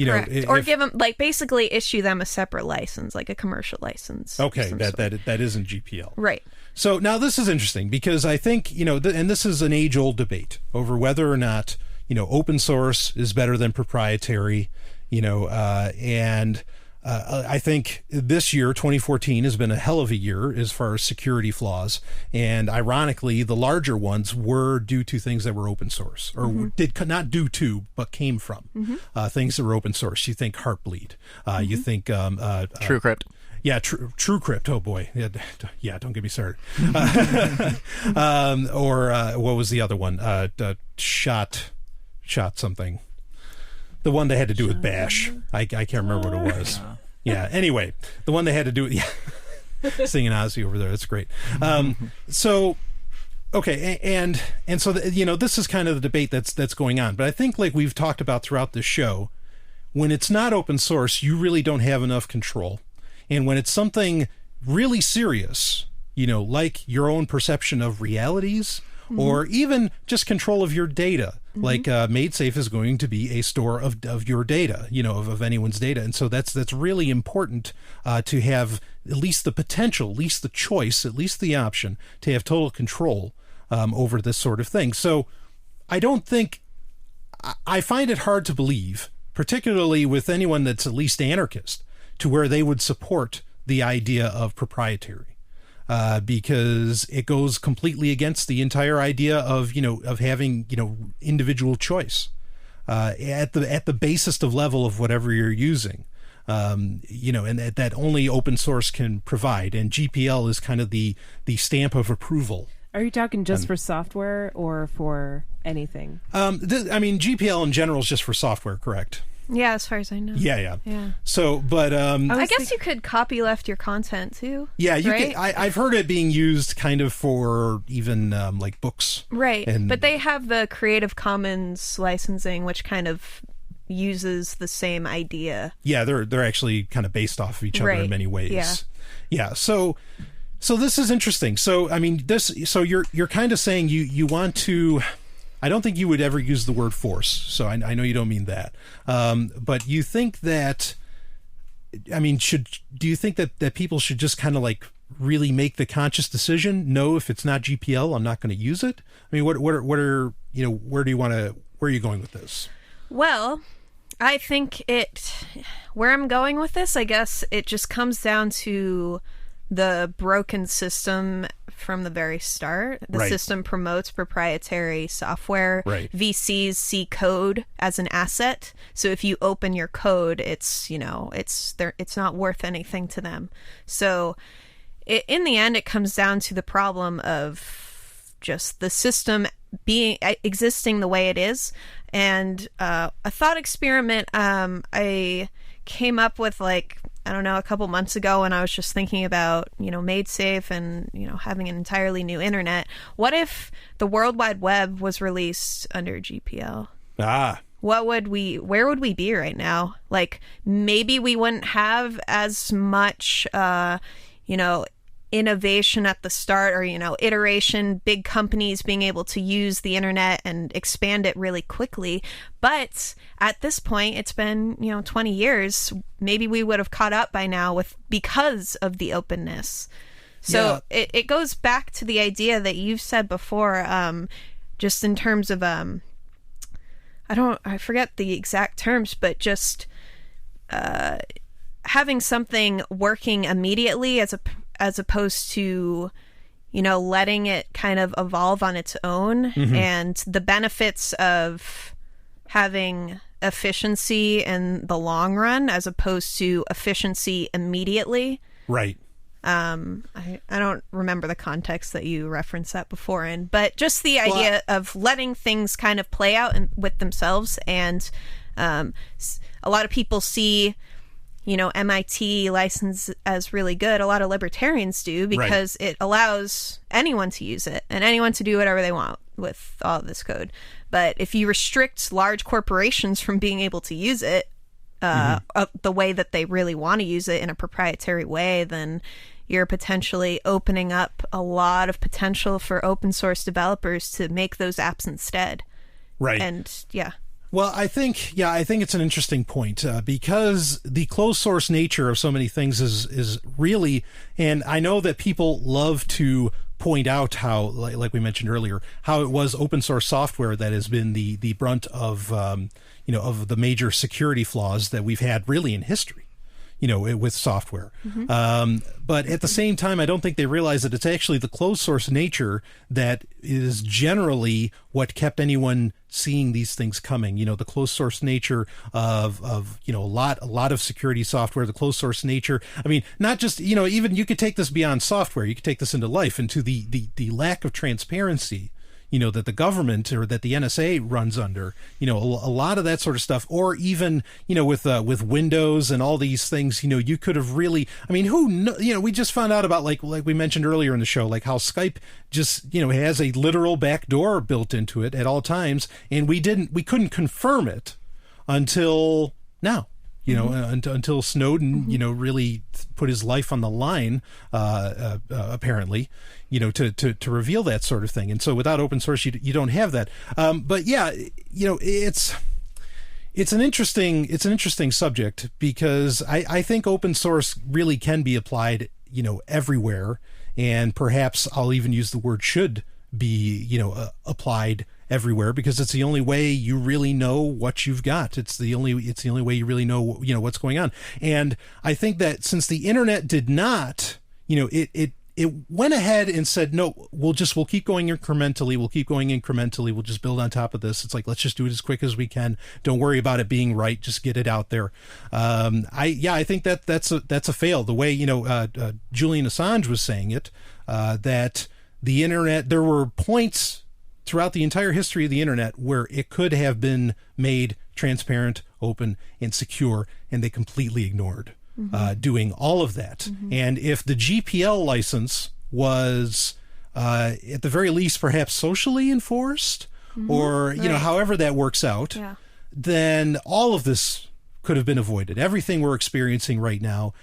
Speaker 4: Correct. Or give them, like, basically issue them a separate license, like a commercial license.
Speaker 3: Okay, that isn't GPL.
Speaker 4: Right.
Speaker 3: So now this is interesting because I think, and this is an age-old debate over whether or not, open source is better than proprietary, and I think this year, 2014, has been a hell of a year as far as security flaws. And ironically, the larger ones were due to things that were open source, or did not due to, but came from things that were open source. You think Heartbleed. You think
Speaker 5: TrueCrypt.
Speaker 3: Yeah, TrueCrypt. Oh boy, yeah. Don't get me started. Or what was the other one? Shot something. The one they had to do with Bash. I can't remember what it was. Yeah. Anyway, the one they had to do with singing Ozzy over there. That's great. So, okay, and so this is kind of the debate that's going on. But I think, like we've talked about throughout this show, when it's not open source, you really don't have enough control. And when it's something really serious, like your own perception of realities, or even just control of your data, like MaidSafe is going to be a store of your data, of anyone's data. And so that's really important to have at least the potential, at least the choice, at least the option to have total control over this sort of thing. So I find it hard to believe, particularly with anyone that's at least anarchist, to where they would support the idea of proprietary. Because it goes completely against the entire idea of having individual choice at the basest of level of whatever you're using, and that only open source can provide, and GPL is kind of the stamp of approval.
Speaker 6: Are you talking just for software or for anything?
Speaker 3: GPL in general is just for software, correct?
Speaker 4: Yeah, as far as I know.
Speaker 3: Yeah. So, but
Speaker 4: I guess you could copyleft your content too.
Speaker 3: Yeah, you
Speaker 4: right?
Speaker 3: can. I've heard it being used kind of for even like books.
Speaker 4: Right, but they have the Creative Commons licensing, which kind of uses the same idea. Yeah,
Speaker 3: they're actually kind of based off of each other in many ways. Yeah. So this is interesting. So So you're kind of saying you want to. I don't think you would ever use the word force, so I know you don't mean that. But you think that, do you think that people should just kind of like really make the conscious decision? No, if it's not GPL, I'm not going to use it. What are where are you going with this?
Speaker 4: Well, I think where I'm going with this, I guess it just comes down to the broken system from the very start. The system promotes proprietary software. VCs see code as an asset. So if you open your code, it's not worth anything to them. So in the end, it comes down to the problem of just the system existing the way it is. And a thought experiment I came up with a couple months ago when I was just thinking about, MaidSafe and, having an entirely new internet. What if the World Wide Web was released under GPL? Where would we be right now? Like, maybe we wouldn't have as much, innovation at the start, or iteration, big companies being able to use the internet and expand it really quickly. But at this point, it's been 20 years. Maybe we would have caught up by now because of the openness. So it goes back to the idea that you've said before, just in terms of I forget the exact terms, but just having something working immediately as opposed to, letting it kind of evolve on its own, and the benefits of having efficiency in the long run as opposed to efficiency immediately.
Speaker 3: Right.
Speaker 4: I don't remember the context that you referenced that before in, but just the idea of letting things kind of play out with themselves. And a lot of people see, MIT license as really good. A lot of libertarians do, because it allows anyone to use it and anyone to do whatever they want with all of this code. But if you restrict large corporations from being able to use it the way that they really want to use it in a proprietary way, then you're potentially opening up a lot of potential for open source developers to make those apps instead.
Speaker 3: Right.
Speaker 4: And
Speaker 3: well, I think it's an interesting point because the closed source nature of so many things is really, and I know that people love to point out how, like we mentioned earlier, how it was open source software that has been the brunt of of the major security flaws that we've had really in history, with software. But at the same time, I don't think they realize that it's actually the closed source nature that is generally what kept anyone seeing these things coming. The closed source nature of a lot of security software, the closed source nature. I mean, not just, even you could take this beyond software, you could take this into life, into the lack of transparency that the government or that the NSA runs under, a lot of that sort of stuff, or even, with Windows and all these things, you could have really, I mean, we just found out about, like we mentioned earlier in the show, like how Skype just, has a literal backdoor built into it at all times. And we couldn't confirm it until now. Until Snowden, really put his life on the line, apparently, to reveal that sort of thing. And so without open source, you don't have that. But yeah, it's an interesting subject, because I think open source really can be applied, everywhere. And perhaps I'll even use the word should be, applied everywhere, because it's the only way you really know what you've got. It's the only way you really know, what's going on. And I think that since the internet did not, it went ahead and said, no, we'll keep going incrementally. We'll just build on top of this. It's like, let's just do it as quick as we can. Don't worry about it being right. Just get it out there. I think that's a fail. The way, Julian Assange was saying it, that the internet, there were points throughout the entire history of the internet where it could have been made transparent, open, and secure, and they completely ignored doing all of that. And if the GPL license was, at the very least, perhaps socially enforced, or, however that works out, then all of this could have been avoided. Everything we're experiencing right now,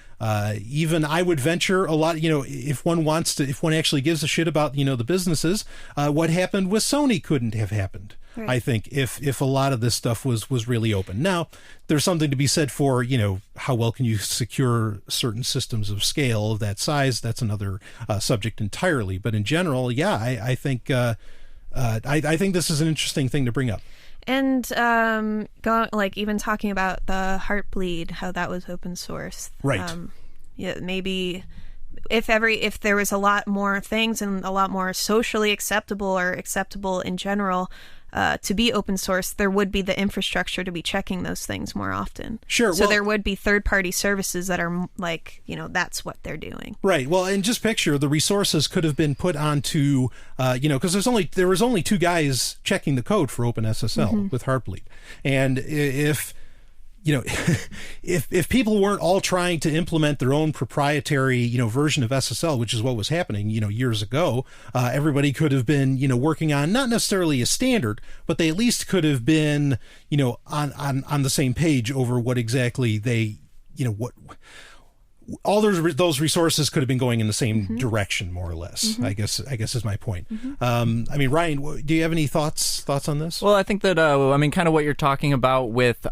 Speaker 3: even I would venture a lot, if one actually gives a shit about, the businesses, what happened with Sony couldn't have happened. Right. I think if a lot of this stuff was really open. Now, there's something to be said for, how well can you secure certain systems of scale of that size? That's another subject entirely. But in general, I think I think this is an interesting thing to bring up.
Speaker 4: And even talking about the Heartbleed, how that was open source,
Speaker 3: right?
Speaker 4: Maybe if there was a lot more things and a lot more socially acceptable or acceptable in general to be open source, there would be the infrastructure to be checking those things more often.
Speaker 3: Sure.
Speaker 4: So there would be third-party services that are that's what they're doing.
Speaker 3: Right. Well, and just picture the resources could have been put onto, because there was only two guys checking the code for OpenSSL with Heartbleed, and if people weren't all trying to implement their own proprietary, version of SSL, which is what was happening, years ago, everybody could have been, working on not necessarily a standard, but they at least could have been, on the same page over what exactly they, what all those resources could have been going in the same direction, more or less. I guess is my point. Ryan, do you have any thoughts on this?
Speaker 5: Well, I think that kind of what you're talking about with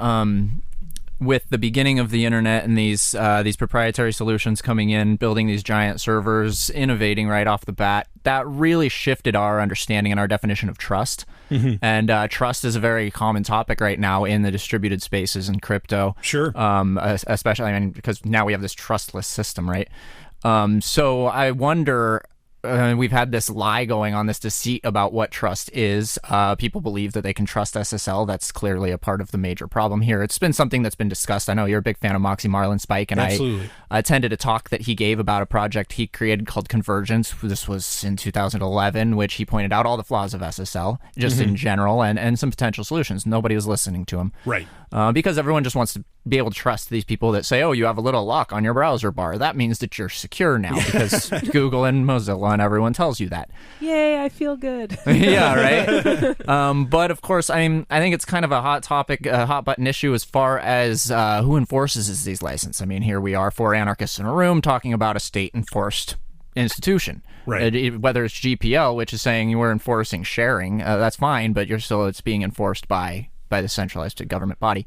Speaker 5: the beginning of the internet and these proprietary solutions coming in, building these giant servers, innovating right off the bat, that really shifted our understanding and our definition of trust. And trust is a very common topic right now in the distributed spaces in crypto.
Speaker 3: Sure.
Speaker 5: Especially, because now we have this trustless system, right? So I wonder, we've had this lie going on, this deceit about what trust is. People believe that they can trust SSL. That's clearly a part of the major problem here. It's been something that's been discussed. I know you're a big fan of Moxie Marlinspike, and
Speaker 3: Absolutely.
Speaker 5: I attended a talk that he gave about a project he created called Convergence. This was in 2011, which he pointed out all the flaws of SSL, just in general, and some potential solutions. Nobody was listening to him.
Speaker 3: Right.
Speaker 5: Because everyone just wants to be able to trust these people that say, oh, you have a little lock on your browser bar. That means that you're secure now because Google and Mozilla and everyone tells you that.
Speaker 6: Yay, I feel good.
Speaker 5: Yeah, right? But of course, I think it's kind of a hot topic, a hot button issue as far as who enforces these licenses. I mean, here we are, 4 anarchists in a room talking about a state-enforced institution.
Speaker 3: Right.
Speaker 5: Whether it's GPL, which is saying we're enforcing sharing, that's fine, but it's being enforced by the centralized government body.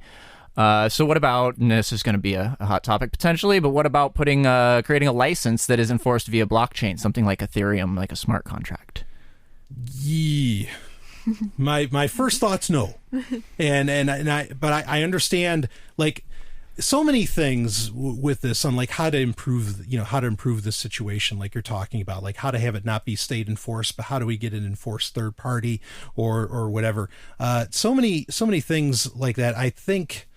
Speaker 5: So what about, and this is going to be a hot topic potentially, but what about creating a license that is enforced via blockchain, something like Ethereum, like a smart contract?
Speaker 3: Yeah. My first thought's no. But I understand, like, so many things with this on, like, how to improve this situation, like you're talking about, like how to have it not be state enforced, but how do we get an enforced third party or whatever. So many things like that. I think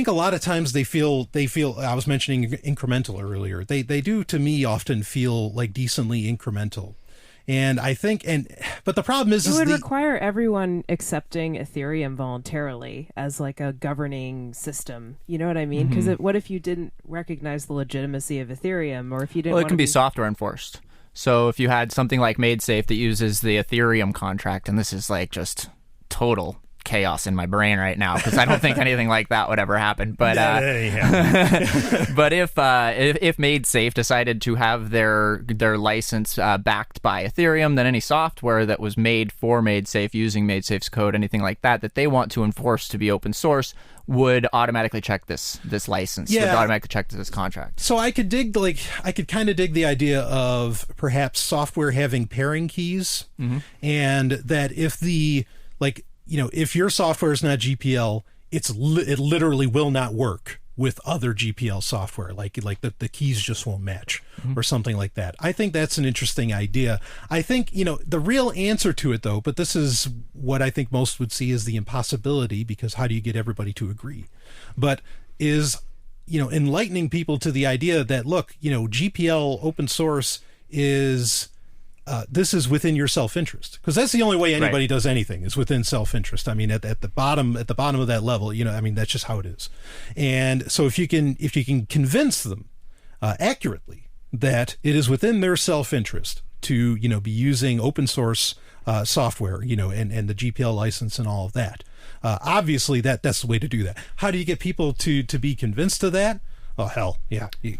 Speaker 3: a lot of times they feel, I was mentioning incremental earlier. They do, to me, often feel like decently incremental. And I think, but the problem is,
Speaker 6: it would require everyone accepting Ethereum voluntarily as like a governing system. You know what I mean? Because what if you didn't recognize the legitimacy of Ethereum, or if you didn't?
Speaker 5: Well, it can be software enforced. So if you had something like MaidSafe that uses the Ethereum contract, and this is like just total chaos in my brain right now because I don't think anything like that would ever happen. But but if MaidSafe decided to have their license backed by Ethereum, then any software that was made for MaidSafe using MaidSafe's code, anything like that they want to enforce to be open source, would automatically check this license.
Speaker 3: Yeah.
Speaker 5: Would automatically check this contract.
Speaker 3: So I could kind of dig the idea of perhaps software having pairing keys, and that if if your software is not GPL, it literally will not work with other GPL software. Like the keys just won't match or something like that. I think that's an interesting idea. I think, the real answer to it, though, but this is what I think most would see as the impossibility, because how do you get everybody to agree? But is, enlightening people to the idea that, look, GPL open source is... this is within your self-interest, because that's the only way anybody does anything is within self-interest. I mean, at the bottom of that level, that's just how it is. And so if you can convince them accurately that it is within their self-interest to be using open source software, and the GPL license and all of that, obviously that's the way to do that. How do you get people to be convinced of that? Oh, hell, yeah, you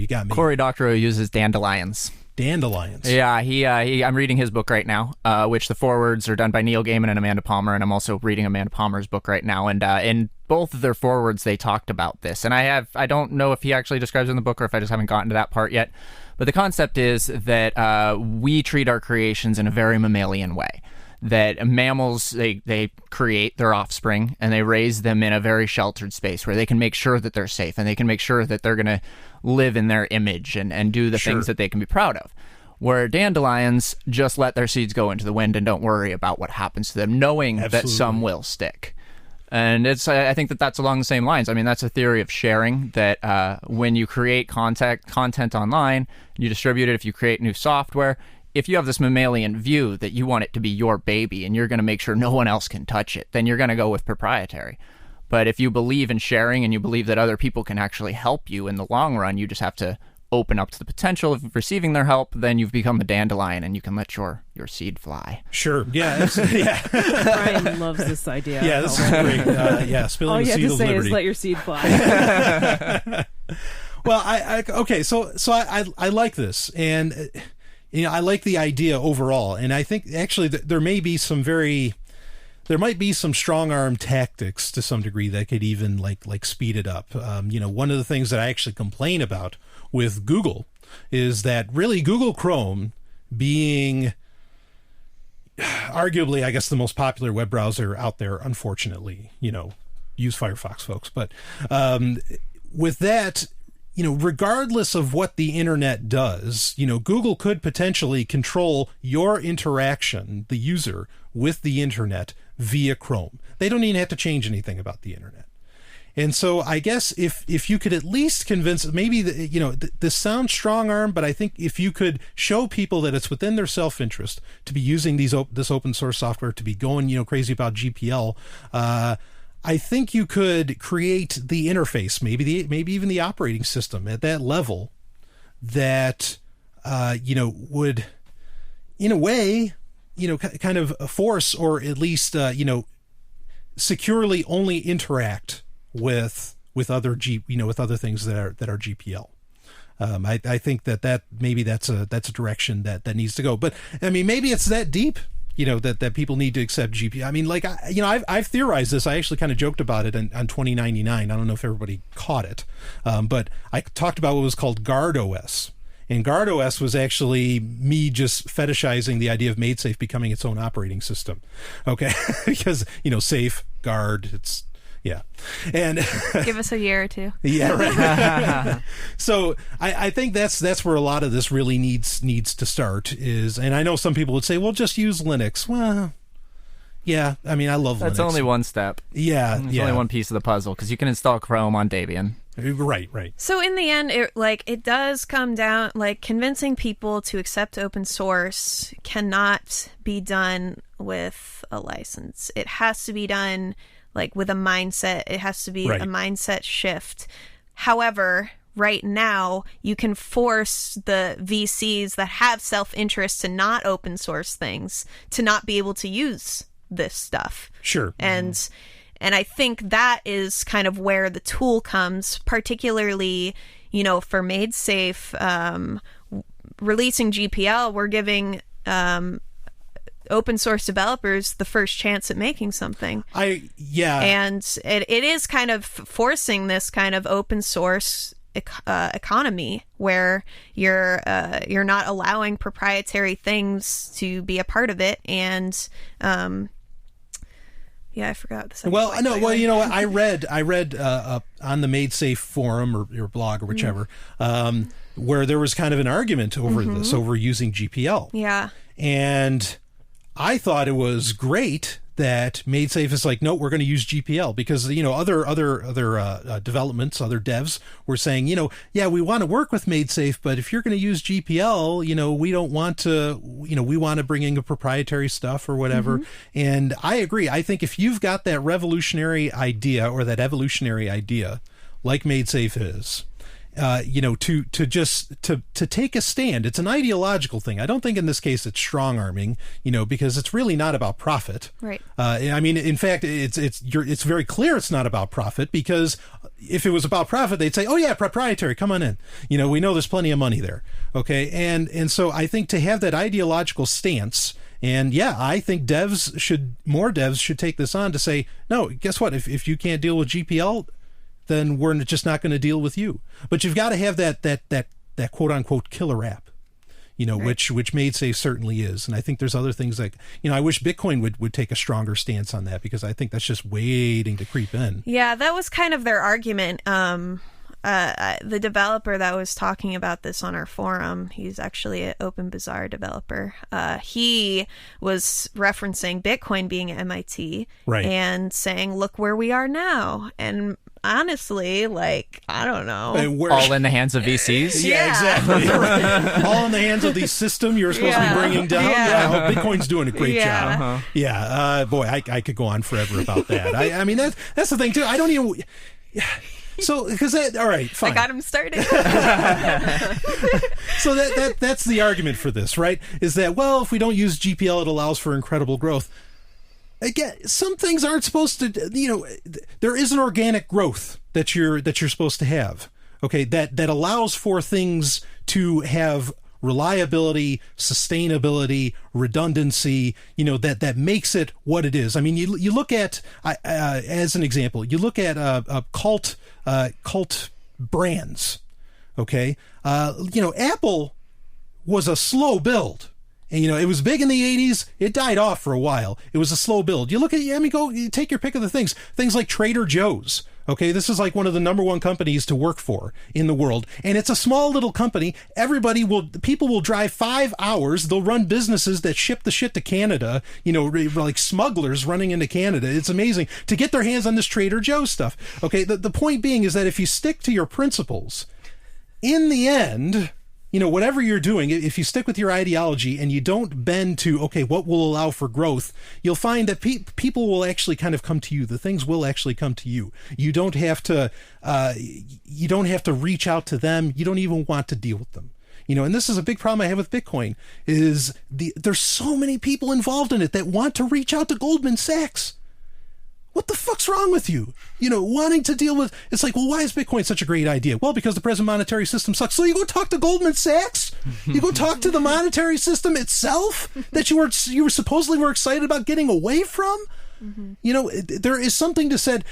Speaker 3: got me.
Speaker 5: Cory Doctorow uses dandelions.
Speaker 3: Dandelions.
Speaker 5: Yeah, I'm reading his book right now, which the forewords are done by Neil Gaiman and Amanda Palmer, and I'm also reading Amanda Palmer's book right now. And in both of their forewords, they talked about this. And I don't know if he actually describes it in the book or if I just haven't gotten to that part yet. But the concept is that we treat our creations in a very mammalian way. That mammals, they create their offspring and they raise them in a very sheltered space where they can make sure that they're safe and they can make sure that they're going to live in their image and do the things that they can be proud of. Where dandelions just let their seeds go into the wind and don't worry about what happens to them, knowing that some will stick. And I think that's along the same lines. I mean, that's a theory of sharing, that when you create content online, you distribute it. If you create new software, if you have this mammalian view that you want it to be your baby and you're going to make sure no one else can touch it, then you're going to go with proprietary. But if you believe in sharing and you believe that other people can actually help you in the long run, you just have to open up to the potential of receiving their help, then you've become a dandelion and you can let your seed fly.
Speaker 3: Sure. Yeah. Yeah.
Speaker 6: Brian loves this idea.
Speaker 3: Yeah, this is great. Spilling the seed of liberty. All you have to say
Speaker 6: is let your seed fly.
Speaker 3: Well, I like this, and I like the idea overall, and I think actually that there might be some strong arm tactics to some degree that could even like speed it up. One of the things that I actually complain about with Google is that really Google Chrome, being arguably, I guess, the most popular web browser out there, unfortunately, use Firefox, folks. But with that, regardless of what the internet does, Google could potentially control your interaction, the user, with the internet via Chrome. They don't even have to change anything about the internet. And so I guess if you could at least convince, maybe this sounds strong arm, but I think if you could show people that it's within their self-interest to be using this open source software, to be going crazy about GPL, I think you could create the interface, maybe even the operating system at that level that would, in a way, kind of force, or at least securely only interact with other with other things that are GPL. I think that maybe that's a direction that needs to go. But I mean, maybe it's that deep, that people need to accept GPL. I mean, like I've theorized this. I actually kind of joked about it on 2099. I don't know if everybody caught it, but I talked about what was called Guard OS. And Guard OS was actually me just fetishizing the idea of MaidSafe becoming its own operating system. Okay, because safe, guard, it's. Yeah. And
Speaker 4: give us a year or two.
Speaker 3: Yeah, right. So I think that's where a lot of this really needs to start is, and I know some people would say, well, just use Linux. Well, yeah, I mean, I love Linux.
Speaker 5: That's only one step.
Speaker 3: Yeah.
Speaker 5: It's only one piece of the puzzle, because you can install Chrome on Debian.
Speaker 3: Right.
Speaker 4: So in the end, it does come down, convincing people to accept open source cannot be done with a license. It has to be done with a mindset. It has to be a mindset shift. However, right now, you can force the VCs that have self-interest to not open source things to not be able to use this stuff.
Speaker 3: Sure.
Speaker 4: And I think that is kind of where the tool comes, particularly, for MaidSafe, releasing GPL, we're giving open source developers the first chance at making something. And it is kind of forcing this kind of open source economy where you're not allowing proprietary things to be a part of it. And I forgot the second point.
Speaker 3: I read on the MaidSafe forum or blog or whichever, where there was kind of an argument over this, over using GPL.
Speaker 4: Yeah.
Speaker 3: And I thought it was great that MaidSafe is like, no, we're going to use GPL, because other developments, other devs were saying, we want to work with MaidSafe, but if you're going to use GPL, we don't want to, we want to bring in a proprietary stuff or whatever. And I agree. I think if you've got that revolutionary idea or that evolutionary idea, like MaidSafe is, to take a stand. It's an ideological thing. I don't think in this case it's strong arming, because it's really not about profit.
Speaker 4: Right.
Speaker 3: I mean, in fact, it's very clear it's not about profit, because if it was about profit, they'd say, oh yeah, proprietary, come on in. We know there's plenty of money there. Okay. And so I think to have that ideological stance, and I think more devs should take this on to say, no, guess what? If you can't deal with GPL, then we're just not going to deal with you. But you've got to have that quote unquote killer app, which MaidSafe certainly is. And I think there's other things like, I wish Bitcoin would take a stronger stance on that, because I think that's just waiting to creep in.
Speaker 4: Yeah, that was kind of their argument. The developer that was talking about this on our forum, he's actually an OpenBazaar developer. He was referencing Bitcoin being at MIT, and saying, look where we are now. And honestly, I don't know.
Speaker 5: All in the hands of VCs?
Speaker 3: Yeah, exactly. All in the hands of the system you're supposed to be bringing down. Yeah. Bitcoin's doing a great job. Boy, I could go on forever about that. I mean, that's the thing, too. I don't even... So, because all right, fine.
Speaker 4: I got him started.
Speaker 3: So that's the argument for this, right? Is that, well, if we don't use GPL, it allows for incredible growth. Again, some things aren't supposed to, there is an organic growth that you're supposed to have. Okay, that allows for things to have reliability, sustainability, redundancy, that makes it what it is. I mean, you look at, as an example, you look at cult brands. Okay, Apple was a slow build. And, it was big in the 80s. It died off for a while. It was a slow build. You look at, go take your pick of the things. Things like Trader Joe's. Okay, this is like one of the number one companies to work for in the world. And it's a small little company. People will drive 5 hours. They'll run businesses that ship the shit to Canada, like smugglers running into Canada. It's amazing to get their hands on this Trader Joe's stuff. Okay, the point being is that if you stick to your principles, in the end, whatever you're doing, if you stick with your ideology and you don't bend to, okay, what will allow for growth, you'll find that people will actually kind of come to you. The things will actually come to you. You don't have to reach out to them. You don't even want to deal with them. And this is a big problem I have with Bitcoin is there's so many people involved in it that want to reach out to Goldman Sachs. What the fuck's wrong with you? Wanting to deal with, it's like, well, why is Bitcoin such a great idea? Well, because the present monetary system sucks. So you go talk to Goldman Sachs? You go talk to the monetary system itself that you were supposedly were excited about getting away from? There is something to said.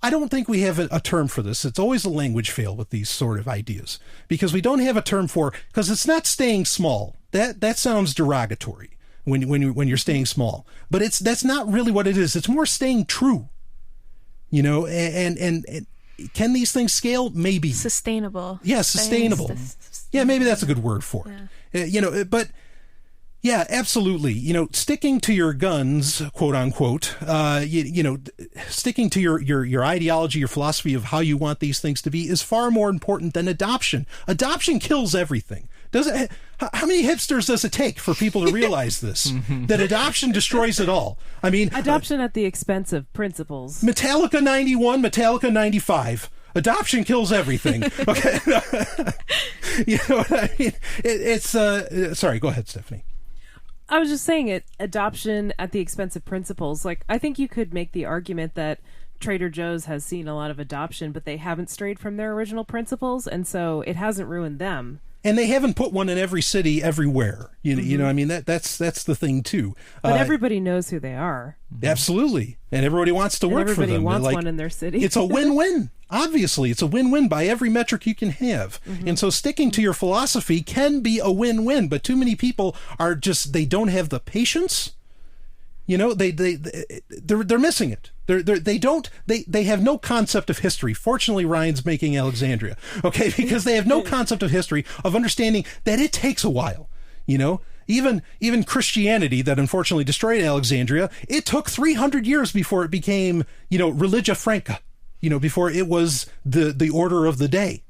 Speaker 3: I don't think we have a term for this. It's always a language fail with these sort of ideas because we don't have a term because it's not staying small. That sounds derogatory. When you're staying small, but that's not really what it is. It's more staying true, and can these things scale? Maybe
Speaker 4: sustainable.
Speaker 3: Yeah, sustainable. Yeah, maybe that's a good word for it. But yeah, absolutely. Sticking to your guns, quote unquote. Sticking to your ideology, your philosophy of how you want these things to be is far more important than adoption. Adoption kills everything. How many hipsters does it take for people to realize this? That adoption destroys it all. I mean,
Speaker 6: adoption at the expense of principles.
Speaker 3: Metallica 91, Metallica 95. Adoption kills everything. Okay, you know what I mean? It's sorry. Go ahead, Stephanie.
Speaker 6: I was just saying adoption at the expense of principles. Like, I think you could make the argument that Trader Joe's has seen a lot of adoption, but they haven't strayed from their original principles, and so it hasn't ruined them.
Speaker 3: And they haven't put one in every city everywhere. I mean, that's the thing too.
Speaker 6: But everybody knows who they are.
Speaker 3: Absolutely. And everybody wants to work for them.
Speaker 6: Everybody wants one in their city.
Speaker 3: It's a win-win. Obviously, it's a win-win by every metric you can have. And so sticking to your philosophy can be a win-win, but too many people they don't have the patience. They're missing it. They have no concept of history. Fortunately, Ryan's making Alexandria, okay, because they have no concept of history, of understanding that it takes a while. Even Christianity that unfortunately destroyed Alexandria, it took 300 years before it became, Religia Franca, before it was the order of the day.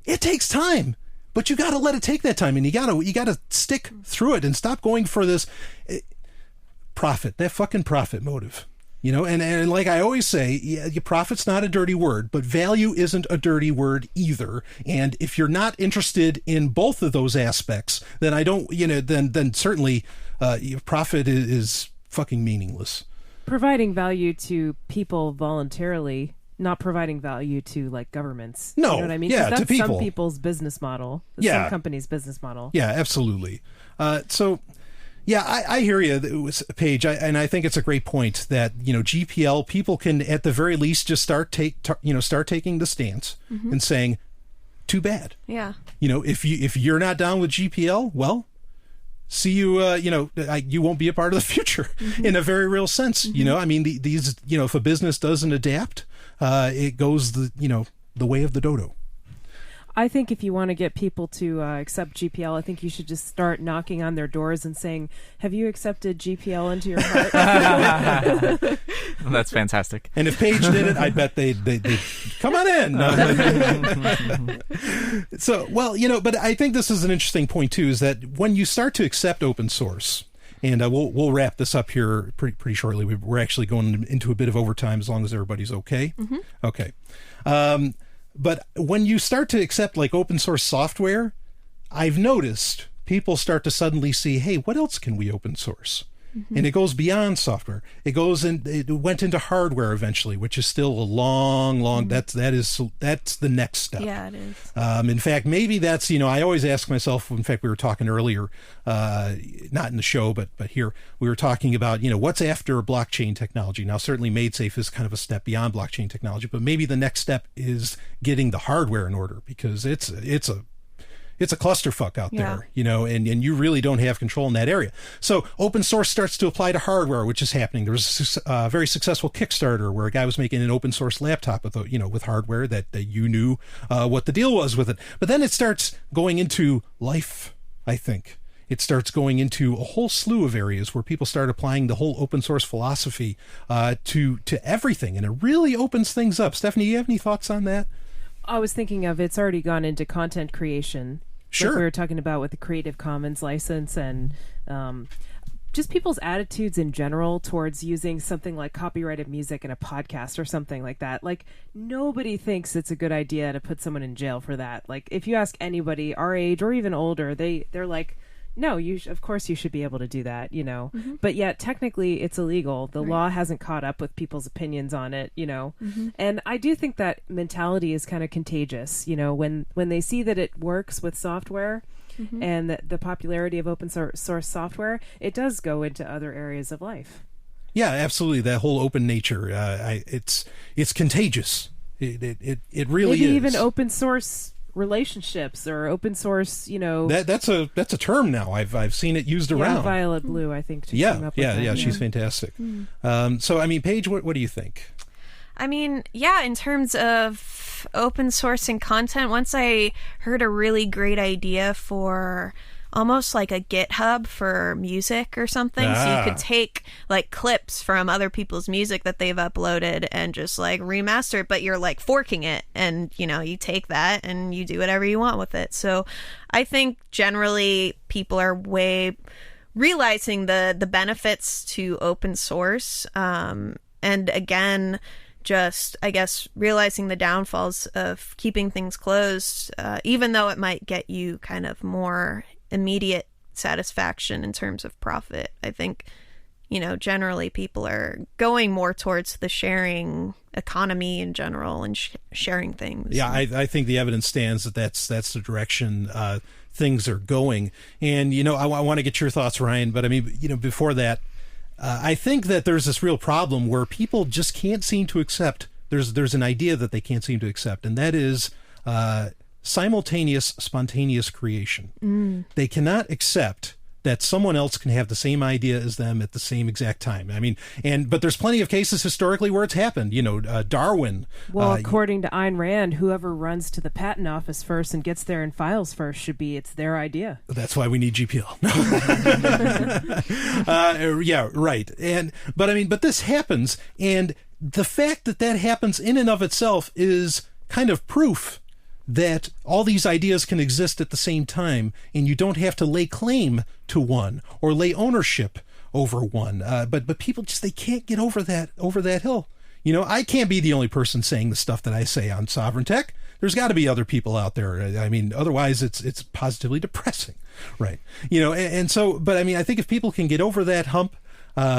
Speaker 3: It takes time, but you got to let it take that time, and you got to stick through it and stop going for this that fucking profit motive. And like I always say, profit's not a dirty word, but value isn't a dirty word either. And if you're not interested in both of those aspects, then then certainly profit is fucking meaningless.
Speaker 6: Providing value to people voluntarily, not providing value to like governments.
Speaker 3: No,
Speaker 6: you know what I mean?
Speaker 3: Yeah,
Speaker 6: that's
Speaker 3: to people.
Speaker 6: Some people's business model.
Speaker 3: Yeah.
Speaker 6: Some companies' business model.
Speaker 3: Yeah, absolutely. Yeah, I hear you, Paige, and I think it's a great point that GPL people can at the very least just start taking the stance and saying, too bad.
Speaker 4: Yeah.
Speaker 3: If you're not down with GPL, well, see you. You won't be a part of the future in a very real sense. I mean, these if a business doesn't adapt, it goes the way of the dodo.
Speaker 6: I think if you want to get people to accept GPL, I think you should just start knocking on their doors and saying, "Have you accepted GPL into your heart?"
Speaker 5: That's fantastic.
Speaker 3: And if Paige did it, I bet they'd come on in. So, but I think this is an interesting point too, is that when you start to accept open source, and we'll wrap this up here pretty shortly. We're actually going into a bit of overtime as long as everybody's okay. Okay. But when you start to accept like open source software, I've noticed people start to suddenly see, hey, what else can we open source? And it goes beyond software. It went into hardware eventually, which is still a long, that's the next step.
Speaker 4: Yeah, it is.
Speaker 3: In fact, maybe that's, I always ask myself, in fact, we were talking earlier, not in the show, but here we were talking about, what's after blockchain technology. Now, certainly MaidSafe is kind of a step beyond blockchain technology, but maybe the next step is getting the hardware in order, because it's it's a clusterfuck out there, you know, and you really don't have control in that area. So open source starts to apply to hardware, which is happening. There was a very successful Kickstarter where a guy was making an open source laptop with, you know, with hardware that you knew what the deal was with it. But then it starts going into life, I think. It starts going into a whole slew of areas where people start applying the whole open source philosophy to everything, and it really opens things up. Stephanie, do you have any thoughts on that?
Speaker 6: I was thinking of it's already gone into content creation.
Speaker 3: Sure.
Speaker 6: Like we were talking about with the Creative Commons license and just people's attitudes in general towards using something like copyrighted music in a podcast or something like that. Like, nobody thinks it's a good idea to put someone in jail for that. Like, if you ask anybody our age or even older, they're like, no, of course you should be able to do that, you know. Mm-hmm. But yet, technically, it's illegal. The law hasn't caught up with people's opinions on it, you know. Mm-hmm. And I do think that mentality is kind of contagious, you know, when they see that it works with software and the popularity of open source software, it does go into other areas of life.
Speaker 3: Yeah, absolutely. That whole open nature, it's contagious. It really
Speaker 6: Maybe
Speaker 3: is.
Speaker 6: even open source relationships or open source, you know,
Speaker 3: that's a term now. I've seen it used around.
Speaker 6: Violet Blue, I think.
Speaker 3: Came up with that. She's fantastic. So I mean, Paige, what do you think?
Speaker 4: I mean, yeah, in terms of open sourcing content, once I heard a really great idea for almost like a GitHub for music or something. So you could take like clips from other people's music that they've uploaded and just like remaster it, but you're like forking it, and you know, you take that and you do whatever you want with it. So I think generally people are way realizing the benefits to open source. And again, just, I guess, realizing the downfalls of keeping things closed, even though it might get you kind of more immediate satisfaction in terms of profit. I think, you know, generally people are going more towards the sharing economy in general and sharing things.
Speaker 3: Yeah, I think the evidence stands that that's the direction things are going. And, you know, I want to get your thoughts, Ryan, but I mean, you know, before that, I think that there's this real problem where people just can't seem to accept, there's an idea that they can't seem to accept, and that is simultaneous, spontaneous creation. They cannot accept that someone else can have the same idea as them at the same exact time. I mean, but there's plenty of cases historically where it's happened. You know, Darwin.
Speaker 6: Well, according to Ayn Rand, whoever runs to the patent office first and gets there and files first it's their idea.
Speaker 3: That's why we need GPL. Yeah, right. But this happens, and the fact that happens in and of itself is kind of proof that all these ideas can exist at the same time, and you don't have to lay claim to one or lay ownership over one. But people just, they can't get over that hill. You know, I can't be the only person saying the stuff that I say on Sovryn Tech. There's got to be other people out there. I mean, otherwise it's positively depressing, right? You know, and so, but I mean, I think if people can get over that hump,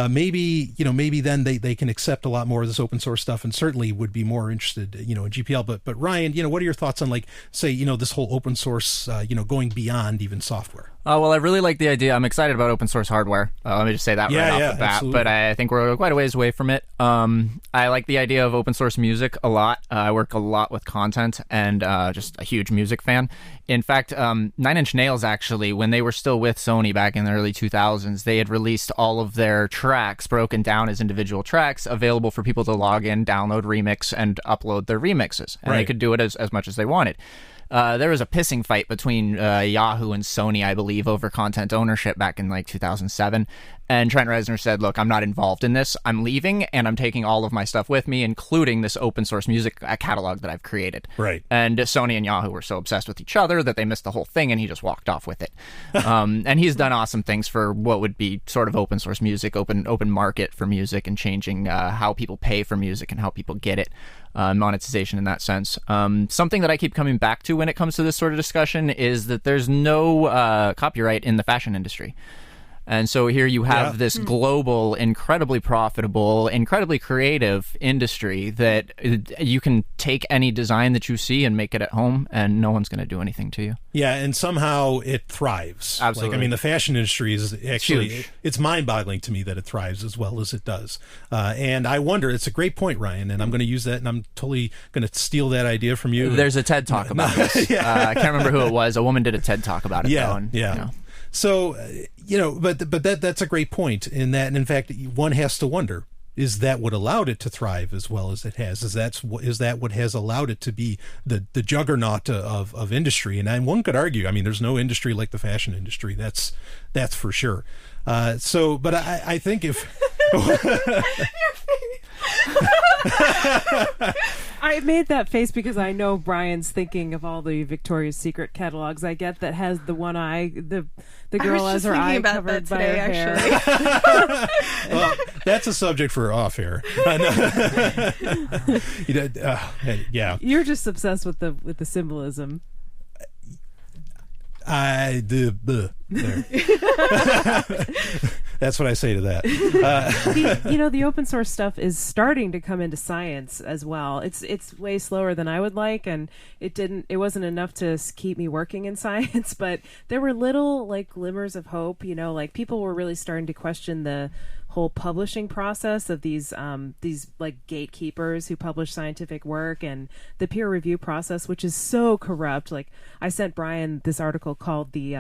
Speaker 3: maybe then they can accept a lot more of this open source stuff, and certainly would be more interested, you know, in GPL. But Ryan, you know, what are your thoughts on, like, say, you know, this whole open source, you know, going beyond even software?
Speaker 5: Well, I really like the idea. I'm excited about open source hardware. Let me just say that right off the bat.
Speaker 3: Absolutely.
Speaker 5: But I think we're quite a ways away from it. I like the idea of open source music a lot. I work a lot with content and just a huge music fan. In fact, 9 Inch Nails, actually, when they were still with Sony back in the early 2000s, they had released all of their tracks broken down as individual tracks available for people to log in, download, remix, and upload their remixes. And they could do it as much as they wanted. There was a pissing fight between Yahoo and Sony, I believe, over content ownership back in like 2007. And Trent Reznor said, look, I'm not involved in this. I'm leaving, and I'm taking all of my stuff with me, including this open source music catalog that I've created.
Speaker 3: Right.
Speaker 5: And Sony and Yahoo were so obsessed with each other that they missed the whole thing, and he just walked off with it. And he's done awesome things for what would be sort of open source music, open market for music, and changing how people pay for music and how people get it. Monetization in that sense. Something that I keep coming back to when it comes to this sort of discussion is that there's no copyright in the fashion industry. And so here you have this global, incredibly profitable, incredibly creative industry that you can take any design that you see and make it at home, and no one's going to do anything to you.
Speaker 3: Yeah, and somehow it thrives.
Speaker 5: Absolutely.
Speaker 3: Like, I mean, the fashion industry is actually,
Speaker 5: Huge.
Speaker 3: it's mind-boggling to me that it thrives as well as it does. And I wonder, it's a great point, Ryan, and I'm going to use that, and I'm totally going to steal that idea from you.
Speaker 5: There's a TED Talk about this. I can't remember who it was. A woman did a TED Talk about it, though. And,
Speaker 3: yeah.
Speaker 5: You know.
Speaker 3: So, but that's a great point in that, and in fact, one has to wonder, is that what allowed it to thrive as well as it has? Is that what has allowed it to be the juggernaut of industry? And one could argue, I mean, there's no industry like the fashion industry. That's for sure. But I think if
Speaker 6: I made that face because I know Brian's thinking of all the Victoria's Secret catalogs. I get that has the one eye, the girl has her eye covered by her hair.
Speaker 3: Well, that's a subject for off air. Yeah,
Speaker 6: you're just obsessed with the symbolism.
Speaker 3: There. That's what I say to that.
Speaker 6: The open source stuff is starting to come into science as well. It's way slower than I would like, and it wasn't enough to keep me working in science, but there were little like glimmers of hope. Like people were really starting to question the whole publishing process of these like gatekeepers who publish scientific work, and the peer review process, which is so corrupt. Like I sent Brian this article called the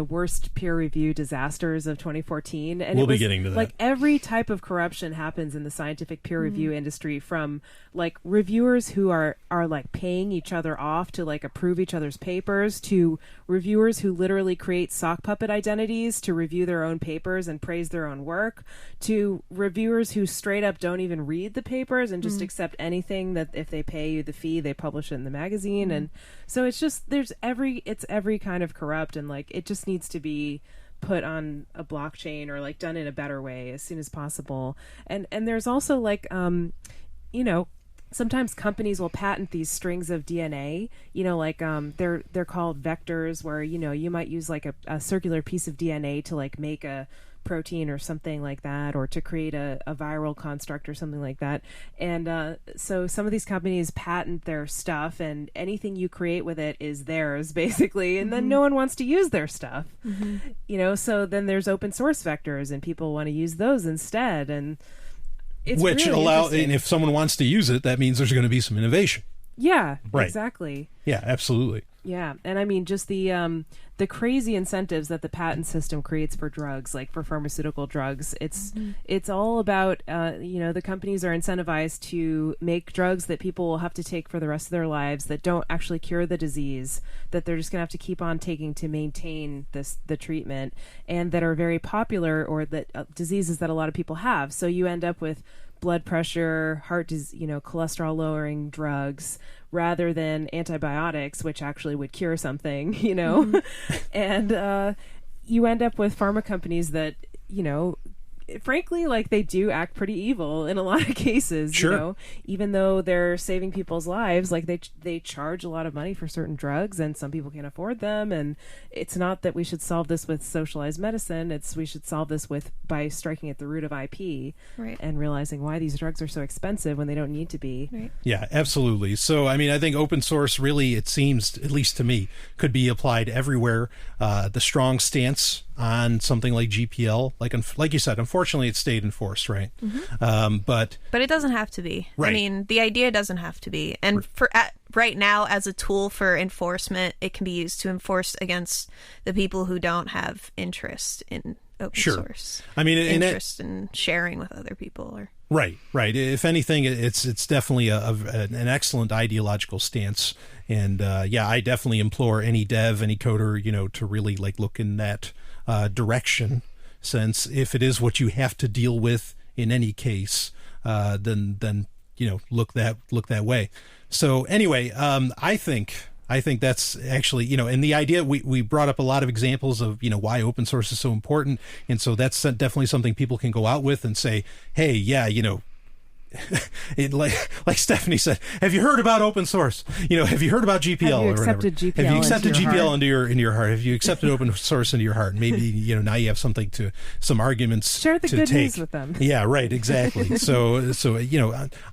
Speaker 6: worst peer review disasters of 2014, and
Speaker 3: we'll be getting to that.
Speaker 6: Like every type of corruption happens in the scientific peer review industry, from like reviewers who are like paying each other off to like approve each other's papers, to reviewers who literally create sock puppet identities to review their own papers and praise their own work, to reviewers who straight up don't even read the papers and just accept anything that if they pay you the fee, they publish it in the magazine. And so it's just it's every kind of corrupt, and like it just needs to be put on a blockchain or like done in a better way as soon as possible. And there's also like sometimes companies will patent these strings of DNA, they're called vectors, where you might use like a circular piece of DNA to like make a protein or something like that, or to create a viral construct or something like that. And so some of these companies patent their stuff, and anything you create with it is theirs basically, and then no one wants to use their stuff. So then there's open source vectors, and people want to use those instead, and it's
Speaker 3: which
Speaker 6: really
Speaker 3: and if someone wants to use it, that means there's going to be some innovation.
Speaker 6: Yeah,
Speaker 3: right.
Speaker 6: Exactly.
Speaker 3: Yeah, absolutely.
Speaker 6: Yeah, and I mean just the crazy incentives that the patent system creates for drugs, like for pharmaceutical drugs. It's all about the companies are incentivized to make drugs that people will have to take for the rest of their lives, that don't actually cure the disease, that they're just going to have to keep on taking to maintain the treatment, and that are very popular, or that diseases that a lot of people have. So you end up with blood pressure, heart disease, cholesterol lowering drugs, rather than antibiotics, which actually would cure something, and you end up with pharma companies that, frankly, like they do act pretty evil in a lot of cases.
Speaker 3: Sure.
Speaker 6: Even though they're saving people's lives, like they charge a lot of money for certain drugs, and some people can't afford them. And it's not that we should solve this with socialized medicine. We should solve this by striking at the root of IP,
Speaker 4: right,
Speaker 6: and realizing why these drugs are so expensive when they don't need to be.
Speaker 4: Right.
Speaker 3: Yeah, absolutely. So, I mean, I think open source really, it seems, at least to me, could be applied everywhere. The strong stance on something like GPL, like you said, unfortunately, it stayed enforced, right? But
Speaker 4: it doesn't have to be.
Speaker 3: Right.
Speaker 4: I mean, the idea doesn't have to be. And right now, as a tool for enforcement, it can be used to enforce against the people who don't have interest in open source.
Speaker 3: I mean,
Speaker 4: interest in sharing with other people, or
Speaker 3: right. If anything, it's definitely an excellent ideological stance. And I definitely implore any dev, any coder, to really like look in that direction, since if it is what you have to deal with in any case, then look that way. So anyway, I think that's actually, and the idea, we brought up a lot of examples of, why open source is so important. And so that's definitely something people can go out with and say, hey, yeah, like Stephanie said, have you heard about open source? Have you heard about GPL?
Speaker 6: Have you
Speaker 3: or whatever?
Speaker 6: accepted GPL
Speaker 3: Have you accepted
Speaker 6: into your
Speaker 3: GPL
Speaker 6: heart?
Speaker 3: into your heart? Have you accepted open source into your heart? Maybe now you have some arguments.
Speaker 6: Share the
Speaker 3: to
Speaker 6: good
Speaker 3: take.
Speaker 6: news with them.
Speaker 3: Yeah, right, exactly. So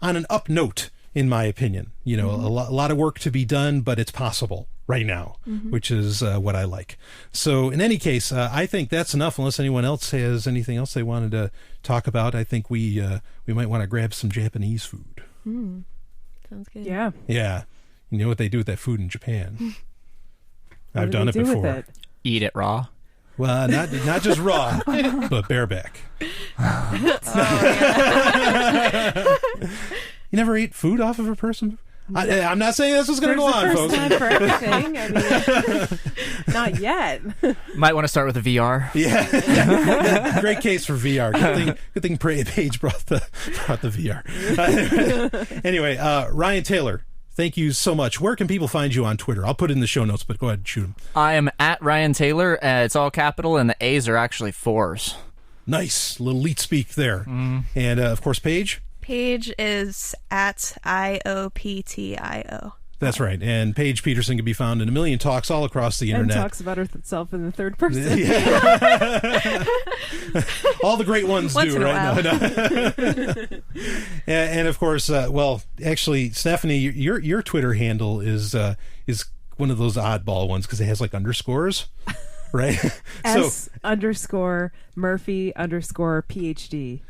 Speaker 3: on an up note, in my opinion, a lot of work to be done, but it's possible right now, which is what I like. So in any case, I think that's enough. Unless anyone else has anything else they wanted to talk about, I think we might want to grab some Japanese food.
Speaker 4: Sounds good.
Speaker 6: Yeah.
Speaker 3: Yeah, you know what they do with that food in Japan? I've done it
Speaker 6: do with
Speaker 3: before.
Speaker 6: it?
Speaker 5: Eat it raw.
Speaker 3: Well, not just raw, but bareback. You never ate food off of a person? I'm not saying this was going to go on, folks.
Speaker 6: There's a first time for everything. I mean, not yet.
Speaker 5: Might want to start with a VR.
Speaker 3: Yeah. Great case for VR. Good thing Paige brought the VR. Anyway, Ryan Taylor, thank you so much. Where can people find you on Twitter? I'll put it in the show notes, but go ahead and shoot them.
Speaker 5: I am at Ryan Taylor. It's all capital, and the A's are actually 4s.
Speaker 3: Nice. Little leet speak there. And, of course, Paige?
Speaker 4: Paige is at IOPTIO.
Speaker 3: That's right. And Paige Peterson can be found in a million talks all across the internet.
Speaker 6: And talks about herself in the third person.
Speaker 3: Yeah. All the great ones
Speaker 4: Once
Speaker 3: do,
Speaker 4: in a
Speaker 3: right?
Speaker 4: while.
Speaker 3: No. and of course, actually, Stephanie, your Twitter handle is one of those oddball ones because it has like underscores, right?
Speaker 6: S_Murphy_PhD.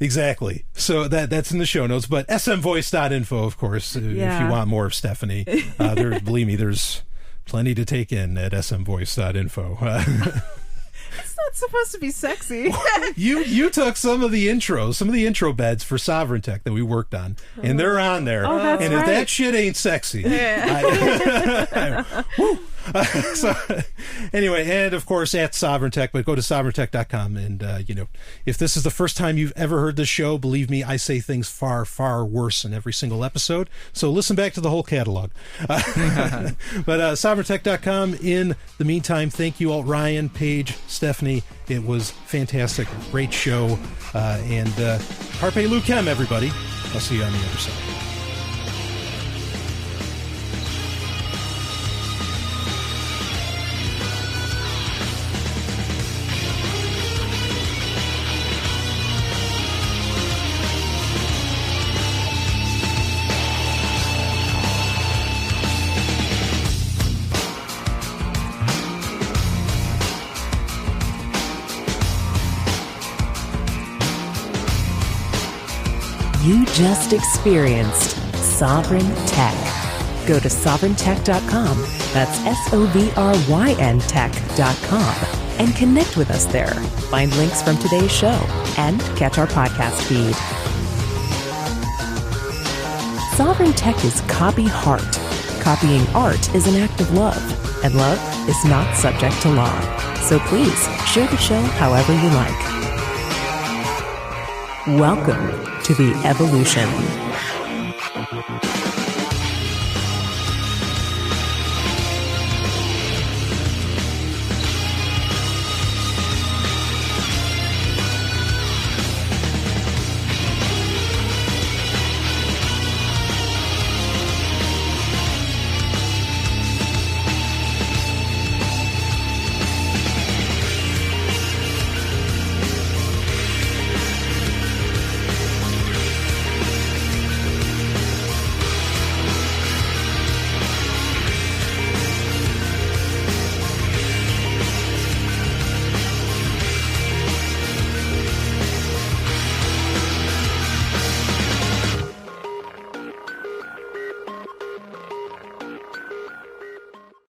Speaker 3: Exactly. So that's in the show notes, but smvoice.info, of course, if you want more of Stephanie. Believe me, there's plenty to take in at smvoice.info.
Speaker 6: It's not supposed to be sexy.
Speaker 3: You took some of the intro beds for Sovryn Tech that we worked on, and they're on there.
Speaker 6: Oh, that's
Speaker 3: and
Speaker 6: right.
Speaker 3: if that shit ain't sexy. So anyway, and of course at Sovryn Tech, but go to sovryntech.com and if this is the first time you've ever heard this show, believe me, I say things far, far worse in every single episode. So listen back to the whole catalog. But sovryntech.com. In the meantime, thank you all, Ryan, Paige, Stephanie. It was fantastic. Great show. And Carpe Lucem, everybody. I'll see you on the other side.
Speaker 2: You just experienced Sovryn Tech. Go to sovryntech.com, that's SOVRYN tech.com, and connect with us there. Find links from today's show and catch our podcast feed. Sovryn Tech is copy heart. Copying art is an act of love, and love is not subject to law. So please share the show however you like. Welcome to the evolution.